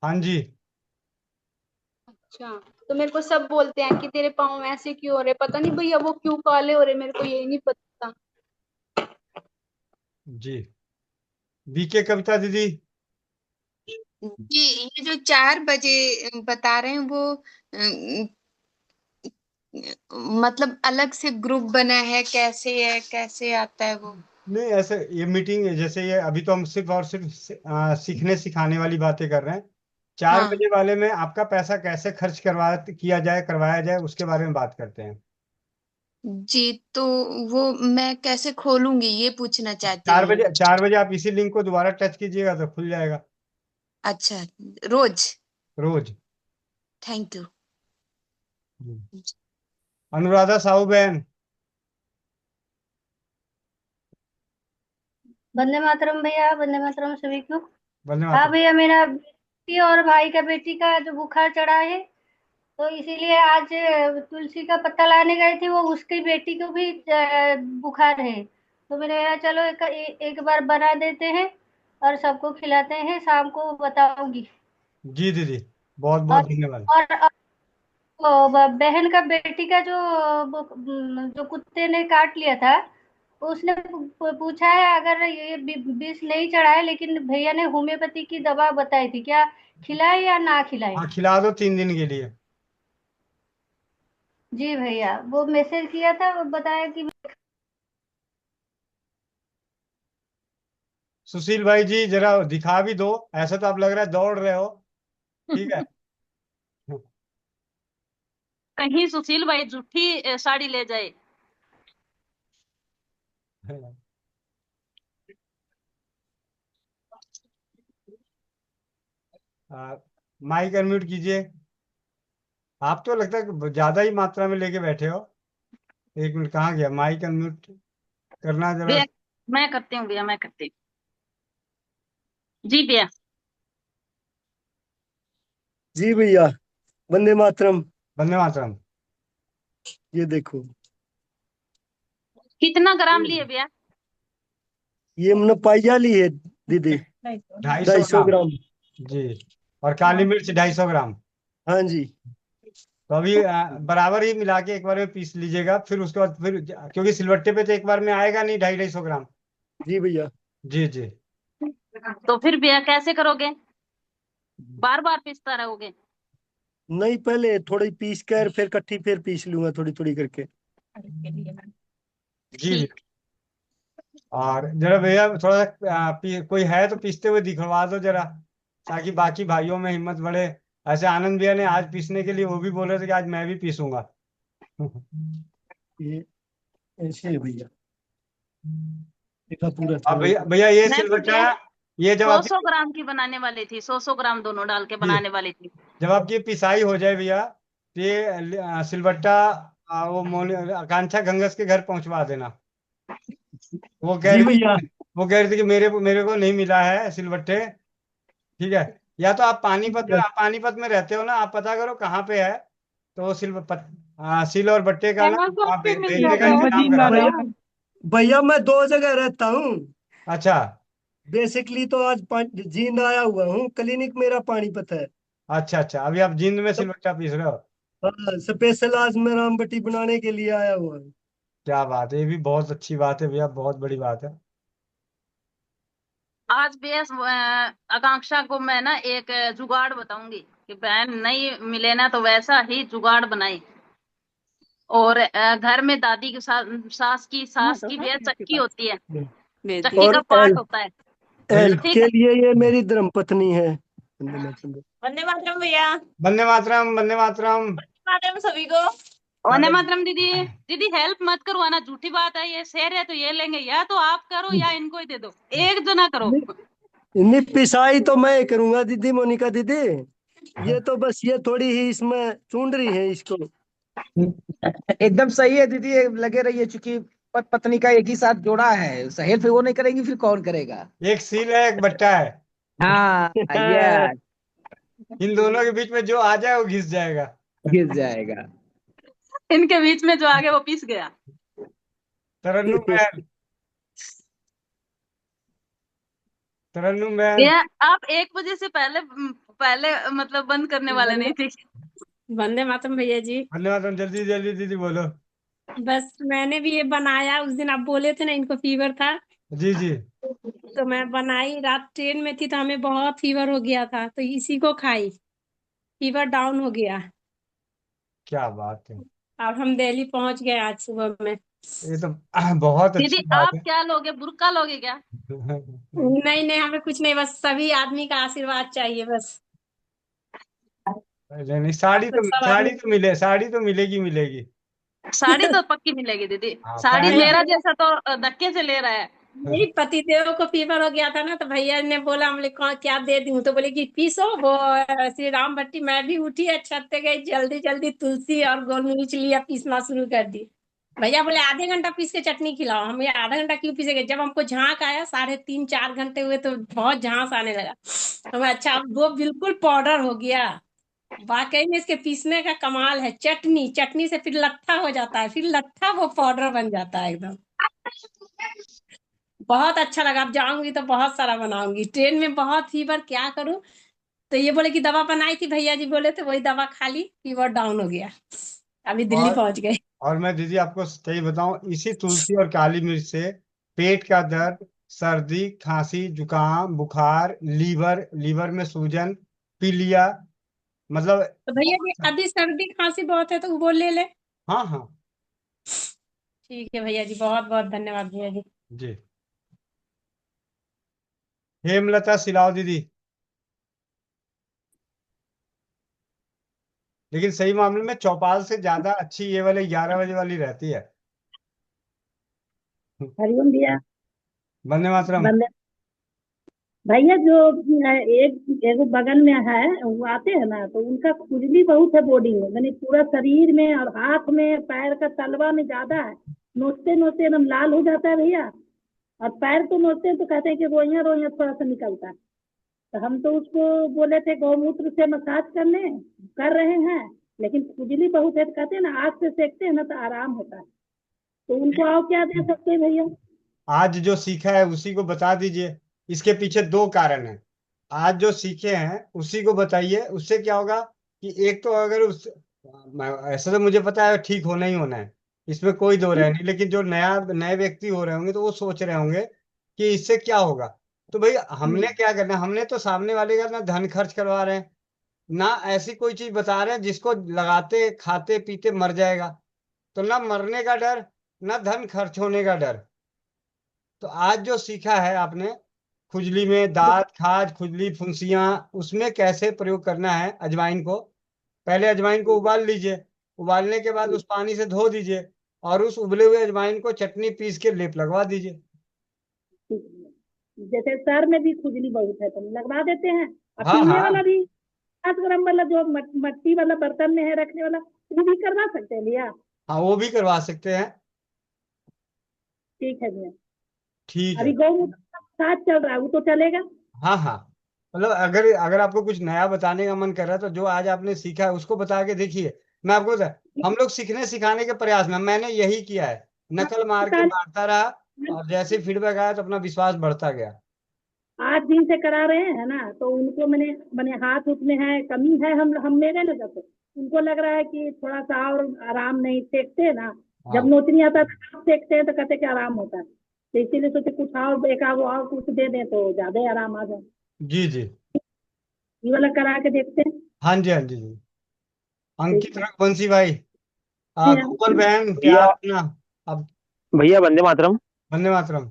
हाँ जी। अच्छा, तो मेरे को सब बोलते हैं कि तेरे पाँव ऐसे क्यों हो रहे, पता नहीं भैया वो क्यों काले हो रहे, मेरे को यही नहीं पता। जी। बीके कविता दीदी। जी, ये जो 4 बजे बता रहे हैं वो मतलब अलग से ग्रुप बना है, कैसे आता है वो? नहीं, ऐसे ये मीटिंग जैसे ये अभी तो हम सिर्फ और सिर्फ सीखने सिखाने वाली बातें कर रहे हैं। 4 बजे वाले में आपका पैसा कैसे खर्च करवाया जाए उसके बारे में बात करते हैं। जी, तो वो मैं कैसे खोलूंगी ये पूछना चाहती 4 बजे, हूँ। 4 बजे आप इसी लिंक को दोबारा टच कीजिएगा तो खुल जाएगा। अच्छा, रोज? रोज। Thank you. अनुराधा साहू बहन। वंदे मातरम भैया, वंदे मातरम सभी को। वंदे हाँ मातरम। भैया, मेरा बेटी और भाई का बेटी का जो बुखार चढ़ा है, तो इसीलिए आज तुलसी का पत्ता लाने गए थे, वो उसकी बेटी को भी बुखार है, तो मैंने कहा चलो एक बार बना देते हैं और सबको खिलाते हैं, शाम को बताऊंगी। जी दीदी, बहुत बहुत धन्यवाद। और बहन का बेटी का जो कुत्ते ने काट लिया था, उसने पूछा है अगर ये विष नहीं चढ़ा है, लेकिन भैया ने होम्योपैथी की दवा बताई थी, क्या खिलाए या ना खिलाए? हाँ, खिला दो 3 दिन के लिए। जी भैया, वो मैसेज किया था, वो बताया कि सुशील भाई जी जरा दिखा भी दो, ऐसा तो आप लग रहा है दौड़ रहे हो। ठीक है। कहीं सुशील भाई झूठी साड़ी ले जाए। माइक अनम्यूट कीजिए। आप तो लगता है ज्यादा ही मात्रा में लेके बैठे हो। 1 मिनट, कहाँ गया माइक अनम्यूट करना जरा। भैया मैं करती हूँ, भैया मैं करती हूँ। जी भैया। जी भैया, वंदे मातरम। वंदे मातरम। ये देखो, कितना ग्राम लिए भैया? ये हमने पाइया ली है दीदी, 250 ग्राम। जी। और काली मिर्च 250 ग्राम। हाँ जी। तो अभी बराबर ही मिला के एक बार में पीस लीजिएगा, फिर उसके बाद फिर, क्योंकि सिलवट्टे पे तो एक बार में आएगा नहीं 250 ग्राम। जी भैया। जी जी। तो फिर भैया कैसे करोगे? बार बार पीसता रहोगे? नहीं, पहले थोड़ी पीस कर फिर कट्ठी फिर पीस लूंगा थोड़ी थोड़ी करके। जी। और जरा भैया थोड़ा सा कोई है तो पीसते हुए दिखवा दो जरा। ताकि बाकी भाइयों में हिम्मत बढ़े। ऐसे आनंद भैया ने आज पीसने के लिए वो भी बोल रहे थे कि आज मैं भी पीसूंगा। ये ऐसे है भैया, देखा पूरा अब भैया ये मैं तो सिलबट्टा, ये जब 100 आपकी ग्राम की बनाने वाली थी, 100 ग्राम दोनों डाल के बनाने वाली थी। जब आपकी पिसाई हो जाए भैया, तो ये सिलबट्टा आकांक्षा गंगस के घर पहुंचवा देना। वो कह जी रही भैया। थी वो कह रही थी कि मेरे को नहीं मिला है सिलबट्टे। ठीक है, या तो आप पानीपत में रहते हो ना, आप पता करो कहाँ पे है, तो वो सिल और बट्टे का ना अमेज़न आप पे मिल भेजने का जाता है। इंतजाम करा भैया दो। भैया मैं 2 जगह रहता हूँ। अच्छा बेसिकली तो आज जींद आया हुआ हूँ, क्लिनिक मेरा पानीपत है। अच्छा अच्छा, अभी आप जींद में सिलबट्टा पीस रहे हो। हाँ, स्पेशल आज मैं रामबटी बनाने के लिए आया हुआ हूँ। क्या बात है, ये भी बहुत अच्छी बात है भैया, बहुत बड़ी बात है। आज बेस आकांक्षा को मैं ना एक जुगाड़ बताऊंगी कि बहन नहीं मिले ना तो वैसा ही जुगाड़ बनाई। और घर में दादी के सास की भी चक्की होती है, चक्की और का पार्ट होता है। हेल्प ठीक के है, लिए ये मेरी धर्मपत्नी है। वंदे मातरम भैया। वंदे मातरम, वंदे मातरम। मातरम सभी को। वंदे मातरम। दीदी दीदी हेल्प मत करवाना, झूठी बात है, ये शेर है तो ये लेंगे, या तो आप करो या इनको ही दे दो, एक जना करो। नहीं पिसाई तो मैं ही करूंगा दीदी, मोनिका दीदी। ये तो बस ये थोड़ी ही इसमें चूंड रही है इसको। एकदम सही है दीदी, ये लगे रहिए, चूंकि पत्नी का एक ही साथ जोड़ा है, हेल्प फिर वो नहीं करेंगी फिर कौन करेगा। एक सील है, एक बट्टा है। हाँ यस, इन दोनों के बीच में जो आ जाए वो घिस जाएगा। घिस जाएगा। इनके बीच में जो आगे वो पीस गया। तरन्नुम बहन, तरन्नुम बहन। ये आप 1 बजे से पहले मतलब बंद करने वाले नहीं थे। वंदे मातरम भैया जी। वंदे मातरम, जल्दी जल्दी दीदी बोलो। बस मैंने भी ये बनाया, उस दिन आप बोले थे ना इनको फीवर था, जी जी। तो मैं बनाई। रात ट्रेन में थी तो हमें बहुत फीवर हो गया था, तो इसी को खाई, फीवर डाउन हो गया। क्या बात है, अब हम दिल्ली पहुंच गए आज सुबह में। ये तो बहुत दीदी अच्छी बात आप क्या लोगे, बुर्का लोगे क्या? है। नहीं नहीं, हमें कुछ नहीं, बस सभी आदमी का आशीर्वाद चाहिए बस। नहीं नहीं, आप तो सब आदमी। साड़ी तो मिलेगी मिलेगी। साड़ी तो पक्की मिलेगी दीदी, हाँ, साड़ी पहले मेरा जैसा तो धक्के से ले रहा है। मेरी पतिदेव को फीवर हो गया था ना, तो भैया ने बोला, हमने कहा क्या दे दूं, तो बोले कि पीसो वो श्री राम भट्टी। मैं भी उठी है, छत पे गई, जल्दी जल्दी तुलसी और गोलमरीच लिया, पीसना शुरू कर दी। भैया बोले आधे घंटा पीस के चटनी खिलाओ। हम ये आधा घंटा क्यों पीसेंगे, जब हमको झांक आया 3.5-4 घंटे हुए तो बहुत झांस आने लगा। हमें अच्छा अब वो बिल्कुल पाउडर हो गया। वाकई में इसके पीसने का कमाल है। चटनी चटनी से फिर लट्ठा हो जाता है, फिर लट्ठा वो पाउडर बन जाता है एकदम। बहुत अच्छा लगा। अब जाऊंगी तो बहुत सारा बनाऊंगी। ट्रेन में बहुत फीवर, क्या करूं, तो ये बोले कि दवा बनाई थी, भैया जी बोले थे, वही दवा खा ली, फीवर डाउन हो गया, अभी दिल्ली और पहुंच गए। और मैं दीदी आपको सही बताऊं, इसी तुलसी और काली मिर्च से पेट का दर्द, सर्दी, खांसी, जुकाम, बुखार, लीवर में सूजन, पीलिया, मतलब तो भैया जी अभी सर्दी खांसी बहुत है तो वो ले ले। हाँ हाँ ठीक है भैया जी, बहुत बहुत धन्यवाद भैया जी। जी। हेमलता सिलाओ दीदी। लेकिन सही मामले में चौपाल से ज्यादा अच्छी ये वाले 11 बजे वाली रहती है। हरिओम भैया। वंदे मातरम। बंदे भैया जो एक एगो बगल में है, वो आते हैं ना, तो उनका खुजली बहुत है बॉडी में, यानी पूरा शरीर में और हाथ में, पैर का तलवा में ज्यादा है। नोचते नोचते एकदम लाल हो जाता है भैया। और पैर तो नोचते हैं तो कहते हैं कि रोइया रोइया थोड़ा सा निकलता है। तो हम तो उसको बोले थे गौमूत्र से मसाज करने, कर रहे हैं, लेकिन खुजली बहुत है, तो कहते हैं ना आग से सेकते हैं ना तो आराम होता है। तो उनको आओ क्या दे सकते हैं भैया? आज जो सीखा है उसी को बता दीजिए। इसके पीछे 2 कारण हैं। आज जो सीखे हैं उसी को बताइए, उससे क्या होगा कि एक तो अगर ऐसा तो मुझे पता है ठीक होना ही होना है, इसमें कोई दो राय नहीं, लेकिन जो नए व्यक्ति हो रहे होंगे तो वो सोच रहे होंगे कि इससे क्या होगा। तो भाई हमने क्या करना है, हमने तो सामने वाले का ना धन खर्च करवा रहे हैं, ना ऐसी कोई चीज बता रहे हैं जिसको लगाते खाते पीते मर जाएगा। तो ना मरने का डर, ना धन खर्च होने का डर। तो आज जो सीखा है आपने, खुजली में, दांत खाज, खुजली, फुंसियां, उसमें कैसे प्रयोग करना है अजवाइन को। पहले अजवाइन को उबाल लीजिए, उबालने के बाद उस पानी से धो दीजिए और उस उबले हुए अजवाइन को चटनी पीस के लेप लगवा दीजिए। ठीक है। जैसे सर में भी खुजली बहुत है तो लगवा देते हैं। और हाँ पीने हाँ वाला भी 5 ग्राम वाला जो मट्टी वाला बर्तन में है रखने वाला, वो भी करवा सकते हैं भैया। हाँ, वो भी करवा सकते हैं। ठीक है भैया। ठीक अभी है। गौमूत्र का साथ चल रहा है, वो तो चलेगा। हाँ हाँ, मतलब अगर अगर आपको कुछ नया बताने का मन कर रहा है तो जो आज आपने सीखा है उसको बता के देखिए। मैं आपको बता, हम लोग सीखने सिखाने के प्रयास में, मैंने यही किया है, नकल मार के मारता रहा और जैसे फीडबैक आया तो अपना विश्वास बढ़ता गया। 8 दिन से करा रहे हैं ना, तो उनको मैंने मैंने हाथ उठ में है कमी है, हम मेरे ना जब उनको लग रहा है कि थोड़ा सा और आराम नहीं सेकते हैं ना। जब हाँ नोचनी आता है तो सेकते हैं तो कहते हैं कि आराम होता है, तो इसीलिए सोचे कुछ और एक आध और कुछ दे दें तो ज्यादा आराम आ जाए। जी जी। ये वाला करा के देखते हैं। हाँ जी, हाँ जी जी। ठीक अंकित है। रघुवंशी भाई, भैया कोमल बहन, क्या भैया अपना अब। भैया वंदे मातरम। वंदे मातरम।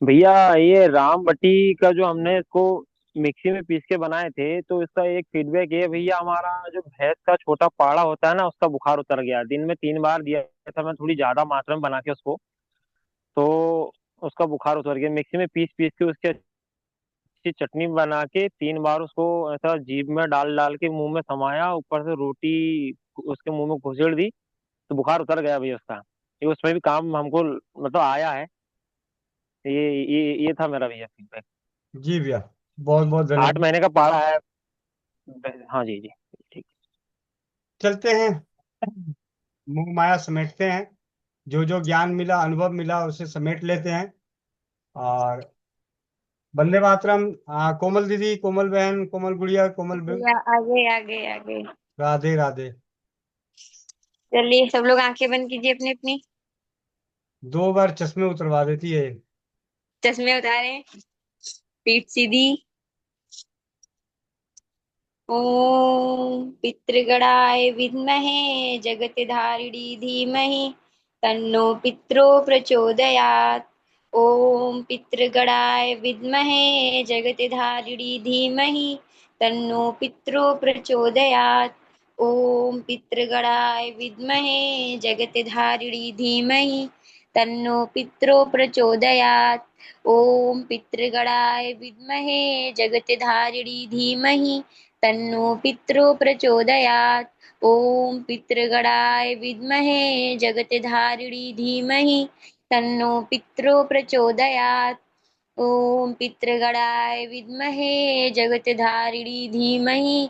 भैया ये राम बटी का जो हमने इसको मिक्सी में पीस के बनाए थे, तो इसका एक फीडबैक ये है भैया, हमारा जो भैंस का छोटा पाड़ा होता है ना, उसका बुखार उतर गया। दिन में 3 बार दिया था मैं, थोड़ी ज्यादा मात्रा में बना के उसको, तो उसका बुखार उतर गया। मिक्सी में पीस पीस के उसकी अच्छी चटनी बना के 3 बार उसको ऐसा जीभ में डाल डाल के मुंह में समाया, ऊपर से रोटी उसके मुंह में घुसेड़ दी, तो बुखार उतर गया भैया उसका। ये उसमें भी काम हमको मतलब आया है। ये था मेरा भैया फीडबैक। जी भैया, बहुत बहुत 8 महीने धन्यवाद। का पाड़ा है। हाँ जी जी। ठीक। चलते हैं, मोह माया समेटते हैं, जो जो ज्ञान मिला, अनुभव मिला, उसे समेट लेते हैं। और वंदे मातरम। कोमल दीदी, कोमल बहन, कोमल गुड़िया, कोमल बहन, या आगे आगे आगे। राधे राधे। चलिए सब लोग आंखें बंद कीजिए अपनी अपनी। 2 बार चश्मे उतरवा देती है। चश्मे उतारे, पीठ सीधी। ओम पितृगणाय विद्महे जगतधारिणी धीमहि तन्नो पितरो प्रचोदयात्। ओम पितृगणाय विद्महे जगतधारिणी धीमहि तन्नो पितरो प्रचोदयात्। ओम पितृगणाय विद्महे जगतधारिणी धीमहि तन्नो पितरो प्रचोदयात्। ओम पितृगणाय विद्महे जगतधारिणी धीमहि तन्नो पितरो प्रचोदयात्। ओम पितृगणाय विद्महे जगतधारिणी धीमहि तन्नो पितरो प्रचोदयात्। ओम पितृगणाय विद्महे जगतधारिणी धीमहि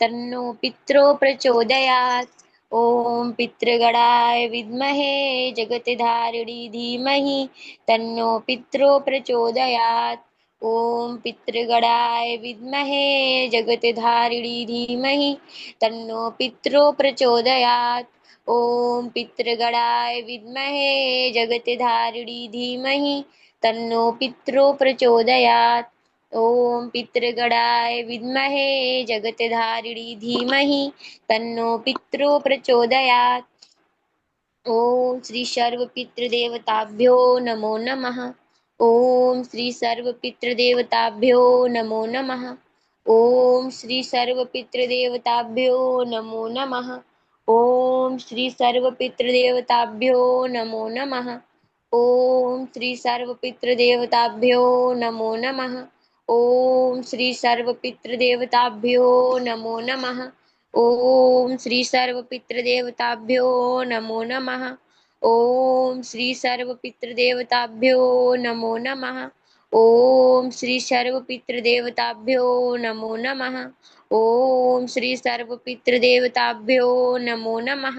तन्नो पितरो प्रचोदयात्। ओम पितृगणाय विद्महे जगतधारिणी धीमहि तन्नो पितरो प्रचोदयात्। ओम पितृगणाय विद्महे जगतधारिणी धीमहि तन्नो पितरो प्रचोदयात्। ओम पितृगणाय विद्महे जगतधारिणी धीमहि तन्नो पितरो प्रचोदयात्। ओम पितृगणाय विद्महे जगतधारिणी धीमहि तन्नो पितरो प्रचोदयात्। ओम श्री सर्व पितृदेवताभ्यो नमो नमः। ओम श्री सर्व पितृदेवताभ्यो नमो नमः। ओम श्री सर्व पितृदेवताभ्यो नमो नमः। ओम श्री सर्व पितृदेवताभ्यो नमो नमः। ओम श्री सर्व पितृदेवताभ्यो नमो नमः। ओम श्री सर्व पितृदेवताभ्यो नमो नमः। ओम श्री सर्व पितृदेवताभ्यो नमो नमः। ओम श्री सर्व पितृदेवताभ्यो नमो नमः। ओम श्री सर्व पितृदेवताभ्यो नमो नमः। ओम श्री सर्व पितृदेवताभ्यो नमो नमः।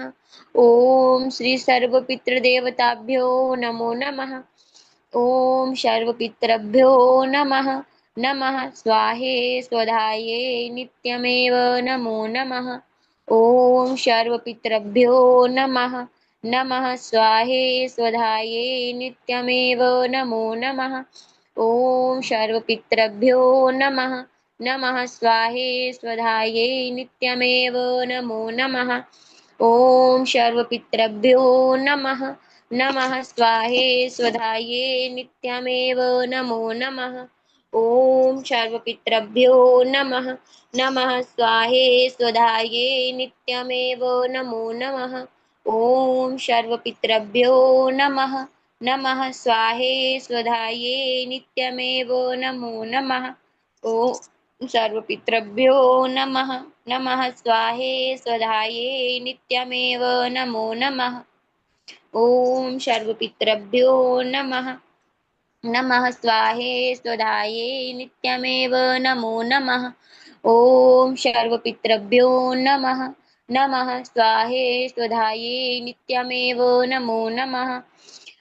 ओम श्री सर्व पितृदेवताभ्यो नमो नमः। ओम सर्वपितृभ्यो नमः। नमः स्वाहे स्वधाये नित्यमेव नमो नमः। ओम सर्वपितृभ्यो नमः। नमः स्वाहे स्वधाये नित्यमेव नमो नमः। ओम सर्वपितृभ्यो नमः। नमः स्वाहे स्वधाये नित्यमेव नमो नमः। ओम सर्वपितृभ्यो नमः। नमः स्वाहे स्वधाये नित्यमेव नमो नमः। ॐ सर्वपितृभ्यो नमः। नमः स्वाहे स्वधाये नित्यमेव नमो नमः। ॐ सर्वपितृभ्यो नमः। नमः स्वाहे स्वधाये नित्यमेव नमो नमः। ॐ सर्वपितृभ्यो नमः। नमः स्वाहे स्वधाये नित्यमेव नमो नमः। ॐ सर्वपितृभ्यो नमः। नमः स्वाहे स्वधाये नित्यमेव नमो नमः। ॐ सर्वपितृभ्यो नमः। नमः स्वाहे स्वधाये नित्यमेव नमो नमः।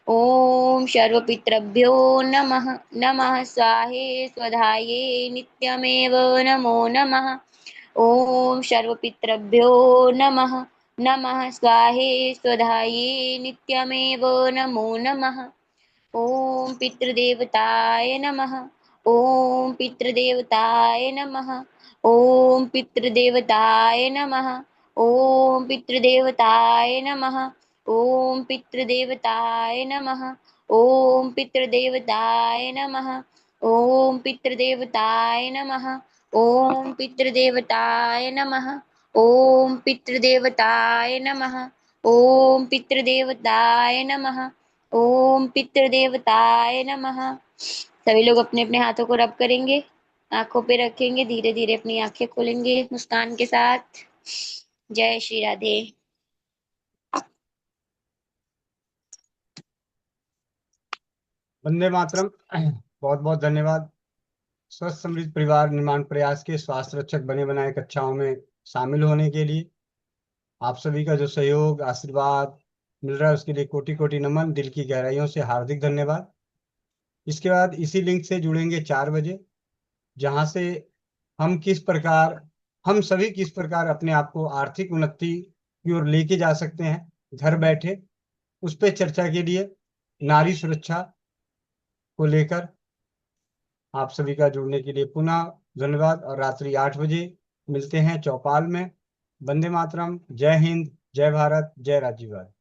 ॐ सर्वपितृभ्यो नमः। नमः स्वाहे स्वधाये नित्यमेव नमो नमः। ॐ सर्वपितृभ्यो नमः। नमः स्वाहे स्वधाये नित्यमेव नमो नमः। ॐ पितृदेवताय नमः। ॐ पितृदेवताय नमः। ॐ पितृदेवताय नमः। ॐ पितृदेवताय नमः। ॐ पितृदेवताय नमः। ॐ पितृदेवताय नमः। ॐ पितृदेवताय नमः। ॐ पितृदेवताय नमः। ॐ पितृदेवताय नमः। ॐ पितृदेवताय नमः। ओम पितृदेवताय नमः। सभी लोग अपने अपने हाथों को रब करेंगे, आंखों पे रखेंगे, धीरे धीरे अपनी आंखें खोलेंगे मुस्कान के साथ। जय श्री राधे। वंदे मातरम। बहुत बहुत धन्यवाद। स्वस्थ समृद्ध परिवार निर्माण प्रयास के स्वास्थ्य रक्षक बने बनाए कक्षाओं में शामिल होने के लिए आप सभी का जो सहयोग आशीर्वाद मिल रहा है उसके लिए कोटि कोटि नमन, दिल की गहराइयों से हार्दिक धन्यवाद। इसके बाद इसी लिंक से जुड़ेंगे 4 बजे, जहां से हम सभी किस प्रकार अपने आप को आर्थिक उन्नति की ओर लेके जा सकते हैं घर बैठे, उस पर चर्चा के लिए नारी सुरक्षा को लेकर आप सभी का जुड़ने के लिए पुनः धन्यवाद। और रात्रि 8 बजे मिलते हैं चौपाल में। वंदे मातरम। जय हिंद, जय भारत, जय राज्यवाद।